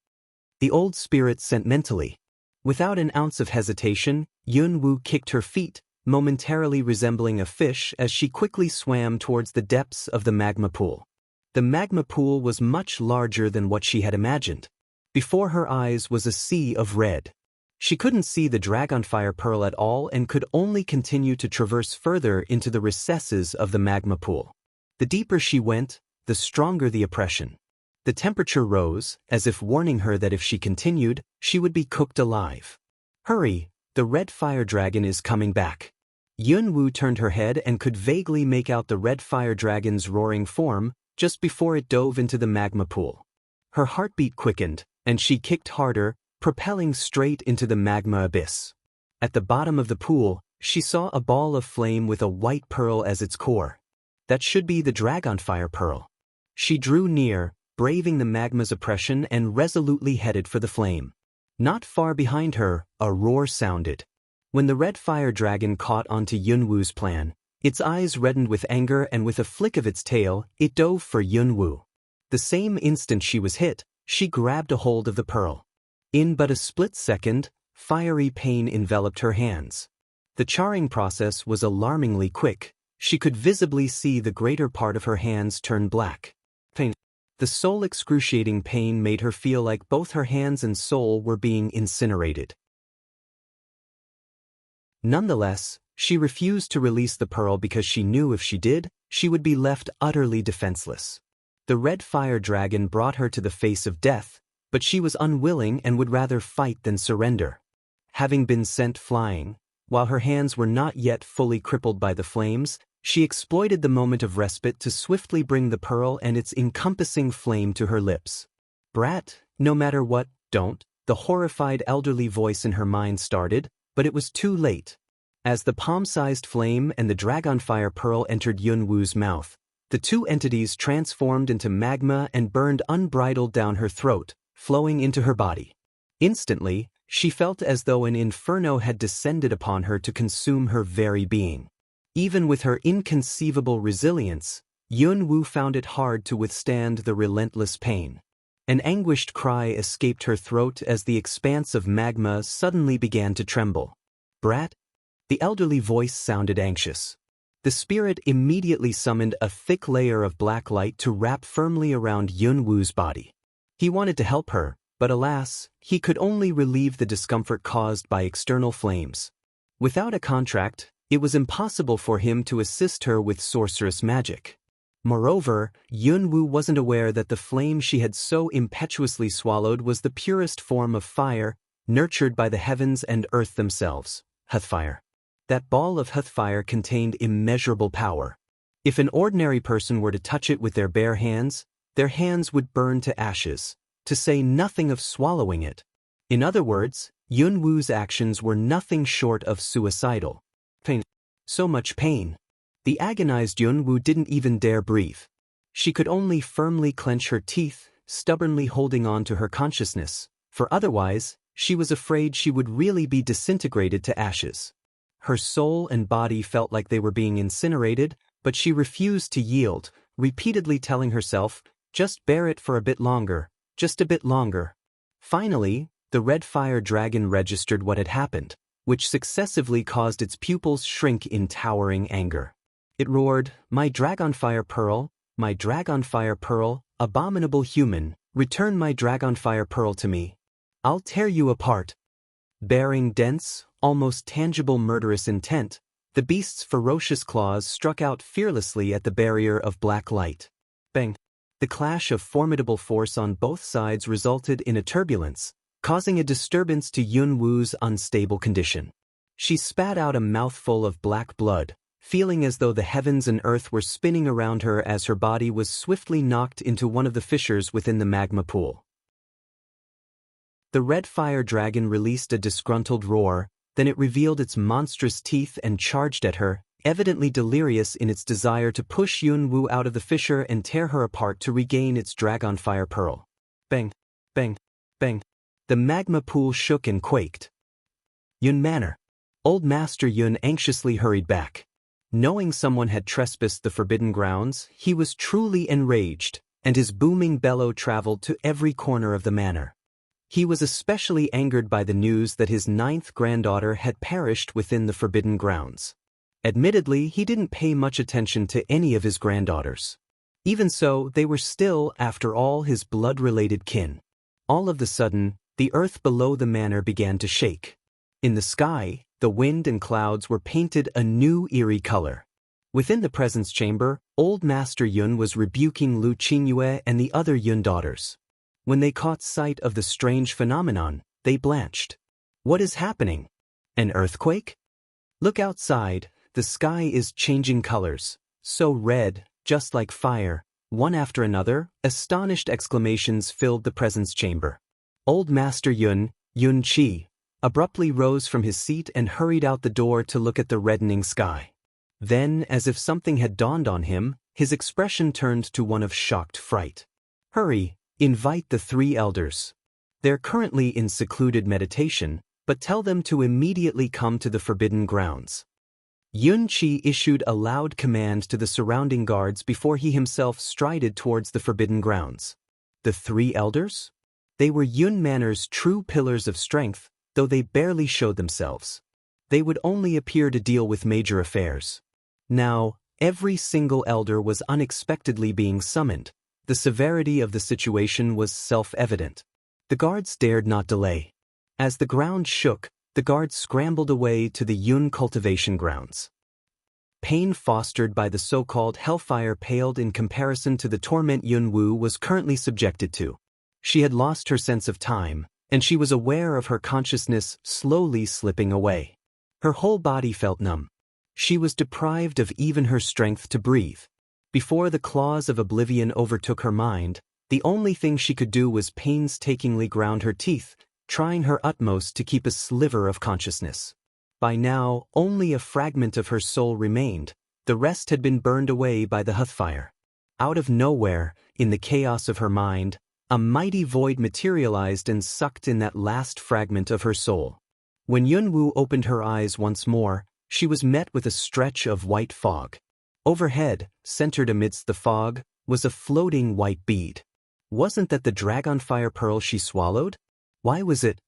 The old spirit sentimentally. Without an ounce of hesitation, Yun-Woo kicked her feet, momentarily resembling a fish as she quickly swam towards the depths of the magma pool. The magma pool was much larger than what she had imagined. Before her eyes was a sea of red. She couldn't see the dragonfire pearl at all and could only continue to traverse further into the recesses of the magma pool. The deeper she went, the stronger the oppression. The temperature rose, as if warning her that if she continued, she would be cooked alive. Hurry, the red fire dragon is coming back. Yun-Woo turned her head and could vaguely make out the red fire dragon's roaring form just before it dove into the magma pool. Her heartbeat quickened, and she kicked harder, propelling straight into the magma abyss. At the bottom of the pool, she saw a ball of flame with a white pearl as its core. That should be the dragonfire pearl. She drew near, braving the magma's oppression and resolutely headed for the flame. Not far behind her, a roar sounded. When the red fire dragon caught onto Yun-Woo's plan, its eyes reddened with anger and with a flick of its tail, it dove for Yun-Woo. The same instant she was hit, she grabbed a hold of the pearl. In but a split second, fiery pain enveloped her hands. The charring process was alarmingly quick. She could visibly see the greater part of her hands turn black. The soul-excruciating pain made her feel like both her hands and soul were being incinerated. Nonetheless, she refused to release the pearl because she knew if she did, she would be left utterly defenseless. The red fire dragon brought her to the face of death, but she was unwilling and would rather fight than surrender. Having been sent flying, while her hands were not yet fully crippled by the flames, she exploited the moment of respite to swiftly bring the pearl and its encompassing flame to her lips. "Brat, no matter what, don't," the horrified elderly voice in her mind started, but it was too late. As the palm-sized flame and the dragonfire pearl entered Yun-Woo's mouth, the two entities transformed into magma and burned unbridled down her throat, flowing into her body. Instantly, she felt as though an inferno had descended upon her to consume her very being. Even with her inconceivable resilience, Yun-Woo found it hard to withstand the relentless pain. An anguished cry escaped her throat as the expanse of magma suddenly began to tremble. "Brat?" The elderly voice sounded anxious. The spirit immediately summoned a thick layer of black light to wrap firmly around Yun-Woo's body. He wanted to help her, but alas, he could only relieve the discomfort caused by external flames. Without a contract, it was impossible for him to assist her with sorcerous magic. Moreover, Yun-Woo wasn't aware that the flame she had so impetuously swallowed was the purest form of fire, nurtured by the heavens and earth themselves, Heathfire. That ball of Heathfire contained immeasurable power. If an ordinary person were to touch it with their bare hands, their hands would burn to ashes, to say nothing of swallowing it. In other words, Yun-Woo's actions were nothing short of suicidal. So much pain. The agonized Yun-Woo didn't even dare breathe. She could only firmly clench her teeth, stubbornly holding on to her consciousness, for otherwise, she was afraid she would really be disintegrated to ashes. Her soul and body felt like they were being incinerated, but she refused to yield, repeatedly telling herself, "Just bear it for a bit longer, just a bit longer." Finally, the red fire dragon registered what had happened, which successively caused its pupils shrink in towering anger. It roared, my dragonfire pearl, abominable human, return my dragonfire pearl to me. I'll tear you apart." Bearing dense, almost tangible murderous intent, the beast's ferocious claws struck out fearlessly at the barrier of black light. Bang! The clash of formidable force on both sides resulted in a turbulence, causing a disturbance to Yun-Woo's unstable condition. She spat out a mouthful of black blood, feeling as though the heavens and earth were spinning around her as her body was swiftly knocked into one of the fissures within the magma pool. The red fire dragon released a disgruntled roar, then it revealed its monstrous teeth and charged at her, evidently delirious in its desire to push Yun-Woo out of the fissure and tear her apart to regain its dragonfire pearl. Bang! Bang! Bang! The magma pool shook and quaked. Yun Manor. Old Master Yun anxiously hurried back. Knowing someone had trespassed the forbidden grounds, he was truly enraged, and his booming bellow traveled to every corner of the manor. He was especially angered by the news that his 9th granddaughter had perished within the forbidden grounds. Admittedly, he didn't pay much attention to any of his granddaughters. Even so, they were still, after all, his blood-related kin. All of a sudden, the earth below the manor began to shake. In the sky, the wind and clouds were painted a new eerie color. Within the presence chamber, Old Master Yun was rebuking Lu Qingyue and the other Yun daughters. When they caught sight of the strange phenomenon, they blanched. What is happening? An earthquake? Look outside, the sky is changing colors, so red, just like fire. One after another, astonished exclamations filled the presence chamber. Old Master Yun, Yun Qi, abruptly rose from his seat and hurried out the door to look at the reddening sky. Then, as if something had dawned on him, his expression turned to one of shocked fright. Hurry, invite the 3 elders. They're currently in secluded meditation, but tell them to immediately come to the forbidden grounds. Yun Qi issued a loud command to the surrounding guards before he himself strided towards the forbidden grounds. The 3 elders? They were Yun Manor's true pillars of strength, though they barely showed themselves. They would only appear to deal with major affairs. Now, every single elder was unexpectedly being summoned. The severity of the situation was self-evident. The guards dared not delay. As the ground shook, the guards scrambled away to the Yun cultivation grounds. Pain fostered by the so-called hellfire paled in comparison to the torment Yun Wu was currently subjected to. She had lost her sense of time, and she was aware of her consciousness slowly slipping away. Her whole body felt numb. She was deprived of even her strength to breathe. Before the claws of oblivion overtook her mind, the only thing she could do was painstakingly ground her teeth, trying her utmost to keep a sliver of consciousness. By now, only a fragment of her soul remained. The rest had been burned away by the heathfire. Out of nowhere, in the chaos of her mind, a mighty void materialized and sucked in that last fragment of her soul. When Yunwu opened her eyes once more, she was met with a stretch of white fog. Overhead, centered amidst the fog, was a floating white bead. Wasn't that the dragonfire pearl she swallowed? Why was it?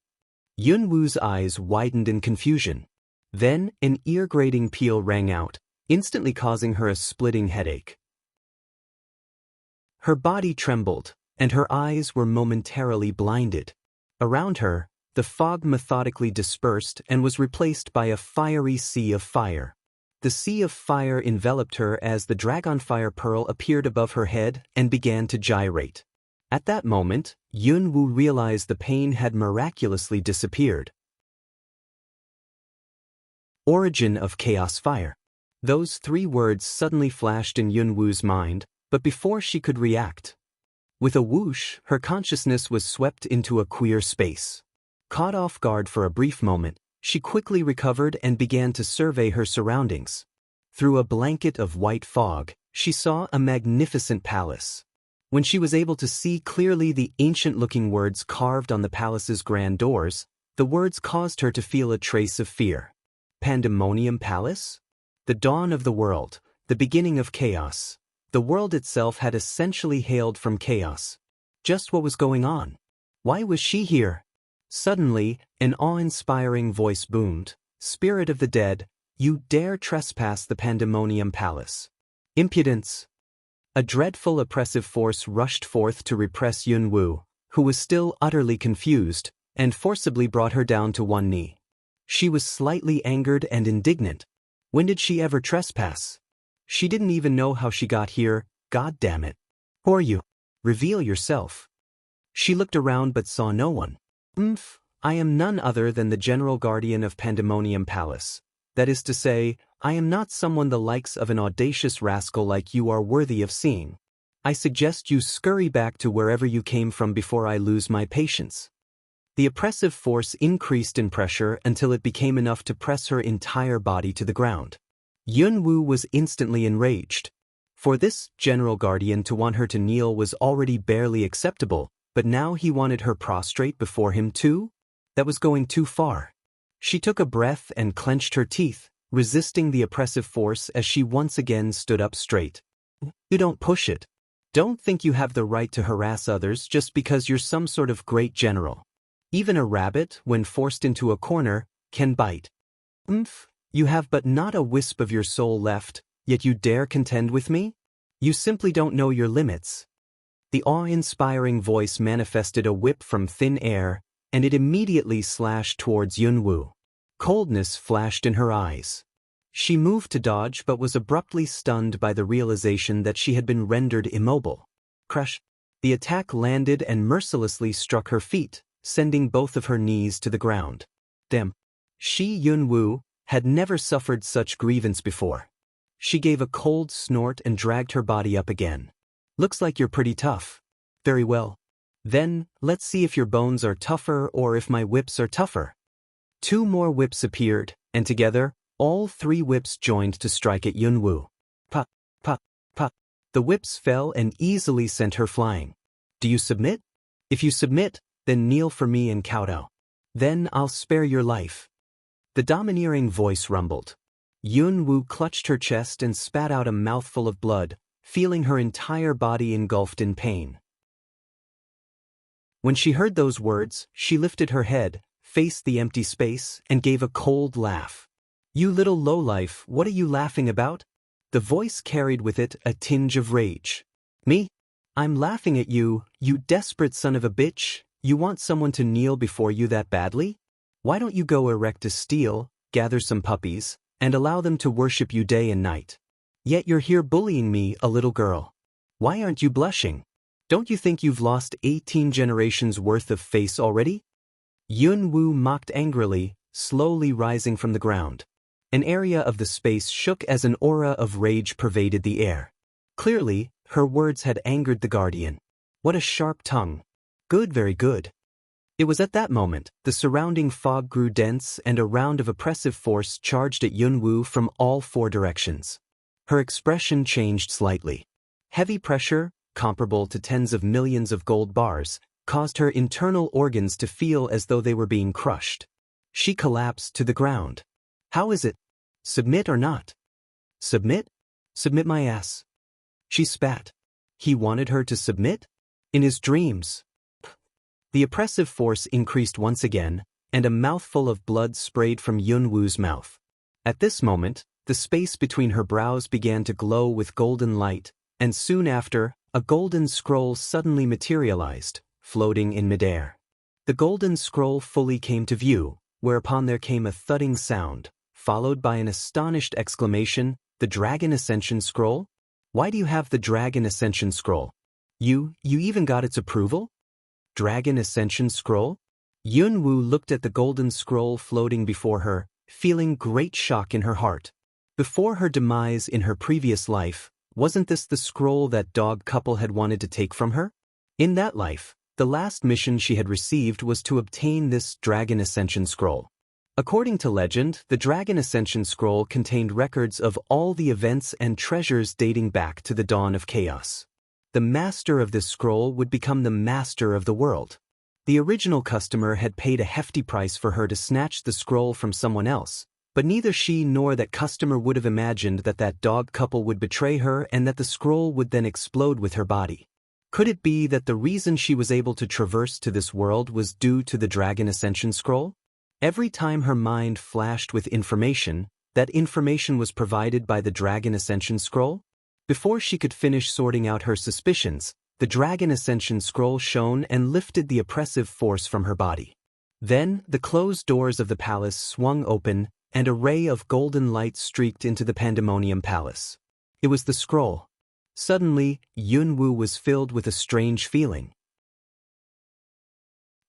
Yunwu's eyes widened in confusion. Then, an ear-grating peal rang out, instantly causing her a splitting headache. Her body trembled, and her eyes were momentarily blinded. Around her, the fog methodically dispersed and was replaced by a fiery sea of fire. The sea of fire enveloped her as the dragonfire pearl appeared above her head and began to gyrate. At that moment, Yunwu realized the pain had miraculously disappeared. Origin of Chaos Fire. Those 3 words suddenly flashed in Yunwu's mind, but before she could react, with a whoosh, her consciousness was swept into a queer space. Caught off guard for a brief moment, she quickly recovered and began to survey her surroundings. Through a blanket of white fog, she saw a magnificent palace. When she was able to see clearly the ancient-looking words carved on the palace's grand doors, the words caused her to feel a trace of fear. Pandemonium Palace? The dawn of the world, the beginning of chaos. The world itself had essentially hailed from chaos. Just what was going on? Why was she here? Suddenly, an awe-inspiring voice boomed. Spirit of the dead, you dare trespass the Pandemonium Palace. Impudence! A dreadful oppressive force rushed forth to repress Yunwu, who was still utterly confused, and forcibly brought her down to one knee. She was slightly angered and indignant. When did she ever trespass? She didn't even know how she got here, God damn it. Who are you? Reveal yourself. She looked around but saw no one. I am none other than the General Guardian of Pandemonium Palace. That is to say, I am not someone the likes of an audacious rascal like you are worthy of seeing. I suggest you scurry back to wherever you came from before I lose my patience. The oppressive force increased in pressure until it became enough to press her entire body to the ground. Yunwu was instantly enraged. For this General Guardian to want her to kneel was already barely acceptable, but now he wanted her prostrate before him too? That was going too far. She took a breath and clenched her teeth, resisting the oppressive force as she once again stood up straight. You don't push it. Don't think you have the right to harass others just because you're some sort of great general. Even a rabbit, when forced into a corner, can bite. You have but not a wisp of your soul left, yet you dare contend with me? You simply don't know your limits. The awe-inspiring voice manifested a whip from thin air, and it immediately slashed towards Yunwu. Coldness flashed in her eyes. She moved to dodge but was abruptly stunned by the realization that she had been rendered immobile. Crash! The attack landed and mercilessly struck her feet, sending both of her knees to the ground. Damn! She Yunwu had never suffered such grievance before. She gave a cold snort and dragged her body up again. Looks like you're pretty tough. Very well. Then, let's see if your bones are tougher or if my whips are tougher. 2 more whips appeared, and together, all 3 whips joined to strike at Yunwu. Pa, pa, pa. The whips fell and easily sent her flying. Do you submit? If you submit, then kneel for me and kowtow. Then I'll spare your life. The domineering voice rumbled. Yunwu clutched her chest and spat out a mouthful of blood, feeling her entire body engulfed in pain. When she heard those words, she lifted her head, faced the empty space, and gave a cold laugh. You little lowlife, what are you laughing about? The voice carried with it a tinge of rage. Me? I'm laughing at you, you desperate son of a bitch. You want someone to kneel before you that badly? Why don't you go erect a steel, gather some puppies, and allow them to worship you day and night? Yet you're here bullying me, a little girl. Why aren't you blushing? Don't you think you've lost 18 generations worth of face already? Yunwu mocked angrily, slowly rising from the ground. An area of the space shook as an aura of rage pervaded the air. Clearly, her words had angered the guardian. What a sharp tongue. Good, very good. It was at that moment, the surrounding fog grew dense and a round of oppressive force charged at Yunwu from all 4 directions. Her expression changed slightly. Heavy pressure, comparable to tens of millions of gold bars, caused her internal organs to feel as though they were being crushed. She collapsed to the ground. How is it? Submit or not? Submit? Submit my ass. She spat. He wanted her to submit? In his dreams. The oppressive force increased once again, and a mouthful of blood sprayed from Yunwu's mouth. At this moment, the space between her brows began to glow with golden light, and soon after, a golden scroll suddenly materialized, floating in midair. The golden scroll fully came to view, whereupon there came a thudding sound, followed by an astonished exclamation, "The Dragon Ascension Scroll? Why do you have the Dragon Ascension Scroll? You even got its approval? Dragon Ascension Scroll?" Yunwu looked at the golden scroll floating before her, feeling great shock in her heart. Before her demise in her previous life, wasn't this the scroll that dog couple had wanted to take from her? In that life, the last mission she had received was to obtain this Dragon Ascension Scroll. According to legend, the Dragon Ascension Scroll contained records of all the events and treasures dating back to the dawn of chaos. The master of this scroll would become the master of the world. The original customer had paid a hefty price for her to snatch the scroll from someone else, but neither she nor that customer would have imagined that that dog couple would betray her and that the scroll would then explode with her body. Could it be that the reason she was able to traverse to this world was due to the Dragon Ascension Scroll? Every time her mind flashed with information, that information was provided by the Dragon Ascension Scroll? Before she could finish sorting out her suspicions, the Dragon Ascension Scroll shone and lifted the oppressive force from her body. Then, the closed doors of the palace swung open, and a ray of golden light streaked into the Pandemonium Palace. It was the scroll. Suddenly, Yunwu was filled with a strange feeling.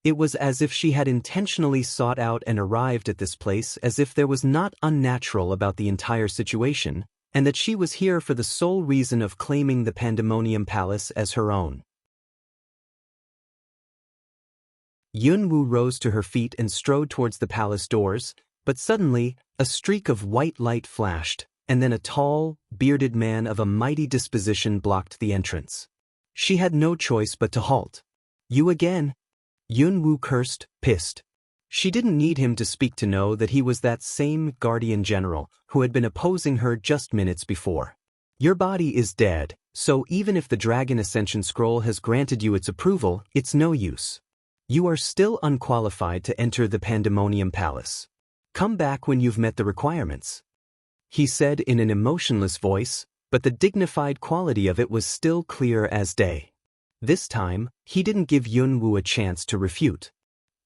It was as if she had intentionally sought out and arrived at this place, as if there was not unnatural about the entire situation, and that she was here for the sole reason of claiming the Pandemonium Palace as her own. Yunwu rose to her feet and strode towards the palace doors, but suddenly, a streak of white light flashed, and then a tall, bearded man of a mighty disposition blocked the entrance. She had no choice but to halt. "You again?" Yunwu cursed, pissed. She didn't need him to speak to know that he was that same guardian general who had been opposing her just minutes before. Your body is dead, so even if the Dragon Ascension Scroll has granted you its approval, it's no use. You are still unqualified to enter the Pandemonium Palace. Come back when you've met the requirements. He said in an emotionless voice, but the dignified quality of it was still clear as day. This time, he didn't give Yunwu a chance to refute.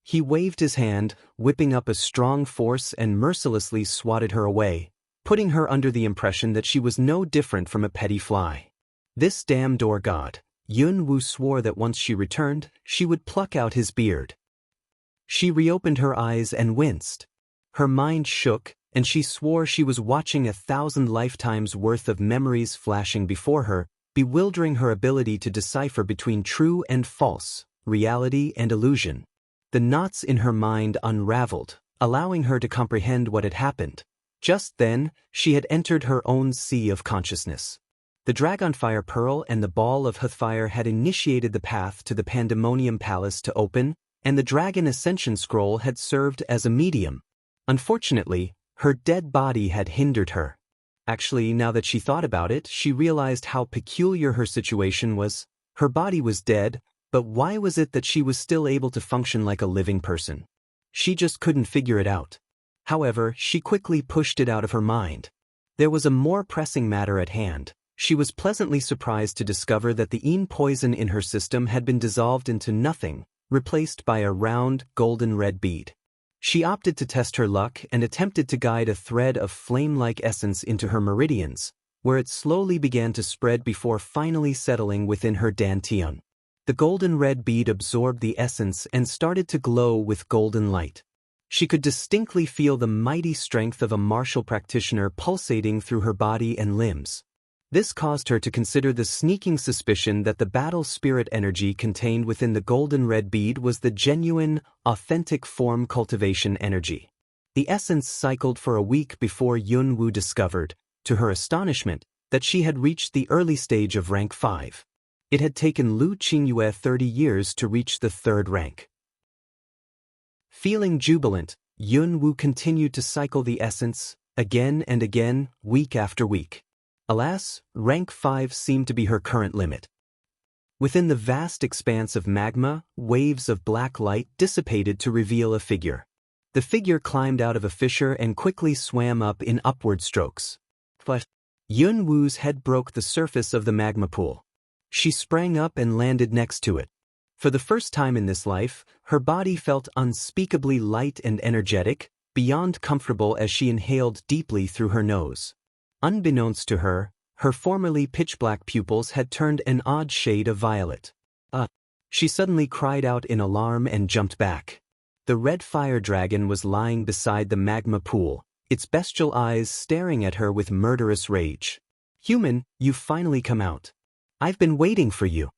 He waved his hand, whipping up a strong force and mercilessly swatted her away, putting her under the impression that she was no different from a petty fly. This damn door god, Yunwu swore that once she returned, she would pluck out his beard. She reopened her eyes and winced. Her mind shook, and she swore she was watching 1,000 lifetimes worth of memories flashing before her, bewildering her ability to decipher between true and false, reality and illusion. The knots in her mind unraveled, allowing her to comprehend what had happened. Just then, she had entered her own sea of consciousness. The Dragonfire Pearl and the Ball of Hthfire had initiated the path to the Pandemonium Palace to open, and the Dragon Ascension Scroll had served as a medium. Unfortunately, her dead body had hindered her. Actually, now that she thought about it, she realized how peculiar her situation was. Her body was dead, but why was it that she was still able to function like a living person? She just couldn't figure it out. However, she quickly pushed it out of her mind. There was a more pressing matter at hand. She was pleasantly surprised to discover that the Een poison in her system had been dissolved into nothing, replaced by a round, golden red bead. She opted to test her luck and attempted to guide a thread of flame-like essence into her meridians, where it slowly began to spread before finally settling within her dantian. The golden red bead absorbed the essence and started to glow with golden light. She could distinctly feel the mighty strength of a martial practitioner pulsating through her body and limbs. This caused her to consider the sneaking suspicion that the battle spirit energy contained within the golden red bead was the genuine, authentic form cultivation energy. The essence cycled for a week before Yunwu discovered, to her astonishment, that she had reached the early stage of rank 5. It had taken Lu Qingyue 30 years to reach the 3rd rank. Feeling jubilant, Yunwu continued to cycle the essence, again and again, week after week. Alas, rank 5 seemed to be her current limit. Within the vast expanse of magma, waves of black light dissipated to reveal a figure. The figure climbed out of a fissure and quickly swam up in upward strokes. But Yunwu's head broke the surface of the magma pool. She sprang up and landed next to it. For the first time in this life, her body felt unspeakably light and energetic, beyond comfortable as she inhaled deeply through her nose. Unbeknownst to her, her formerly pitch-black pupils had turned an odd shade of violet. She suddenly cried out in alarm and jumped back. The red fire dragon was lying beside the magma pool, its bestial eyes staring at her with murderous rage. "Human, you've finally come out. I've been waiting for you."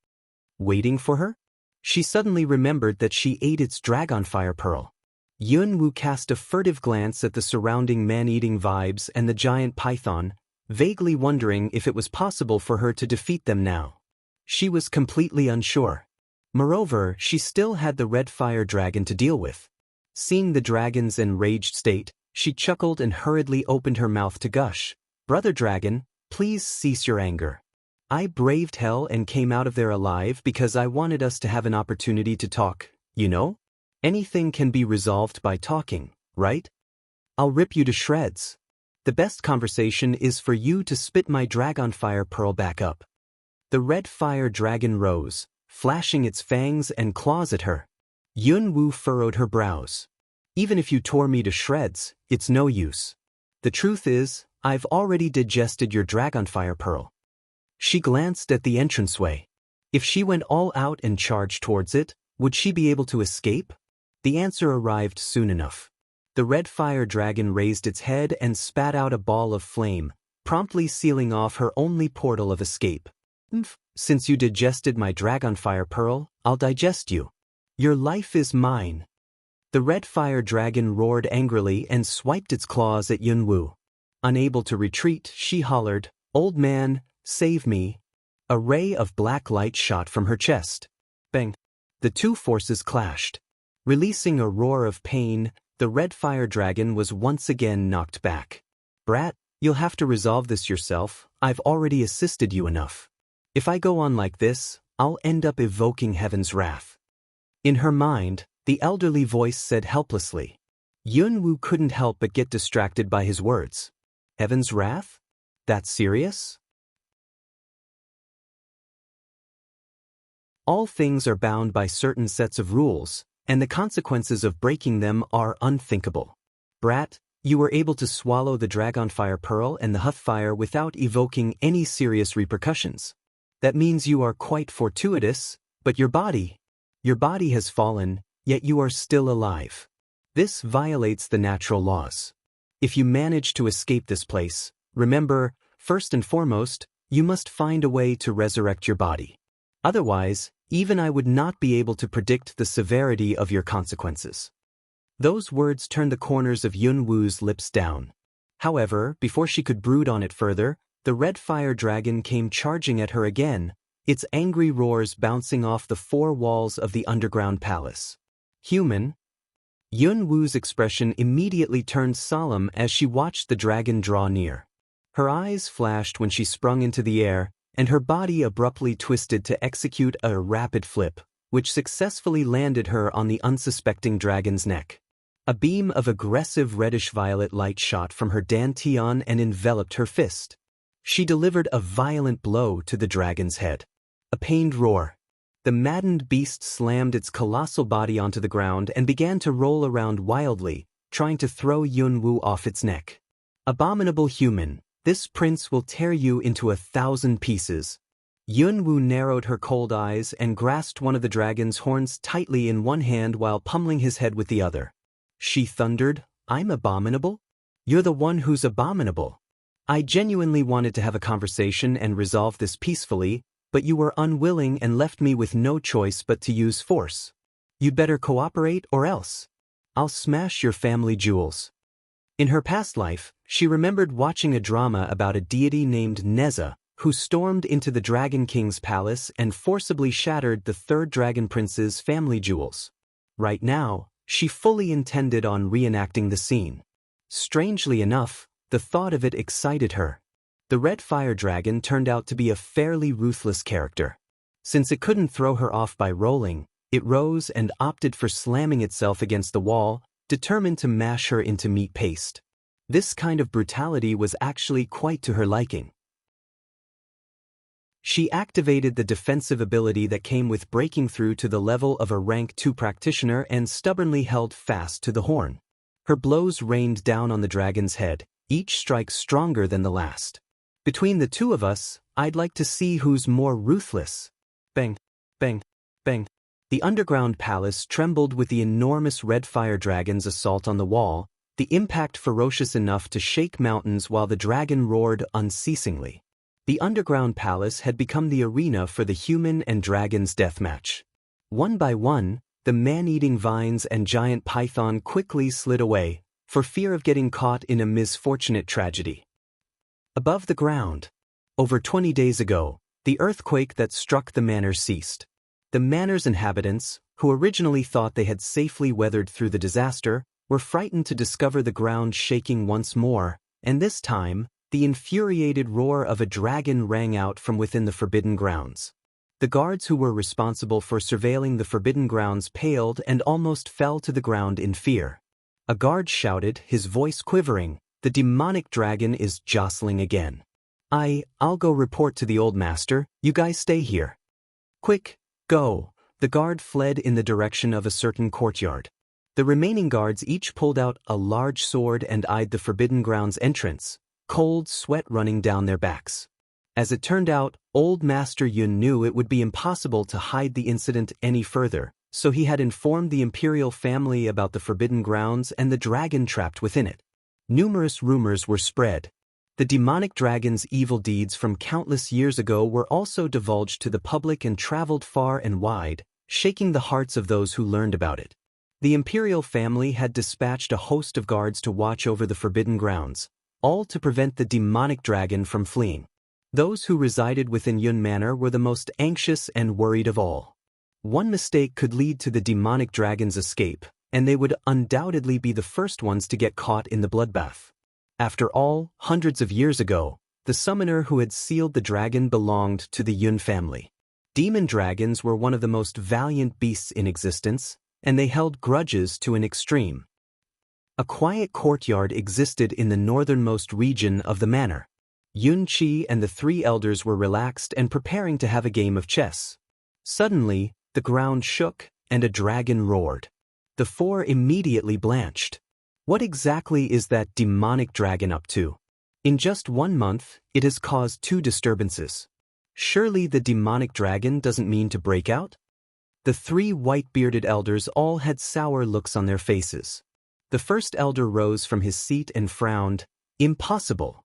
Waiting for her? She suddenly remembered that she ate its Dragonfire Pearl. Yunwu cast a furtive glance at the surrounding man-eating vibes and the giant python, vaguely wondering if it was possible for her to defeat them now. She was completely unsure. Moreover, she still had the red fire dragon to deal with. Seeing the dragon's enraged state, she chuckled and hurriedly opened her mouth to gush. "Brother dragon, please cease your anger. I braved hell and came out of there alive because I wanted us to have an opportunity to talk, you know? Anything can be resolved by talking, right? I'll rip you to shreds. The best conversation is for you to spit my Dragonfire Pearl back up." The red fire dragon rose, flashing its fangs and claws at her. Yunwu furrowed her brows. "Even if you tore me to shreds, it's no use. The truth is, I've already digested your Dragonfire Pearl." She glanced at the entranceway. If she went all out and charged towards it, would she be able to escape? The answer arrived soon enough. The red fire dragon raised its head and spat out a ball of flame, promptly sealing off her only portal of escape. "Since you digested my Dragonfire Pearl, I'll digest you. Your life is mine." The red fire dragon roared angrily and swiped its claws at Yunwu. Unable to retreat, she hollered, "Old man, save me." A ray of black light shot from her chest. Bang! The two forces clashed. Releasing a roar of pain, the red fire dragon was once again knocked back. "Brat, you'll have to resolve this yourself. I've already assisted you enough. If I go on like this, I'll end up evoking heaven's wrath." In her mind, the elderly voice said helplessly. Yunwu couldn't help but get distracted by his words. Heaven's wrath? That's serious? All things are bound by certain sets of rules, and the consequences of breaking them are unthinkable. Brat, you were able to swallow the Dragonfire Pearl and the Huthfire without evoking any serious repercussions. That means you are quite fortuitous, but your body has fallen, yet you are still alive. This violates the natural laws. If you manage to escape this place, remember, first and foremost, you must find a way to resurrect your body. Otherwise, even I would not be able to predict the severity of your consequences. Those words turned the corners of Yunwu's lips down. However, before she could brood on it further, the red fire dragon came charging at her again, its angry roars bouncing off the four walls of the underground palace. Human? Yunwu's expression immediately turned solemn as she watched the dragon draw near. Her eyes flashed when she sprung into the air, and her body abruptly twisted to execute a rapid flip, which successfully landed her on the unsuspecting dragon's neck. A beam of aggressive reddish-violet light shot from her dantian and enveloped her fist. She delivered a violent blow to the dragon's head. A pained roar. The maddened beast slammed its colossal body onto the ground and began to roll around wildly, trying to throw Yunwu off its neck. Abominable human, this prince will tear you into 1,000 pieces. Yunwu narrowed her cold eyes and grasped one of the dragon's horns tightly in one hand while pummeling his head with the other. She thundered, "I'm abominable? You're the one who's abominable. I genuinely wanted to have a conversation and resolve this peacefully, but you were unwilling and left me with no choice but to use force. You'd better cooperate or else I'll smash your family jewels." In her past life, she remembered watching a drama about a deity named Neza, who stormed into the Dragon King's palace and forcibly shattered the third Dragon Prince's family jewels. Right now, she fully intended on reenacting the scene. Strangely enough, the thought of it excited her. The red fire dragon turned out to be a fairly ruthless character. Since it couldn't throw her off by rolling, it rose and opted for slamming itself against the wall, determined to mash her into meat paste. This kind of brutality was actually quite to her liking. She activated the defensive ability that came with breaking through to the level of a rank 2 practitioner and stubbornly held fast to the horn. Her blows rained down on the dragon's head, each strike stronger than the last. Between the two of us, I'd like to see who's more ruthless. Bang, bang, bang. The underground palace trembled with the enormous red fire dragon's assault on the wall, the impact ferocious enough to shake mountains while the dragon roared unceasingly. The underground palace had become the arena for the human and dragon's deathmatch. One by one, the man-eating vines and giant python quickly slid away, for fear of getting caught in a misfortunate tragedy. Above the ground, over 20 days ago, the earthquake that struck the manor ceased. The manor's inhabitants, who originally thought they had safely weathered through the disaster, were frightened to discover the ground shaking once more, and this time, the infuriated roar of a dragon rang out from within the forbidden grounds. The guards who were responsible for surveilling the forbidden grounds paled and almost fell to the ground in fear. A guard shouted, his voice quivering, "The demonic dragon is jostling again. I'll go report to the old master, you guys stay here." "Quick, go." The guard fled in the direction of a certain courtyard. The remaining guards each pulled out a large sword and eyed the forbidden grounds entrance, cold sweat running down their backs. As it turned out, Old Master Yun knew it would be impossible to hide the incident any further, so he had informed the imperial family about the forbidden grounds and the dragon trapped within it. Numerous rumors were spread. The demonic dragon's evil deeds from countless years ago were also divulged to the public and traveled far and wide, shaking the hearts of those who learned about it. The imperial family had dispatched a host of guards to watch over the forbidden grounds, all to prevent the demonic dragon from fleeing. Those who resided within Yun Manor were the most anxious and worried of all. One mistake could lead to the demonic dragon's escape, and they would undoubtedly be the first ones to get caught in the bloodbath. After all, hundreds of years ago, the summoner who had sealed the dragon belonged to the Yun family. Demon dragons were one of the most valiant beasts in existence, and they held grudges to an extreme. A quiet courtyard existed in the northernmost region of the manor. Yun Qi and the three elders were relaxed and preparing to have a game of chess. Suddenly, the ground shook, and a dragon roared. The four immediately blanched. What exactly is that demonic dragon up to? In just 1 month, it has caused 2 disturbances. Surely the demonic dragon doesn't mean to break out? The 3 white-bearded elders all had sour looks on their faces. The first elder rose from his seat and frowned. Impossible.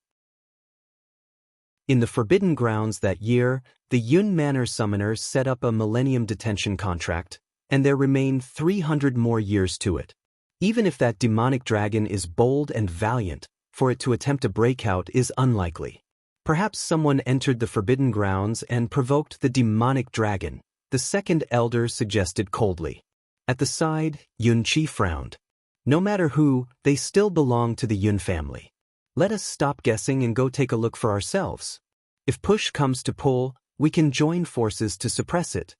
In the Forbidden Grounds that year, the Yun Manor summoner set up a millennium detention contract, and there remain 300 more years to it. Even if that demonic dragon is bold and valiant, for it to attempt a breakout is unlikely. Perhaps someone entered the Forbidden Grounds and provoked the demonic dragon, the second elder suggested coldly. At the side, Yun Qi frowned. No matter who, they still belong to the Yun family. Let us stop guessing and go take a look for ourselves. If push comes to pull, we can join forces to suppress it.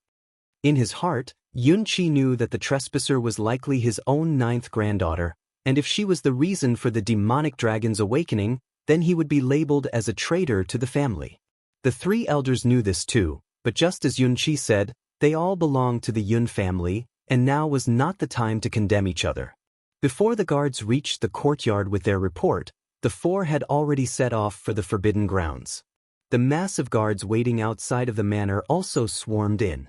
In his heart, Yun Qi knew that the trespasser was likely his own 9th granddaughter, and if she was the reason for the demonic dragon's awakening, then he would be labeled as a traitor to the family. The 3 elders knew this too, but just as Yun Qi said, they all belonged to the Yun family, and now was not the time to condemn each other. Before the guards reached the courtyard with their report, the 4 had already set off for the Forbidden Grounds. The massive guards waiting outside of the manor also swarmed in.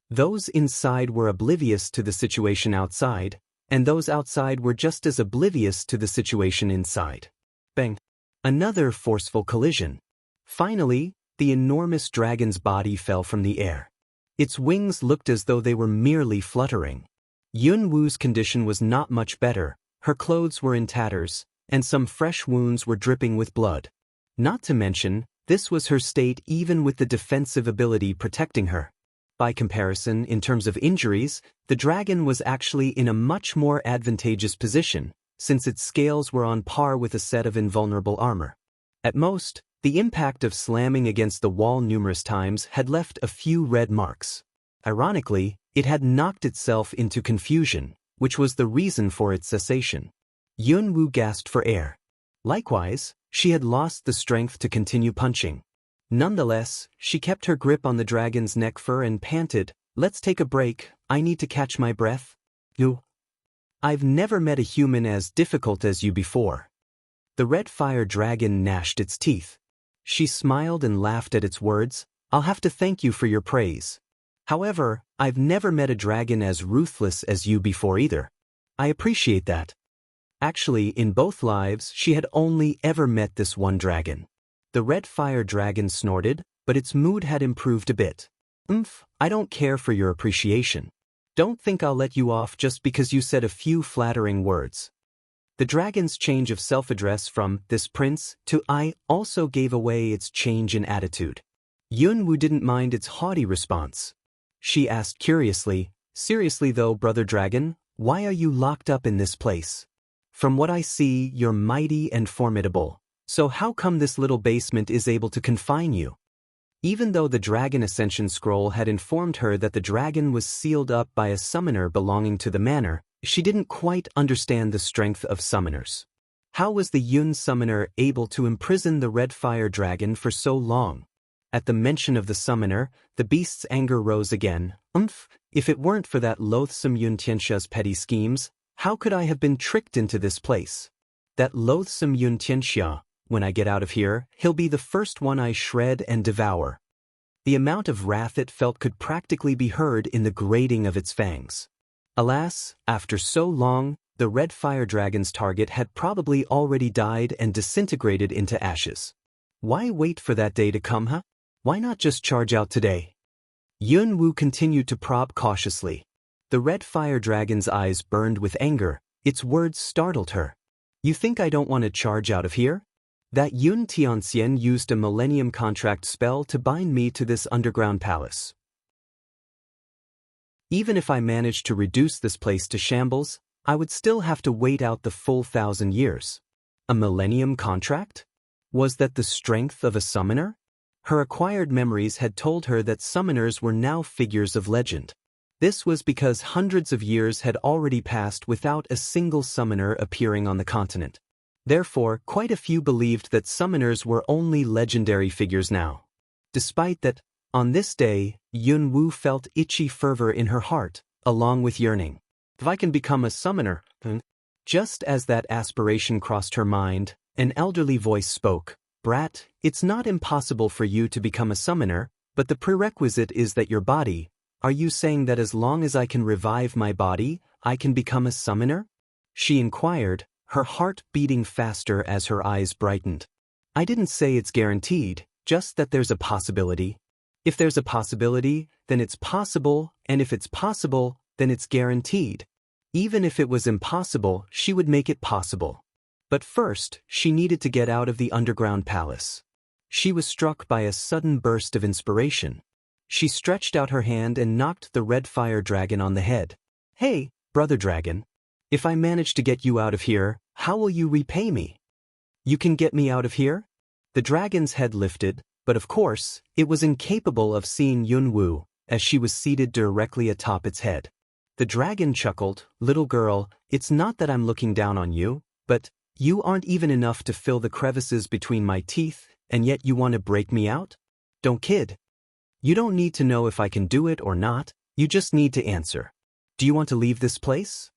Those inside were oblivious to the situation outside, and those outside were just as oblivious to the situation inside. Bang! Another forceful collision. Finally, the enormous dragon's body fell from the air. Its wings looked as though they were merely fluttering. Yun Wu's condition was not much better, her clothes were in tatters, and some fresh wounds were dripping with blood. Not to mention, this was her state even with the defensive ability protecting her. By comparison, in terms of injuries, the dragon was actually in a much more advantageous position, since its scales were on par with a set of invulnerable armor. At most, the impact of slamming against the wall numerous times had left a few red marks. Ironically, it had knocked itself into confusion, which was the reason for its cessation. Yun Wu gasped for air. Likewise, she had lost the strength to continue punching. Nonetheless, she kept her grip on the dragon's neck fur and panted, "Let's take a break, I need to catch my breath." I've never met a human as difficult as you before. The red fire dragon gnashed its teeth. She smiled and laughed at its words. "I'll have to thank you for your praise. However, I've never met a dragon as ruthless as you before either. I appreciate that." Actually, in both lives, she had only ever met this one dragon. The red fire dragon snorted, but its mood had improved a bit. I don't care for your appreciation. Don't think I'll let you off just because you said a few flattering words. The dragon's change of self-address from "this prince" to "I" also gave away its change in attitude. Yun Wu didn't mind its haughty response. She asked curiously, "Seriously though, brother dragon, why are you locked up in this place? From what I see, you're mighty and formidable, so how come this little basement is able to confine you?" Even though the Dragon Ascension Scroll had informed her that the dragon was sealed up by a summoner belonging to the manor, she didn't quite understand the strength of summoners. How was the Yun summoner able to imprison the red fire dragon for so long? At the mention of the summoner, the beast's anger rose again. If it weren't for that loathsome Yun Tianxia's petty schemes, how could I have been tricked into this place? That loathsome Yun Tianxia, when I get out of here, he'll be the first one I shred and devour. The amount of wrath it felt could practically be heard in the grating of its fangs. Alas, after so long, the red fire dragon's target had probably already died and disintegrated into ashes. Why wait for that day to come, huh? Why not just charge out today? Yun Wu continued to prod cautiously. The red fire dragon's eyes burned with anger. Its words startled her. "You think I don't want to charge out of here? That Yun Tianxian used a millennium contract spell to bind me to this underground palace. Even if I managed to reduce this place to shambles, I would still have to wait out the full 1,000 years. A millennium contract? Was that the strength of a summoner? Her acquired memories had told her that summoners were now figures of legend. This was because hundreds of years had already passed without a single summoner appearing on the continent. Therefore, quite a few believed that summoners were only legendary figures now. Despite that, on this day, Yun Wu felt itchy fervor in her heart, along with yearning. If I can become a summoner, Just as that aspiration crossed her mind, an elderly voice spoke. Brat, it's not impossible for you to become a summoner, but the prerequisite is that your body. Are you saying that as long as I can revive my body, I can become a summoner? She inquired, her heart beating faster as her eyes brightened. I didn't say it's guaranteed, just that there's a possibility. If there's a possibility, then it's possible, and if it's possible, then it's guaranteed. Even if it was impossible, she would make it possible. But first, she needed to get out of the underground palace. She was struck by a sudden burst of inspiration. She stretched out her hand and knocked the red fire dragon on the head. Hey, brother dragon. If I manage to get you out of here, how will you repay me? You can get me out of here? The dragon's head lifted, but of course, it was incapable of seeing Yun Wu, as she was seated directly atop its head. The dragon chuckled, little girl, it's not that I'm looking down on you, but you aren't even enough to fill the crevices between my teeth, and yet you want to break me out? Don't kid. You don't need to know if I can do it or not, you just need to answer. Do you want to leave this place?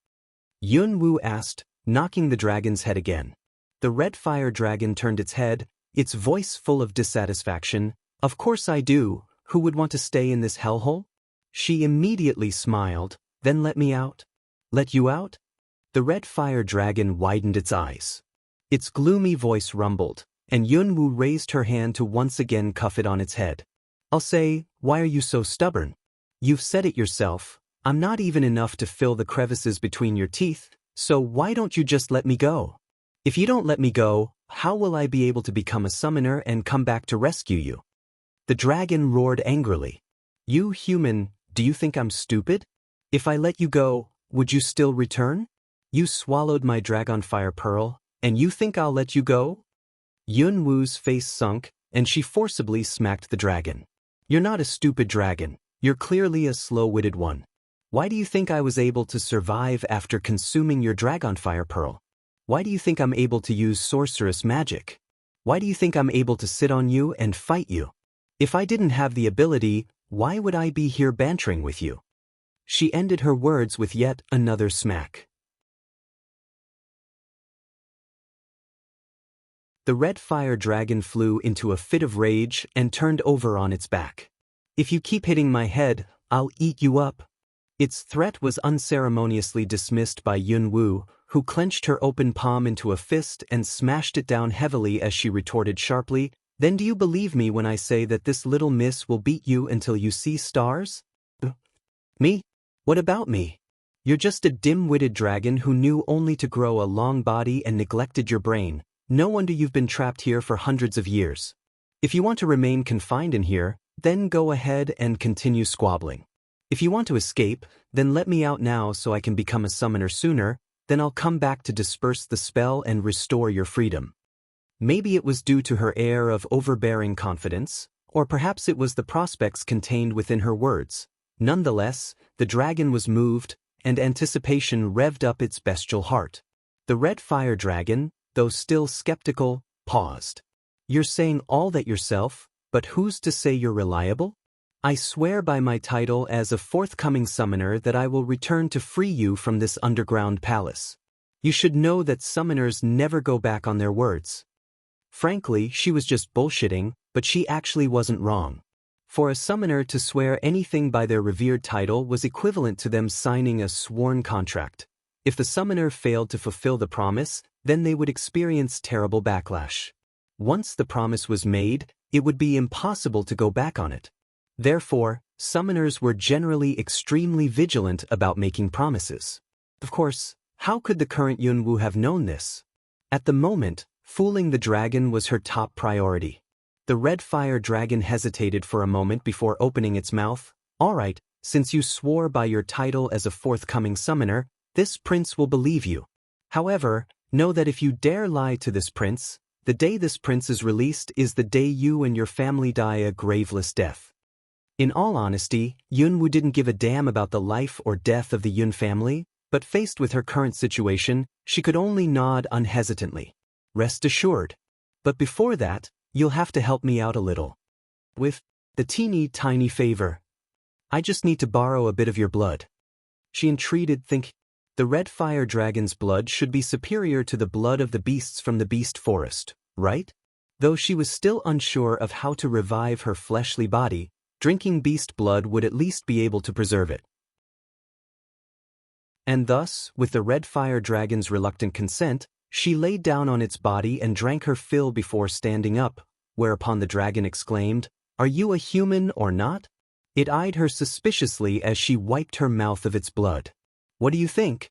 Yun Wu asked, knocking the dragon's head again. The red fire dragon turned its head, its voice full of dissatisfaction. Of course I do, who would want to stay in this hellhole? She immediately smiled, then let me out. Let you out? The red fire dragon widened its eyes. Its gloomy voice rumbled, and Yun Wu raised her hand to once again cuff it on its head. I'll say, why are you so stubborn? You've said it yourself, I'm not even enough to fill the crevices between your teeth, so why don't you just let me go? If you don't let me go, how will I be able to become a summoner and come back to rescue you? The dragon roared angrily. You human, do you think I'm stupid? If I let you go, would you still return? You swallowed my dragon fire pearl, and you think I'll let you go? Yun Wu's face sunk, and she forcibly smacked the dragon. You're not a stupid dragon, you're clearly a slow-witted one. Why do you think I was able to survive after consuming your dragon fire pearl? Why do you think I'm able to use sorceress magic? Why do you think I'm able to sit on you and fight you? If I didn't have the ability, why would I be here bantering with you? She ended her words with yet another smack. The red fire dragon flew into a fit of rage and turned over on its back. If you keep hitting my head, I'll eat you up. Its threat was unceremoniously dismissed by Yun Wu, who clenched her open palm into a fist and smashed it down heavily as she retorted sharply, Then do you believe me when I say that this little miss will beat you until you see stars? Me? What about me? You're just a dim-witted dragon who knew only to grow a long body and neglected your brain. No wonder you've been trapped here for hundreds of years. If you want to remain confined in here, then go ahead and continue squabbling. If you want to escape, then let me out now so I can become a summoner sooner, then I'll come back to disperse the spell and restore your freedom. Maybe it was due to her air of overbearing confidence, or perhaps it was the prospects contained within her words. Nonetheless, the dragon was moved, and anticipation revved up its bestial heart. The red fire dragon, though still skeptical, paused. You're saying all that yourself, but who's to say you're reliable? I swear by my title as a forthcoming summoner that I will return to free you from this underground palace. You should know that summoners never go back on their words. Frankly, she was just bullshitting, but she actually wasn't wrong. For a summoner to swear anything by their revered title was equivalent to them signing a sworn contract. If the summoner failed to fulfill the promise, then they would experience terrible backlash. Once the promise was made, it would be impossible to go back on it. Therefore, summoners were generally extremely vigilant about making promises. Of course, how could the current Yun Wu have known this? At the moment, Fooling the dragon was her top priority. The red fire dragon hesitated for a moment before opening its mouth. All right, since you swore by your title as a forthcoming summoner, this prince will believe you. However, know that if you dare lie to this prince, the day this prince is released is the day you and your family die a graveless death. In all honesty, Yunwoo didn't give a damn about the life or death of the Yun family, but faced with her current situation, she could only nod unhesitantly. Rest assured. But before that, you'll have to help me out a little. With the teeny tiny favor. I just need to borrow a bit of your blood. She entreated, thinking the red fire dragon's blood should be superior to the blood of the beasts from the beast forest, right? Though she was still unsure of how to revive her fleshly body, drinking beast blood would at least be able to preserve it. And thus, with the red fire dragon's reluctant consent, she laid down on its body and drank her fill before standing up, whereupon the dragon exclaimed, "Are you a human or not?" It eyed her suspiciously as she wiped her mouth of its blood. "What do you think?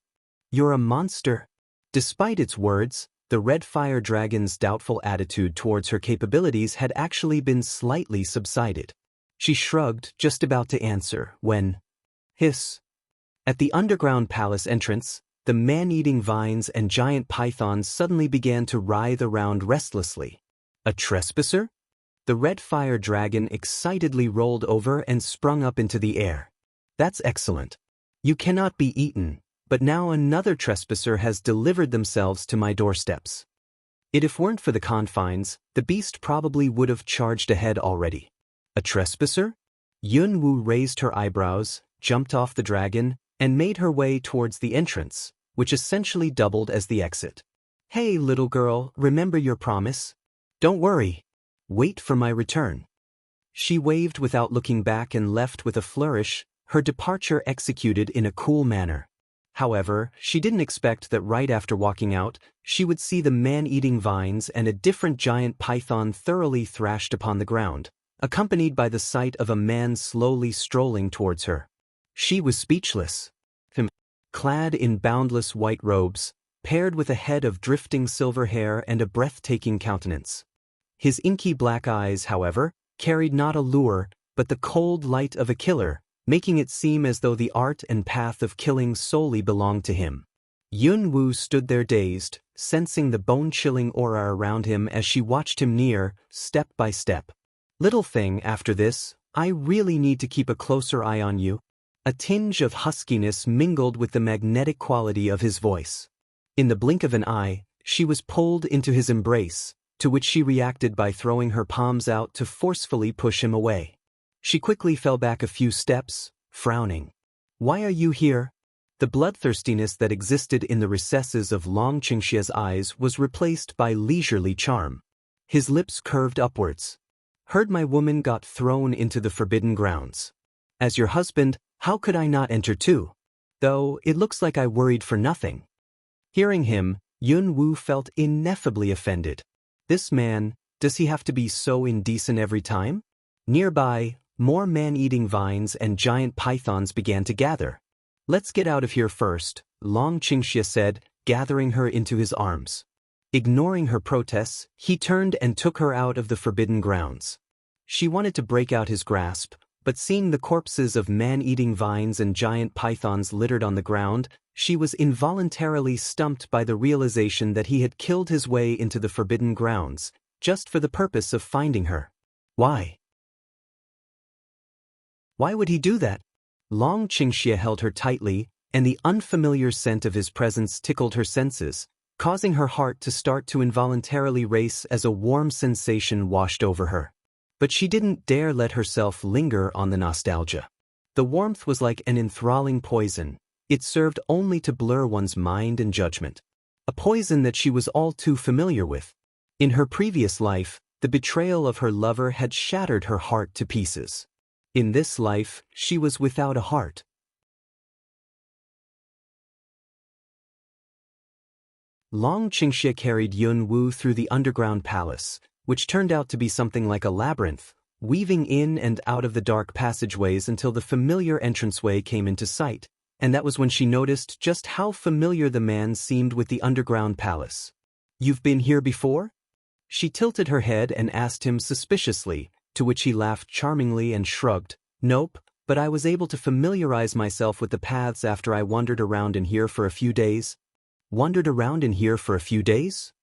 You're a monster." Despite its words, the red fire dragon's doubtful attitude towards her capabilities had actually been slightly subsided. She shrugged, just about to answer, when, hiss. At the underground palace entrance, the man-eating vines and giant pythons suddenly began to writhe around restlessly. A trespasser? The red fire dragon excitedly rolled over and sprung up into the air. That's excellent. You cannot be eaten, but now another trespasser has delivered themselves to my doorsteps. If weren't for the confines, the beast probably would have charged ahead already. A trespasser? Yunwoo raised her eyebrows, jumped off the dragon, and made her way towards the entrance, which essentially doubled as the exit. Hey, little girl, remember your promise? Don't worry. Wait for my return. She waved without looking back and left with a flourish, her departure executed in a cool manner. However, she didn't expect that right after walking out, she would see the man-eating vines and a different giant python thoroughly thrashed upon the ground, accompanied by the sight of a man slowly strolling towards her. She was speechless. Him, clad in boundless white robes, paired with a head of drifting silver hair and a breathtaking countenance. His inky black eyes, however, carried not a lure, but the cold light of a killer, making it seem as though the art and path of killing solely belonged to him. Yunwoo stood there dazed, sensing the bone-chilling aura around him as she watched him near, step by step. Little thing, after this, I really need to keep a closer eye on you. A tinge of huskiness mingled with the magnetic quality of his voice. In the blink of an eye, she was pulled into his embrace, to which she reacted by throwing her palms out to forcefully push him away. She quickly fell back a few steps, frowning. Why are you here? The bloodthirstiness that existed in the recesses of Long Qingxia's eyes was replaced by leisurely charm. His lips curved upwards. Heard my woman got thrown into the forbidden grounds. As your husband, how could I not enter too? Though, it looks like I worried for nothing. Hearing him, Yunwoo felt ineffably offended. This man, does he have to be so indecent every time? Nearby, more man-eating vines and giant pythons began to gather. Let's get out of here first, Long Qingxia said, gathering her into his arms. Ignoring her protests, he turned and took her out of the forbidden grounds. She wanted to break out his grasp, but seeing the corpses of man-eating vines and giant pythons littered on the ground, she was involuntarily stumped by the realization that he had killed his way into the forbidden grounds, just for the purpose of finding her. Why? Why would he do that? Long Qingxia held her tightly, and the unfamiliar scent of his presence tickled her senses, causing her heart to start to involuntarily race as a warm sensation washed over her. But she didn't dare let herself linger on the nostalgia. The warmth was like an enthralling poison. It served only to blur one's mind and judgment. A poison that she was all too familiar with. In her previous life, the betrayal of her lover had shattered her heart to pieces. In this life, she was without a heart. Long Qingxia carried Yunwoo through the underground palace, which turned out to be something like a labyrinth, weaving in and out of the dark passageways until the familiar entranceway came into sight, and that was when she noticed just how familiar the man seemed with the underground palace. You've been here before? She tilted her head and asked him suspiciously, to which he laughed charmingly and shrugged. Nope, but I was able to familiarize myself with the paths after I wandered around in here for a few days. Wandered around in here for a few days?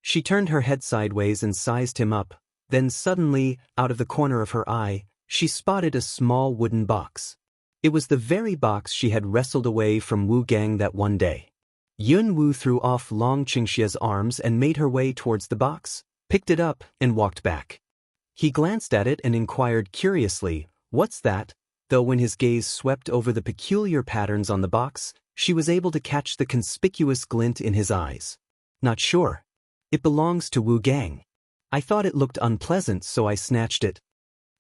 She turned her head sideways and sized him up. Then suddenly, out of the corner of her eye, she spotted a small wooden box. It was the very box she had wrestled away from Wu Gang that one day. Yun Wu threw off Long Qingxia's arms and made her way towards the box, picked it up, and walked back. He glanced at it and inquired curiously, "What's that?" Though when his gaze swept over the peculiar patterns on the box, she was able to catch the conspicuous glint in his eyes. "Not sure. It belongs to Wu Gang. I thought it looked unpleasant, so I snatched it,"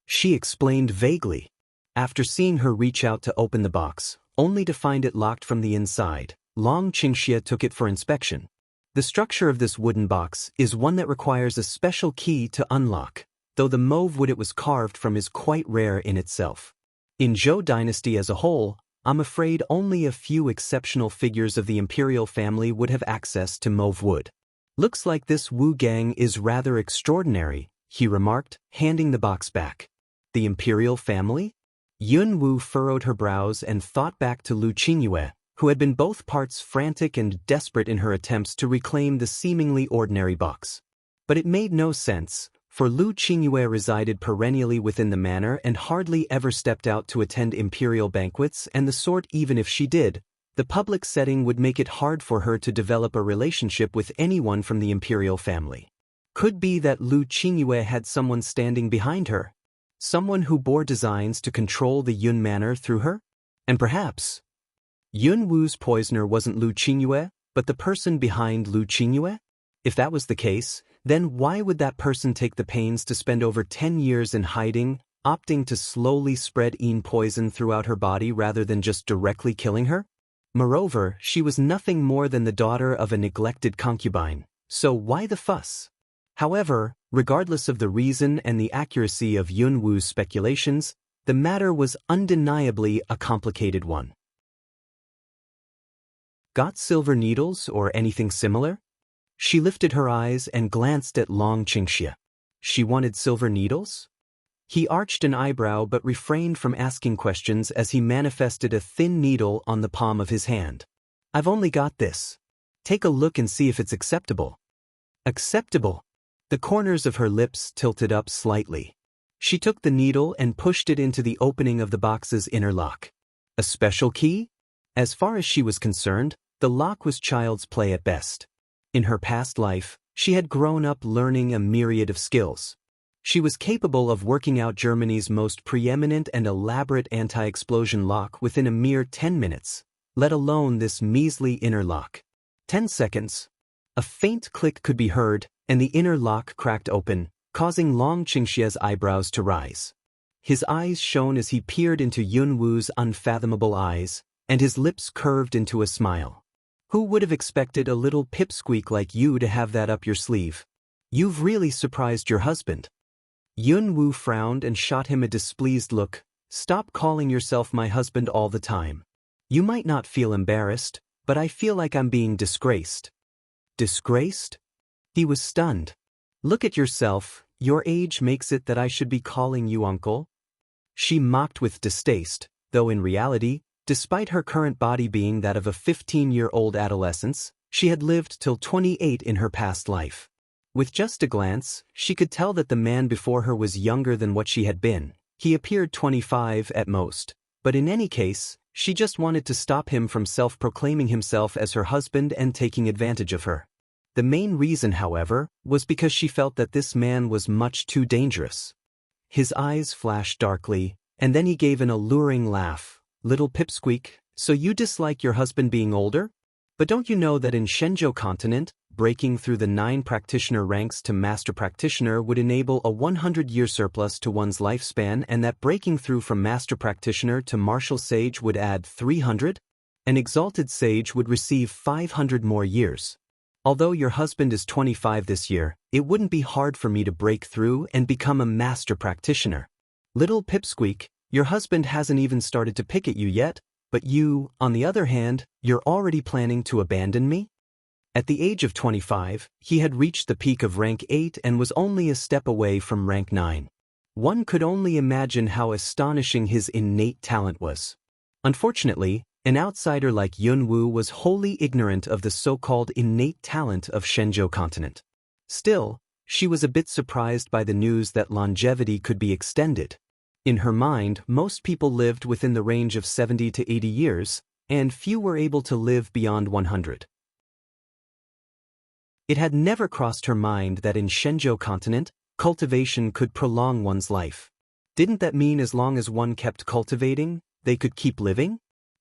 she explained vaguely. After seeing her reach out to open the box, only to find it locked from the inside, Long Qingxia took it for inspection. The structure of this wooden box is one that requires a special key to unlock, though the mauve wood it was carved from is quite rare in itself. In Zhou dynasty as a whole, I'm afraid only a few exceptional figures of the imperial family would have access to mauve wood. "Looks like this Wu Gang is rather extraordinary," he remarked, handing the box back. "The imperial family?" Yun Wu furrowed her brows and thought back to Lu Qingyue, who had been both parts frantic and desperate in her attempts to reclaim the seemingly ordinary box. But it made no sense, for Lu Qingyue resided perennially within the manor and hardly ever stepped out to attend imperial banquets, and the sort even if she did, the public setting would make it hard for her to develop a relationship with anyone from the imperial family. Could be that Lu Qingyue had someone standing behind her. Someone who bore designs to control the Yun manor through her? And perhaps Yun Wu's poisoner wasn't Lu Qingyue, but the person behind Lu Qingyue? If that was the case, then why would that person take the pains to spend over 10 years in hiding, opting to slowly spread poison throughout her body rather than just directly killing her? Moreover, she was nothing more than the daughter of a neglected concubine, so why the fuss? However, regardless of the reason and the accuracy of Yun Wu's speculations, the matter was undeniably a complicated one. "Got silver needles or anything similar?" She lifted her eyes and glanced at Long Qingxia. She wanted silver needles? He arched an eyebrow but refrained from asking questions as he manifested a thin needle on the palm of his hand. "I've only got this. Take a look and see if it's acceptable." "Acceptable?" The corners of her lips tilted up slightly. She took the needle and pushed it into the opening of the box's inner lock. A special key? As far as she was concerned, the lock was child's play at best. In her past life, she had grown up learning a myriad of skills. She was capable of working out Germany's most preeminent and elaborate anti-explosion lock within a mere 10 minutes, let alone this measly inner lock. 10 seconds. A faint click could be heard, and the inner lock cracked open, causing Long Qingxia's eyebrows to rise. His eyes shone as he peered into Yun Wu's unfathomable eyes, and his lips curved into a smile. "Who would have expected a little pipsqueak like you to have that up your sleeve? You've really surprised your husband." Yun Wu frowned and shot him a displeased look. "Stop calling yourself my husband all the time. You might not feel embarrassed, but I feel like I'm being disgraced." "Disgraced?" He was stunned. "Look at yourself, your age makes it that I should be calling you uncle?" She mocked with distaste, though in reality, despite her current body being that of a 15-year-old adolescence, she had lived till 28 in her past life. With just a glance, she could tell that the man before her was younger than what she had been. He appeared 25 at most, but in any case, she just wanted to stop him from self-proclaiming himself as her husband and taking advantage of her. The main reason, however, was because she felt that this man was much too dangerous. His eyes flashed darkly, and then he gave an alluring laugh. "Little pipsqueak, so you dislike your husband being older? But don't you know that in Shenzhou continent, breaking through the 9 practitioner ranks to master practitioner would enable a 100-year surplus to one's lifespan, and that breaking through from master practitioner to martial sage would add 300? An exalted sage would receive 500 more years. Although your husband is 25 this year, it wouldn't be hard for me to break through and become a master practitioner. Little pipsqueak, your husband hasn't even started to pick at you yet, but you, on the other hand, you're already planning to abandon me?" At the age of 25, he had reached the peak of rank 8 and was only a step away from rank 9. One could only imagine how astonishing his innate talent was. Unfortunately, an outsider like Yunwu was wholly ignorant of the so-called innate talent of Shenzhou continent. Still, she was a bit surprised by the news that longevity could be extended. In her mind, most people lived within the range of 70 to 80 years, and few were able to live beyond 100. It had never crossed her mind that in Shenzhou continent, cultivation could prolong one's life. Didn't that mean as long as one kept cultivating, they could keep living?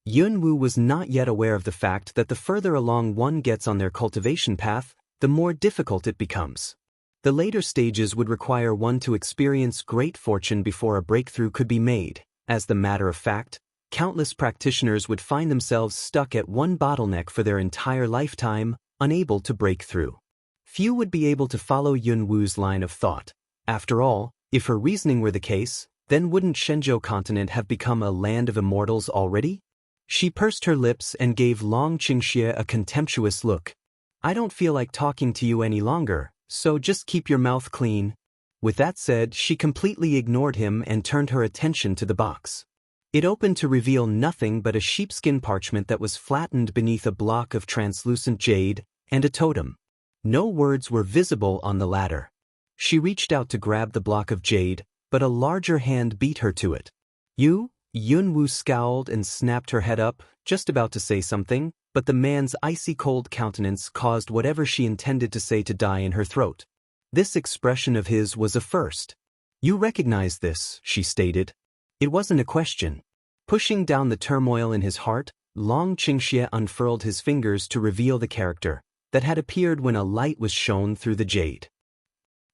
Yunwu was not yet aware of the fact that the further along one gets on their cultivation path, the more difficult it becomes. The later stages would require one to experience great fortune before a breakthrough could be made. As the matter of fact, countless practitioners would find themselves stuck at one bottleneck for their entire lifetime, unable to break through. Few would be able to follow Yunwu's line of thought. After all, if her reasoning were the case, then wouldn't Shenzhou continent have become a land of immortals already? She pursed her lips and gave Long Qingxie a contemptuous look. I don't feel like talking to you any longer, so just keep your mouth clean. With that said, she completely ignored him and turned her attention to the box. It opened to reveal nothing but a sheepskin parchment that was flattened beneath a block of translucent jade, and a totem. No words were visible on the latter. She reached out to grab the block of jade, but a larger hand beat her to it. Yunwu scowled and snapped her head up, just about to say something, but the man's icy-cold countenance caused whatever she intended to say to die in her throat. This expression of his was a first. You recognize this, she stated. It wasn't a question. Pushing down the turmoil in his heart, Long Qingxie unfurled his fingers to reveal the character that had appeared when a light was shone through the jade.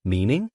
Meaning?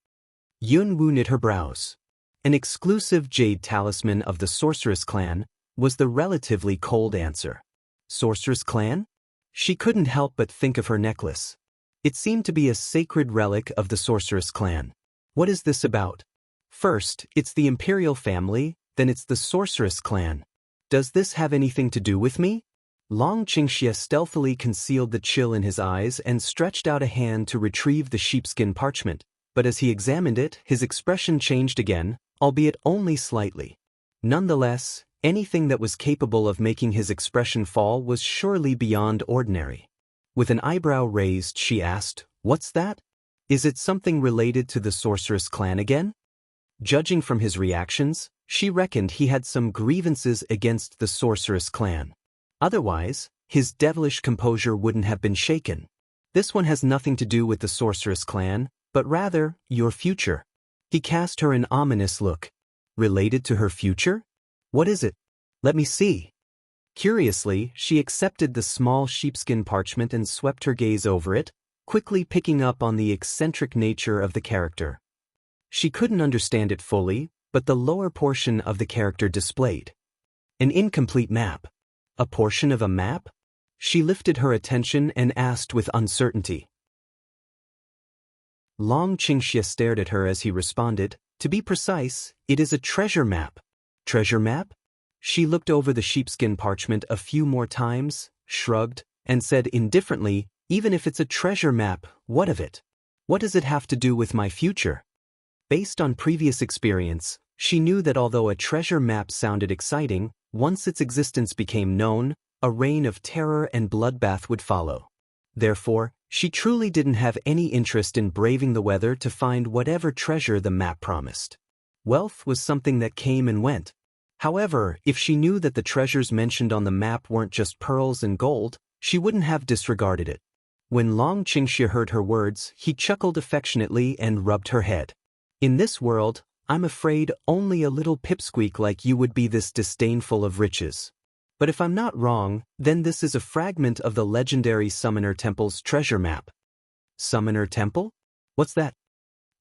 Yunwu knit her brows. An exclusive jade talisman of the sorceress clan was the relatively cold answer. Sorceress clan? She couldn't help but think of her necklace. It seemed to be a sacred relic of the sorceress clan. What is this about? First, it's the imperial family, then it's the sorceress clan. Does this have anything to do with me? Long Qingxie stealthily concealed the chill in his eyes and stretched out a hand to retrieve the sheepskin parchment, but as he examined it, his expression changed again, albeit only slightly. Nonetheless, anything that was capable of making his expression fall was surely beyond ordinary. With an eyebrow raised, she asked, "What's that? Is it something related to the sorceress clan again?" Judging from his reactions, she reckoned he had some grievances against the sorceress clan. Otherwise, his devilish composure wouldn't have been shaken. This one has nothing to do with the sorceress clan, but rather, your future. He cast her an ominous look. Related to her future? What is it? Let me see. Curiously, she accepted the small sheepskin parchment and swept her gaze over it, quickly picking up on the eccentric nature of the character. She couldn't understand it fully, but the lower portion of the character displayed an incomplete map. A portion of a map? She lifted her attention and asked with uncertainty. Long Qingxie stared at her as he responded, "To be precise, it is a treasure map." Treasure map? She looked over the sheepskin parchment a few more times, shrugged, and said indifferently, "Even if it's a treasure map, what of it? What does it have to do with my future?" Based on previous experience, she knew that although a treasure map sounded exciting, once its existence became known, a reign of terror and bloodbath would follow. Therefore, she truly didn't have any interest in braving the weather to find whatever treasure the map promised. Wealth was something that came and went. However, if she knew that the treasures mentioned on the map weren't just pearls and gold, she wouldn't have disregarded it. When Long Qingxie heard her words, he chuckled affectionately and rubbed her head. "In this world, I'm afraid only a little pipsqueak like you would be this disdainful of riches. But if I'm not wrong, then this is a fragment of the legendary Summoner Temple's treasure map." Summoner Temple? What's that?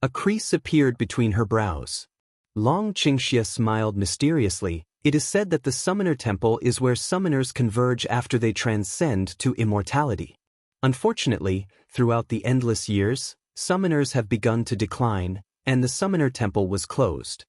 A crease appeared between her brows. Long Qingxie smiled mysteriously. It is said that the Summoner Temple is where summoners converge after they transcend to immortality. Unfortunately, throughout the endless years, summoners have begun to decline, and the Summoner Temple was closed.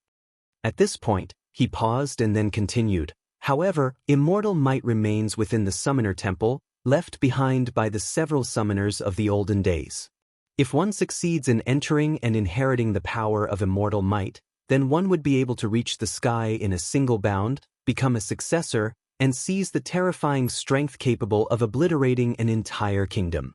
At this point, he paused and then continued. However, immortal might remains within the Summoner Temple, left behind by the several summoners of the olden days. If one succeeds in entering and inheriting the power of immortal might, then one would be able to reach the sky in a single bound, become a successor, and seize the terrifying strength capable of obliterating an entire kingdom.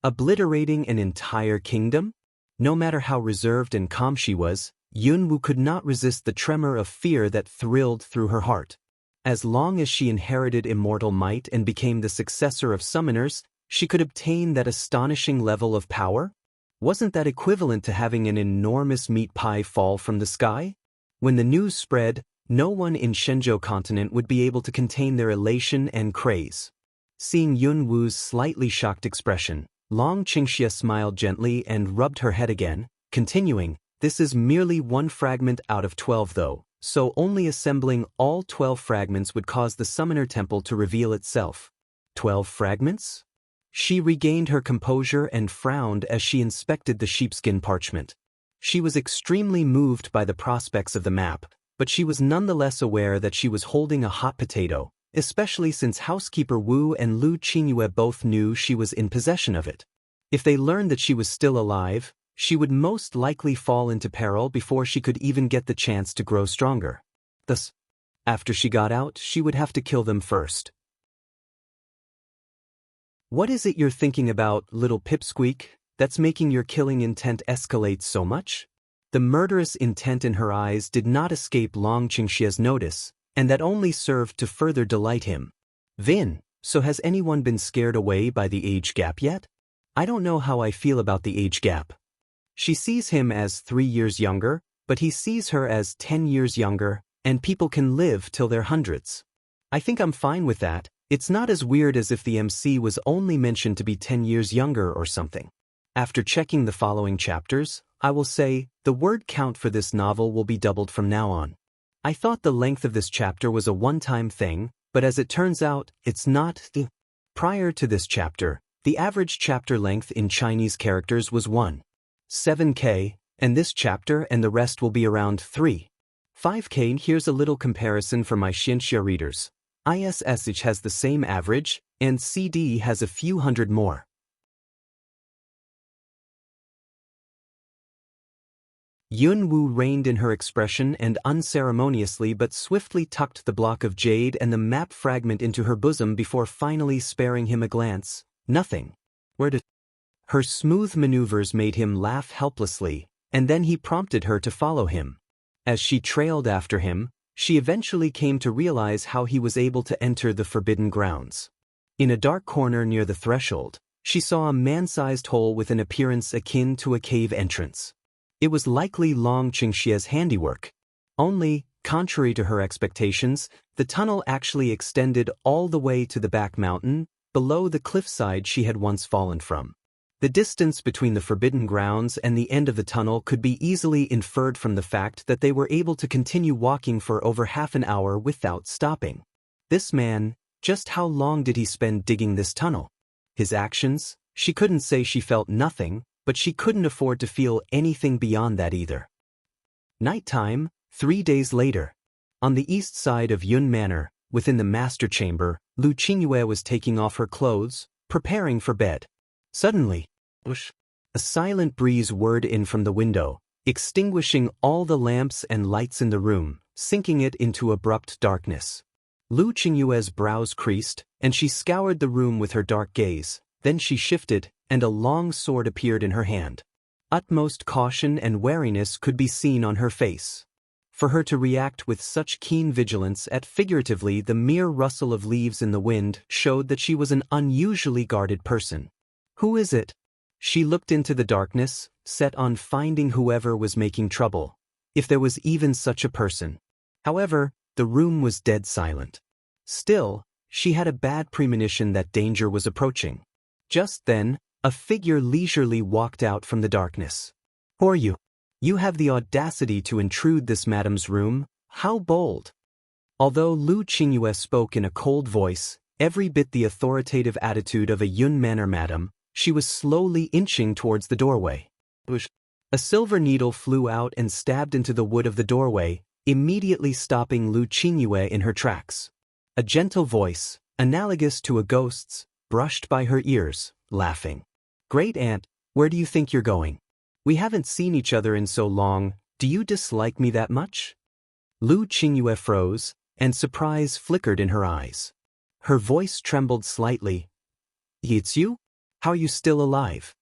Obliterating an entire kingdom? No matter how reserved and calm she was, Yunwu could not resist the tremor of fear that thrilled through her heart. As long as she inherited immortal might and became the successor of summoners, she could obtain that astonishing level of power? Wasn't that equivalent to having an enormous meat pie fall from the sky? When the news spread, no one in Shenzhou continent would be able to contain their elation and craze. Seeing Yunwu's slightly shocked expression, Long Qingxia smiled gently and rubbed her head again, continuing, "This is merely one fragment out of 12 though, so only assembling all 12 fragments would cause the summoner temple to reveal itself." 12 fragments? She regained her composure and frowned as she inspected the sheepskin parchment. She was extremely moved by the prospects of the map, but she was nonetheless aware that she was holding a hot potato, especially since housekeeper Wu and Lu Qingyue both knew she was in possession of it. If they learned that she was still alive, she would most likely fall into peril before she could even get the chance to grow stronger. Thus, after she got out, she would have to kill them first. "What is it you're thinking about, little pipsqueak, that's making your killing intent escalate so much?" The murderous intent in her eyes did not escape Long Qingxia's notice, and that only served to further delight him. "Vin, so has anyone been scared away by the age gap yet? I don't know how I feel about the age gap." She sees him as 3 years younger, but he sees her as 10 years younger, and people can live till their hundreds. "I think I'm fine with that. It's not as weird as if the MC was only mentioned to be 10 years younger or something." After checking the following chapters, I will say, the word count for this novel will be doubled from now on. I thought the length of this chapter was a one-time thing, but as it turns out, it's not. Prior to this chapter, the average chapter length in Chinese characters was 1.7K, and this chapter and the rest will be around 3.5K. Here's a little comparison for my Xianxia readers. ISSH has the same average, and CD has a few hundred more. Yunwu reined in her expression and unceremoniously but swiftly tucked the block of jade and the map fragment into her bosom before finally sparing him a glance. "Nothing. Where to?" Her smooth maneuvers made him laugh helplessly, and then he prompted her to follow him. As she trailed after him, she eventually came to realize how he was able to enter the forbidden grounds. In a dark corner near the threshold, she saw a man-sized hole with an appearance akin to a cave entrance. It was likely Long Qingxia's handiwork. Only, contrary to her expectations, the tunnel actually extended all the way to the back mountain, below the cliffside she had once fallen from. The distance between the forbidden grounds and the end of the tunnel could be easily inferred from the fact that they were able to continue walking for over half an hour without stopping. This man, just how long did he spend digging this tunnel? His actions? She couldn't say she felt nothing, but she couldn't afford to feel anything beyond that either. Nighttime, 3 days later. On the east side of Yun Manor, within the master chamber, Lu Qingyue was taking off her clothes, preparing for bed. Suddenly, whoosh, a silent breeze whirred in from the window, extinguishing all the lamps and lights in the room, sinking it into abrupt darkness. Lu Qingyue's brows creased, and she scoured the room with her dark gaze. Then she shifted, and a long sword appeared in her hand. Utmost caution and wariness could be seen on her face. For her to react with such keen vigilance at figuratively the mere rustle of leaves in the wind showed that she was an unusually guarded person. "Who is it?" She looked into the darkness, set on finding whoever was making trouble, if there was even such a person. However, the room was dead silent. Still, she had a bad premonition that danger was approaching. Just then, a figure leisurely walked out from the darkness. "Who are you? You have the audacity to intrude this madam's room? How bold!" Although Lu Qingyue spoke in a cold voice, every bit the authoritative attitude of a Yun Manor madam, she was slowly inching towards the doorway. A silver needle flew out and stabbed into the wood of the doorway, immediately stopping Lu Qingyue in her tracks. A gentle voice, analogous to a ghost's, brushed by her ears, laughing. Great aunt, where do you think you're going? We haven't seen each other in so long, do you dislike me that much? Lu Qingyue froze, and surprise flickered in her eyes. Her voice trembled slightly. It's you? How are you still alive?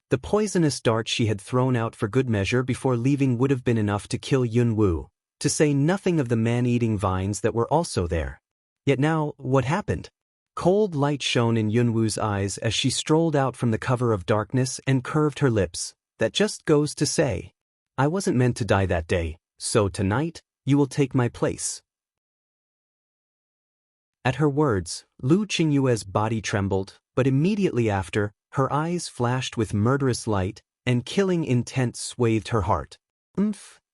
The poisonous dart she had thrown out for good measure before leaving would have been enough to kill Yunwu, to say nothing of the man-eating vines that were also there. Yet now, what happened? Cold light shone in Yunwu's eyes as she strolled out from the cover of darkness and curved her lips. That just goes to say, I wasn't meant to die that day, so tonight, you will take my place. At her words, Lu Qingyue's body trembled, but immediately after, her eyes flashed with murderous light, and killing intent swathed her heart.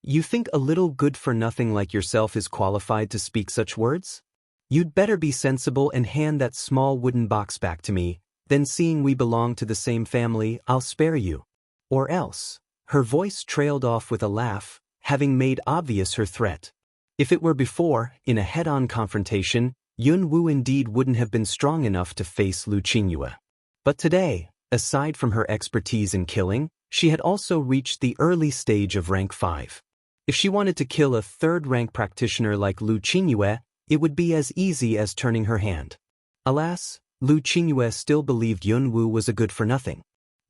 You think a little good-for-nothing like yourself is qualified to speak such words? You'd better be sensible and hand that small wooden box back to me, then seeing we belong to the same family, I'll spare you. Or else. Her voice trailed off with a laugh, having made obvious her threat. If it were before, in a head-on confrontation, Yunwu indeed wouldn't have been strong enough to face Lu Qingyue. But today, aside from her expertise in killing, she had also reached the early stage of rank 5. If she wanted to kill a third-rank practitioner like Lu Qingyue, it would be as easy as turning her hand. Alas, Lu Qingyue still believed Yunwu was a good-for-nothing.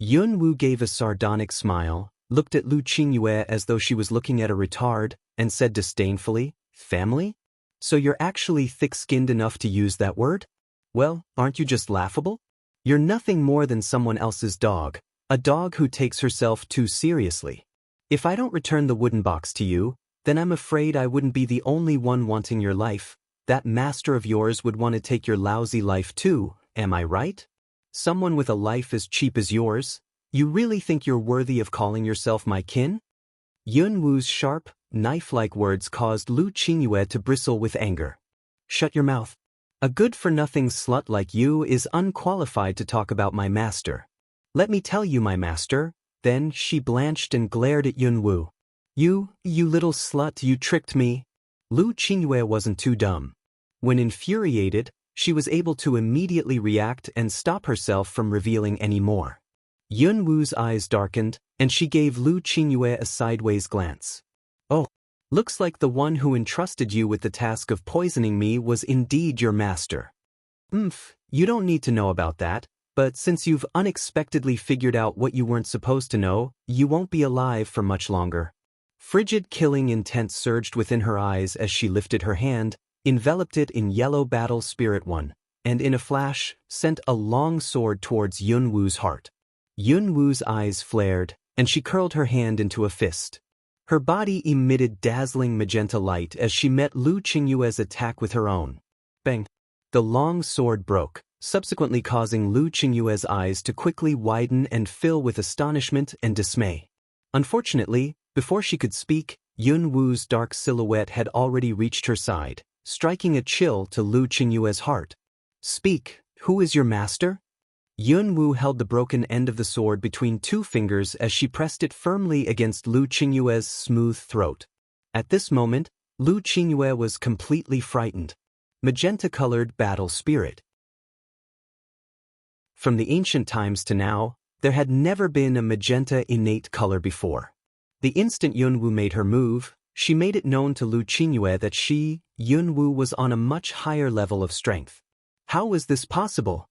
Yunwu gave a sardonic smile, looked at Lu Qingyue as though she was looking at a retard, and said disdainfully, Family? So you're actually thick-skinned enough to use that word? Well, aren't you just laughable? You're nothing more than someone else's dog, a dog who takes herself too seriously. If I don't return the wooden box to you, then I'm afraid I wouldn't be the only one wanting your life. That master of yours would want to take your lousy life too, am I right? Someone with a life as cheap as yours? You really think you're worthy of calling yourself my kin? Yunwu's sharp, knife-like words caused Lu Qingyue to bristle with anger. Shut your mouth. A good-for-nothing slut like you is unqualified to talk about my master. Let me tell you, my master. Then she blanched and glared at Yunwu. You little slut, you tricked me. Lu Qingyue wasn't too dumb. When infuriated, she was able to immediately react and stop herself from revealing any more. Yunwu's eyes darkened, and she gave Lu Qingyue a sideways glance. Oh, looks like the one who entrusted you with the task of poisoning me was indeed your master. You don't need to know about that, but since you've unexpectedly figured out what you weren't supposed to know, you won't be alive for much longer. Frigid killing intent surged within her eyes as she lifted her hand, enveloped it in yellow battle spirit one, and in a flash, sent a long sword towards Yunwu's heart. Yunwu's eyes flared, and she curled her hand into a fist. Her body emitted dazzling magenta light as she met Lu Qingyue's attack with her own. Bang! The long sword broke, subsequently causing Lu Qingyue's eyes to quickly widen and fill with astonishment and dismay. Unfortunately, before she could speak, Yunwu's dark silhouette had already reached her side, striking a chill to Lu Qingyue's heart. Speak, who is your master? Yunwu held the broken end of the sword between two fingers as she pressed it firmly against Lu Qingyue's smooth throat. At this moment, Lu Qingyue was completely frightened. Magenta-colored battle spirit. From the ancient times to now, there had never been a magenta innate color before. The instant Yunwu made her move, she made it known to Lu Qingyue that she, Yunwu, was on a much higher level of strength. How was this possible?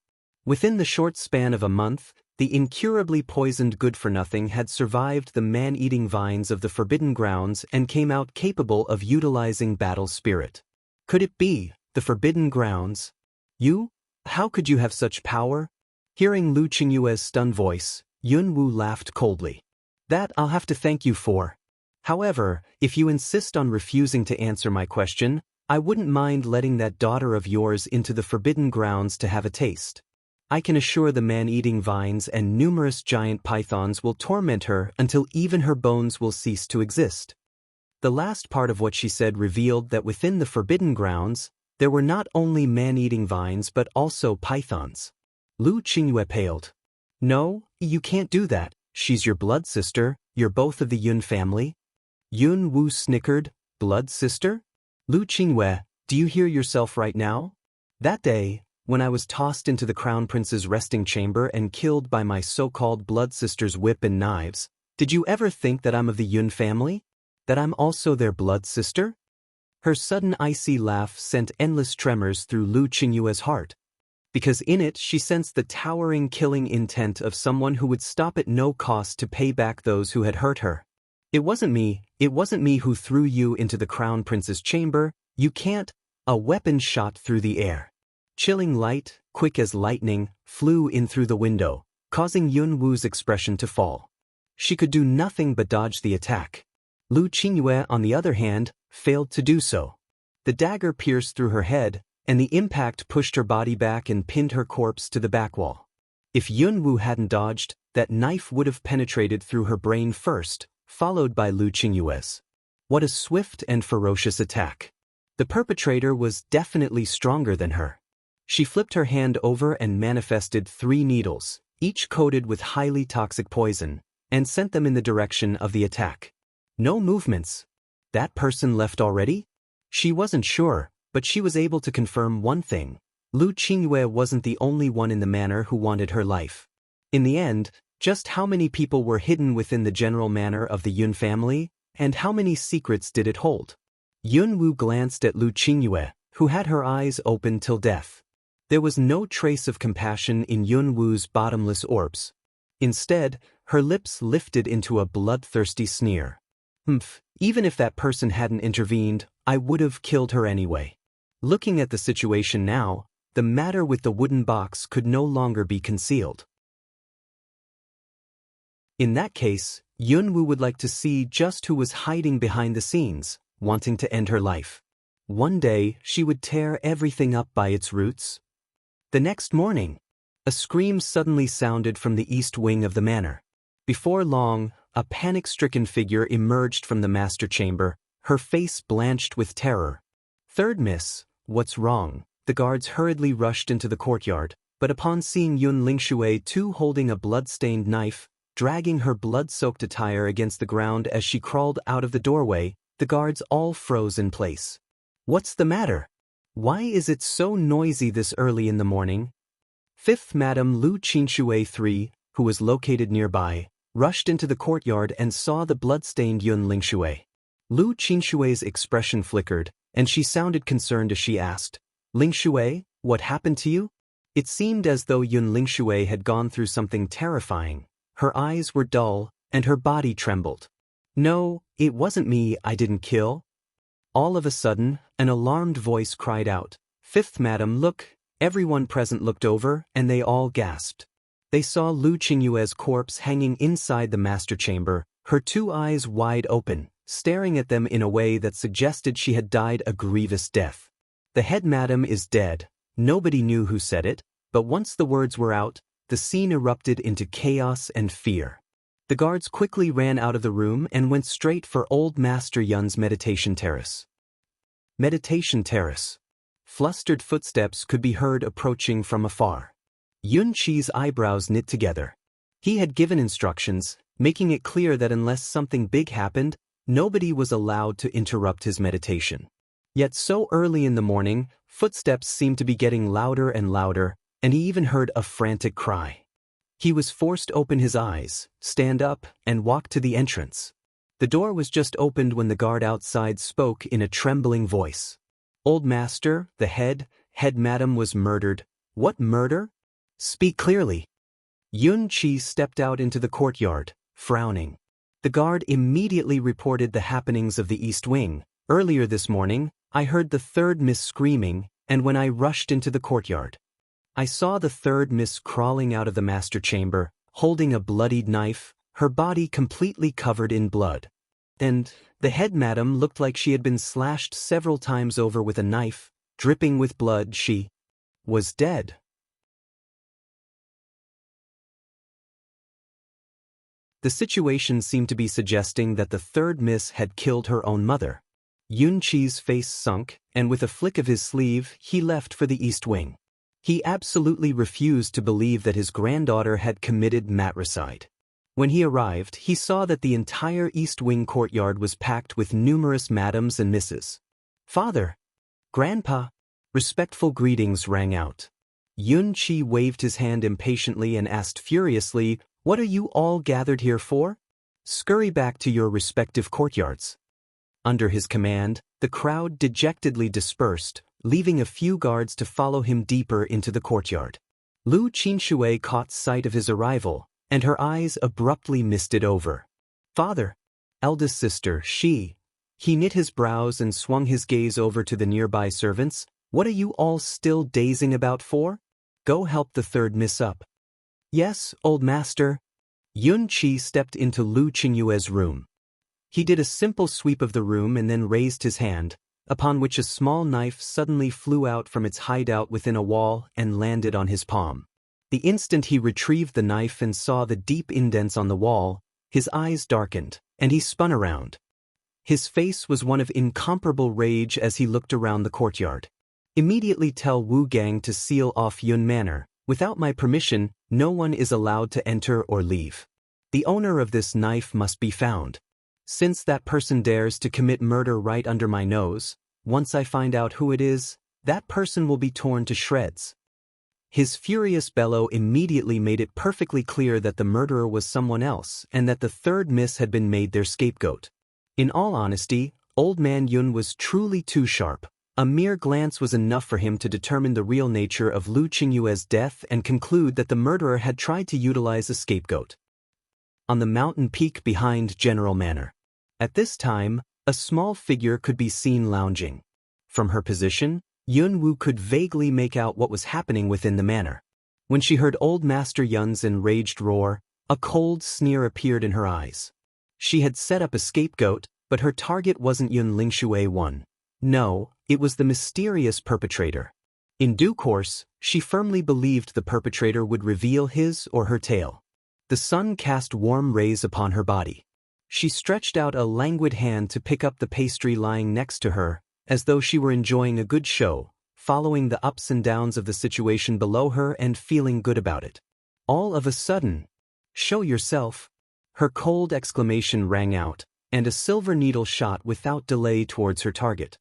Within the short span of a month, the incurably poisoned good-for-nothing had survived the man-eating vines of the Forbidden Grounds and came out capable of utilizing battle spirit. Could it be the Forbidden Grounds? You? How could you have such power? Hearing Lu Qingyue's stunned voice, Yunwu laughed coldly. That I'll have to thank you for. However, if you insist on refusing to answer my question, I wouldn't mind letting that daughter of yours into the Forbidden Grounds to have a taste. I can assure the man-eating vines and numerous giant pythons will torment her until even her bones will cease to exist. The last part of what she said revealed that within the Forbidden Grounds, there were not only man-eating vines but also pythons. Lu Qingyue paled. No, you can't do that. She's your blood sister, you're both of the Yun family. Yunwu snickered. Blood sister? Lu Qingyue, do you hear yourself right now? That day, when I was tossed into the Crown Prince's resting chamber and killed by my so-called blood sister's whip and knives, did you ever think that I'm of the Yun family? That I'm also their blood sister? Her sudden icy laugh sent endless tremors through Lu Qingyue's heart, because in it she sensed the towering killing intent of someone who would stop at no cost to pay back those who had hurt her. It wasn't me who threw you into the Crown Prince's chamber, you can't. A weapon shot through the air. Chilling light, quick as lightning, flew in through the window, causing Yun Wu's expression to fall. She could do nothing but dodge the attack. Lu Qingyue, on the other hand, failed to do so. The dagger pierced through her head, and the impact pushed her body back and pinned her corpse to the back wall. If Yun Wu hadn't dodged, that knife would have penetrated through her brain first, followed by Lu Qingyue's. What a swift and ferocious attack. The perpetrator was definitely stronger than her. She flipped her hand over and manifested 3 needles, each coated with highly toxic poison, and sent them in the direction of the attack. No movements. That person left already? She wasn't sure, but she was able to confirm one thing. Lu Qingyue wasn't the only one in the manor who wanted her life. In the end, just how many people were hidden within the general manor of the Yun family, and how many secrets did it hold? Yun Wu glanced at Lu Qingyue, who had her eyes open till death. There was no trace of compassion in Yun Wu's bottomless orbs. Instead, her lips lifted into a bloodthirsty sneer. Even if that person hadn't intervened, I would have killed her anyway. Looking at the situation now, the matter with the wooden box could no longer be concealed. In that case, Yun Wu would like to see just who was hiding behind the scenes, wanting to end her life. One day, she would tear everything up by its roots. The next morning, a scream suddenly sounded from the east wing of the manor. Before long, a panic-stricken figure emerged from the master chamber, her face blanched with terror. "Third miss, what's wrong?" The guards hurriedly rushed into the courtyard, but upon seeing Yun Lingxue too holding a blood-stained knife, dragging her blood-soaked attire against the ground as she crawled out of the doorway, the guards all froze in place. "What's the matter? Why is it so noisy this early in the morning?" Fifth Madam Lu Qinxue III, who was located nearby, rushed into the courtyard and saw the blood-stained Yun Lingxue. Lu Qinshue's expression flickered, and she sounded concerned as she asked, "Lingxue, what happened to you?" It seemed as though Yun Lingxue had gone through something terrifying. Her eyes were dull, and her body trembled. "No, it wasn't me I didn't kill." All of a sudden, an alarmed voice cried out, "Fifth Madam, look!" Everyone present looked over, and they all gasped. They saw Lu Qingyue's corpse hanging inside the master chamber, her 2 eyes wide open, staring at them in a way that suggested she had died a grievous death. "The head madam is dead." Nobody knew who said it, but once the words were out, the scene erupted into chaos and fear. The guards quickly ran out of the room and went straight for old Master Yun's meditation terrace. Meditation terrace. Flustered footsteps could be heard approaching from afar. Yun Qi's eyebrows knit together. He had given instructions, making it clear that unless something big happened, nobody was allowed to interrupt his meditation. Yet so early in the morning, footsteps seemed to be getting louder and louder, and he even heard a frantic cry. He was forced to open his eyes, stand up, and walk to the entrance. The door was just opened when the guard outside spoke in a trembling voice. "Old Master, the head madam was murdered." "What murder? Speak clearly." Yun Qi stepped out into the courtyard, frowning. The guard immediately reported the happenings of the East Wing. "Earlier this morning, I heard the third miss screaming, and when I rushed into the courtyard, I saw the third miss crawling out of the master chamber, holding a bloodied knife, her body completely covered in blood. And the head madam looked like she had been slashed several times over with a knife, dripping with blood. She was dead." The situation seemed to be suggesting that the third miss had killed her own mother. Yun Qi's face sunk, and with a flick of his sleeve, he left for the East Wing. He absolutely refused to believe that his granddaughter had committed matricide. When he arrived, he saw that the entire East Wing courtyard was packed with numerous madams and misses. "Father! Grandpa!" Respectful greetings rang out. Yun Qi waved his hand impatiently and asked furiously, "What are you all gathered here for? Scurry back to your respective courtyards." Under his command, the crowd dejectedly dispersed, leaving a few guards to follow him deeper into the courtyard. Lu Qinshui caught sight of his arrival, and her eyes abruptly misted over. "Father, eldest sister, she." He knit his brows and swung his gaze over to the nearby servants. "What are you all still dazing about for? Go help the third miss up." "Yes, old master." Yun Qi stepped into Lu Qingyue's room. He did a simple sweep of the room and then raised his hand, upon which a small knife suddenly flew out from its hideout within a wall and landed on his palm. The instant he retrieved the knife and saw the deep indents on the wall, his eyes darkened, and he spun around. His face was one of incomparable rage as he looked around the courtyard. "Immediately tell Wu Gang to seal off Yun Manor. Without my permission, no one is allowed to enter or leave. The owner of this knife must be found. Since that person dares to commit murder right under my nose, once I find out who it is, that person will be torn to shreds." His furious bellow immediately made it perfectly clear that the murderer was someone else and that the third miss had been made their scapegoat. In all honesty, Old Man Yun was truly too sharp. A mere glance was enough for him to determine the real nature of Lu Qingyue's death and conclude that the murderer had tried to utilize a scapegoat. On the mountain peak behind General Manor. At this time, a small figure could be seen lounging. From her position, Yun Wu could vaguely make out what was happening within the manor. When she heard Old Master Yun's enraged roar, a cold sneer appeared in her eyes. She had set up a scapegoat, but her target wasn't Yun Lingshui one. No, it was the mysterious perpetrator. In due course, she firmly believed the perpetrator would reveal his or her tale. The sun cast warm rays upon her body. She stretched out a languid hand to pick up the pastry lying next to her, as though she were enjoying a good show, following the ups and downs of the situation below her and feeling good about it. All of a sudden, "Show yourself!" Her cold exclamation rang out, and a silver needle shot without delay towards her target.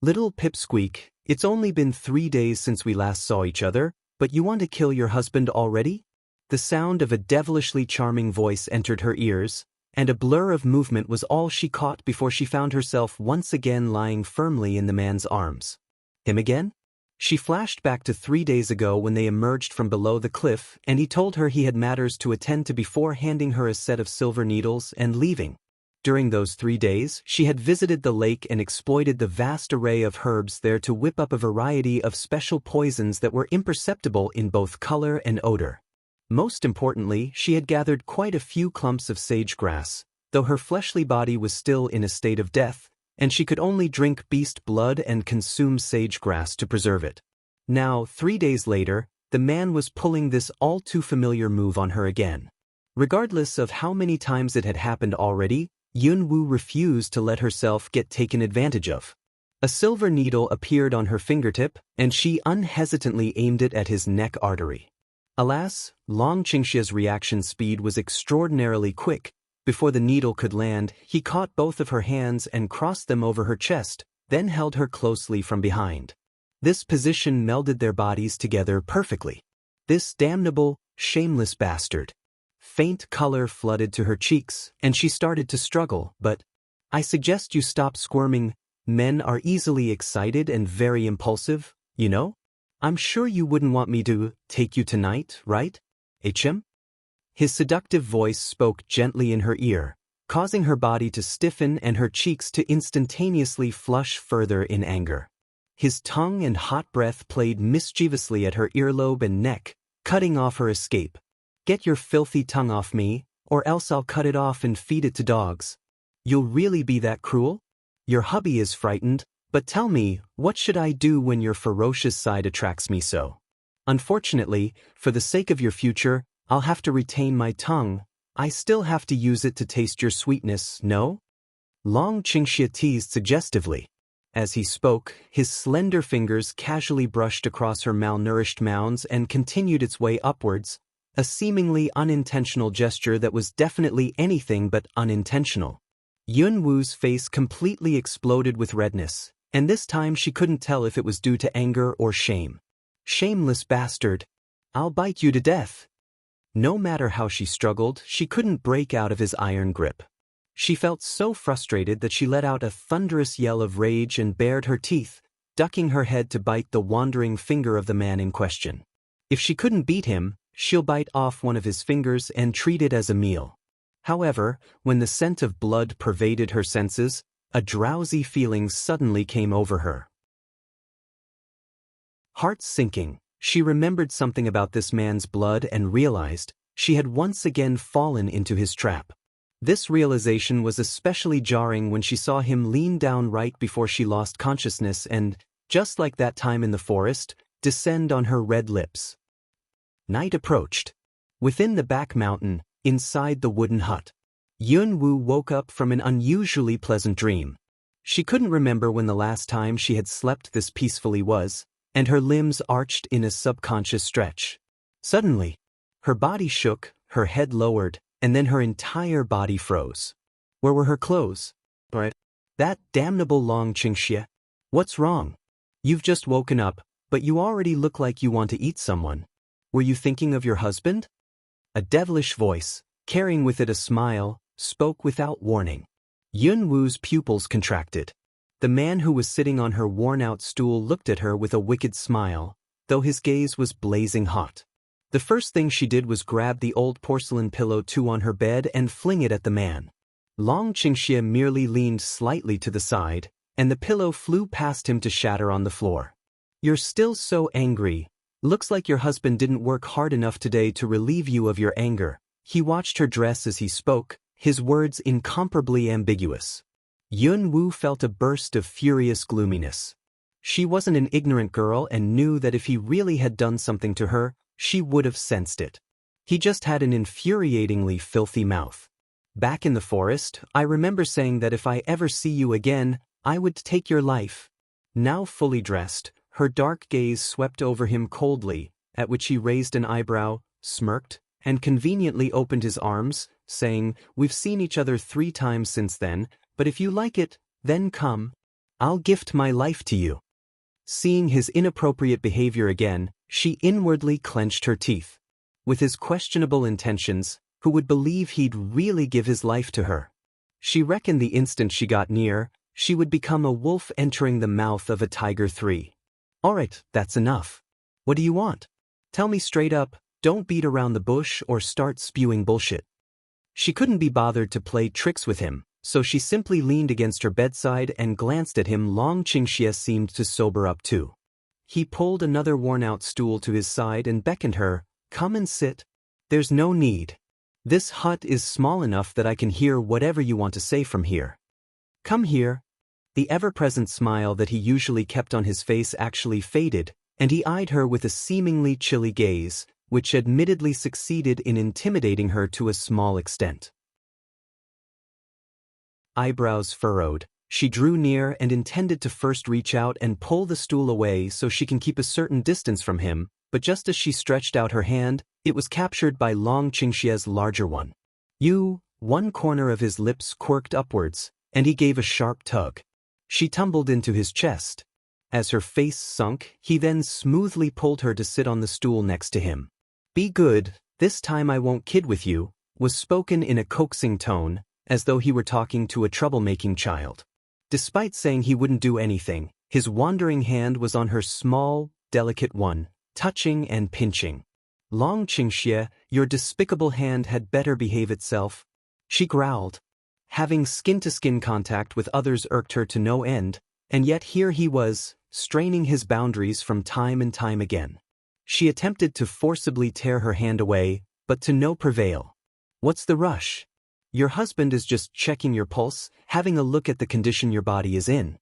"Little Pipsqueak, it's only been 3 days since we last saw each other, but you want to kill your husband already?" The sound of a devilishly charming voice entered her ears, and a blur of movement was all she caught before she found herself once again lying firmly in the man's arms. Him again? She flashed back to 3 days ago when they emerged from below the cliff and he told her he had matters to attend to before handing her a set of silver needles and leaving. During those 3 days, she had visited the lake and exploited the vast array of herbs there to whip up a variety of special poisons that were imperceptible in both color and odor. Most importantly, she had gathered quite a few clumps of sage grass, though her fleshly body was still in a state of death, and she could only drink beast blood and consume sage grass to preserve it. Now, 3 days later, the man was pulling this all too familiar move on her again. Regardless of how many times it had happened already, Yun Wu refused to let herself get taken advantage of. A silver needle appeared on her fingertip, and she unhesitantly aimed it at his neck artery. Alas, Long Qingxia's reaction speed was extraordinarily quick. Before the needle could land, he caught both of her hands and crossed them over her chest, then held her closely from behind. This position melded their bodies together perfectly. This damnable, shameless bastard. Faint color flooded to her cheeks, and she started to struggle, but, "I suggest you stop squirming. Men are easily excited and very impulsive, you know? I'm sure you wouldn't want me to take you tonight, right? HM?" His seductive voice spoke gently in her ear, causing her body to stiffen and her cheeks to instantaneously flush further in anger. His tongue and hot breath played mischievously at her earlobe and neck, cutting off her escape. "Get your filthy tongue off me, or else I'll cut it off and feed it to dogs. You'll really be that cruel? Your hubby is frightened, but tell me, what should I do when your ferocious side attracts me so? Unfortunately, for the sake of your future, I'll have to retain my tongue. I still have to use it to taste your sweetness, no?" Long Qingxia teased suggestively. As he spoke, his slender fingers casually brushed across her malnourished mounds and continued its way upwards, a seemingly unintentional gesture that was definitely anything but unintentional. Yun Wu's face completely exploded with redness, And this time she couldn't tell if it was due to anger or shame. Shameless bastard. I'll bite you to death. No matter how she struggled, she couldn't break out of his iron grip. She felt so frustrated that she let out a thunderous yell of rage and bared her teeth, ducking her head to bite the wandering finger of the man in question. If she couldn't beat him, she'll bite off one of his fingers and treat it as a meal. However, when the scent of blood pervaded her senses, a drowsy feeling suddenly came over her. Heart sinking, she remembered something about this man's blood and realized she had once again fallen into his trap. This realization was especially jarring when she saw him lean down right before she lost consciousness and, just like that time in the forest, descend on her red lips. Night approached. Within the back mountain, inside the wooden hut, Yun-woo woke up from an unusually pleasant dream. She couldn't remember when the last time she had slept this peacefully was, and her limbs arched in a subconscious stretch. Suddenly, her body shook, her head lowered, and then her entire body froze. Where were her clothes? But that damnable Long Qingxie. What's wrong? You've just woken up, but you already look like you want to eat someone. Were you thinking of your husband? A devilish voice, carrying with it a smile, spoke without warning. Yun-woo's pupils contracted. The man who was sitting on her worn-out stool looked at her with a wicked smile, though his gaze was blazing hot. The first thing she did was grab the old porcelain pillow on her bed and fling it at the man. Long Qingxie merely leaned slightly to the side, and the pillow flew past him to shatter on the floor. You're still so angry. Looks like your husband didn't work hard enough today to relieve you of your anger. He watched her dress as he spoke, his words incomparably ambiguous. Yun-woo felt a burst of furious gloominess. She wasn't an ignorant girl and knew that if he really had done something to her, she would have sensed it. He just had an infuriatingly filthy mouth. Back in the forest, I remember saying that if I ever see you again, I would take your life. Now fully dressed, her dark gaze swept over him coldly, at which he raised an eyebrow, smirked, and conveniently opened his arms, saying, "We've seen each other 3 times since then, but if you like it, then come. I'll gift my life to you." Seeing his inappropriate behavior again, she inwardly clenched her teeth. With his questionable intentions, who would believe he'd really give his life to her? She reckoned the instant she got near, she would become a wolf entering the mouth of a tiger 3. Alright, that's enough. What do you want? Tell me straight up, don't beat around the bush or start spewing bullshit. She couldn't be bothered to play tricks with him, so she simply leaned against her bedside and glanced at him. Long Qingxie seemed to sober up too. He pulled another worn-out stool to his side and beckoned her, "Come and sit. There's no need. This hut is small enough that I can hear whatever you want to say from here. Come here." The ever-present smile that he usually kept on his face actually faded, and he eyed her with a seemingly chilly gaze, which admittedly succeeded in intimidating her to a small extent. Eyebrows furrowed, she drew near and intended to first reach out and pull the stool away so she can keep a certain distance from him, but just as she stretched out her hand, it was captured by Long Qingxie's larger one. One corner of his lips quirked upwards, and he gave a sharp tug. She tumbled into his chest. As her face sunk, he then smoothly pulled her to sit on the stool next to him. "Be good, this time I won't kid with you," was spoken in a coaxing tone, as though he were talking to a troublemaking child. Despite saying he wouldn't do anything, his wandering hand was on her small, delicate one, touching and pinching. "Long Qingxie, your despicable hand had better behave itself," she growled. Having skin-to-skin contact with others irked her to no end, and yet here he was, straining his boundaries from time and time again. She attempted to forcibly tear her hand away, but to no prevail. "What's the rush? Your husband is just checking your pulse, having a look at the condition your body is in."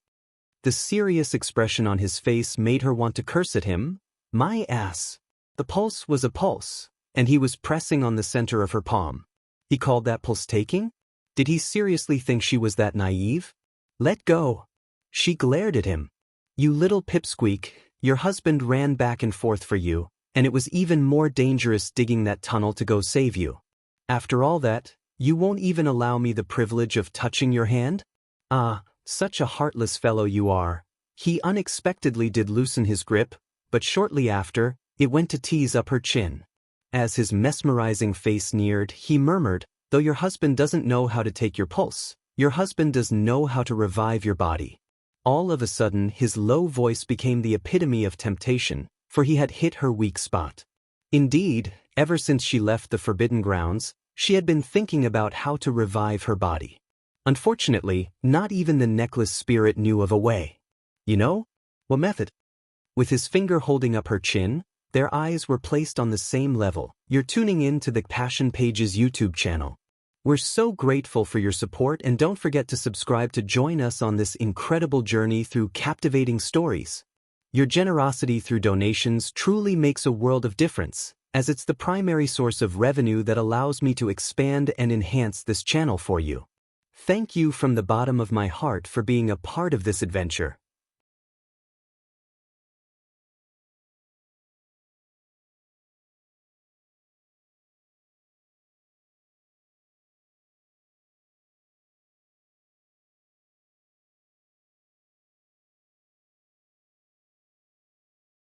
The serious expression on his face made her want to curse at him. My ass. The pulse was a pulse, and he was pressing on the center of her palm. He called that pulse taking? Did he seriously think she was that naive? "Let go." She glared at him. "You little pipsqueak, your husband ran back and forth for you, and it was even more dangerous digging that tunnel to go save you. After all that, you won't even allow me the privilege of touching your hand? Ah, such a heartless fellow you are. He unexpectedly did loosen his grip, but shortly after, it went to tease up her chin. As his mesmerizing face neared, he murmured, "Though your husband doesn't know how to take your pulse, your husband does know how to revive your body." All of a sudden, his low voice became the epitome of temptation, for he had hit her weak spot. Indeed, ever since she left the forbidden grounds, she had been thinking about how to revive her body. Unfortunately, not even the necklace spirit knew of a way. "You know? What method?" With his finger holding up her chin, their eyes were placed on the same level. "You're tuning in to the Passion Pages YouTube channel. We're so grateful for your support, and don't forget to subscribe to join us on this incredible journey through captivating stories. Your generosity through donations truly makes a world of difference, as it's the primary source of revenue that allows me to expand and enhance this channel for you. Thank you from the bottom of my heart for being a part of this adventure.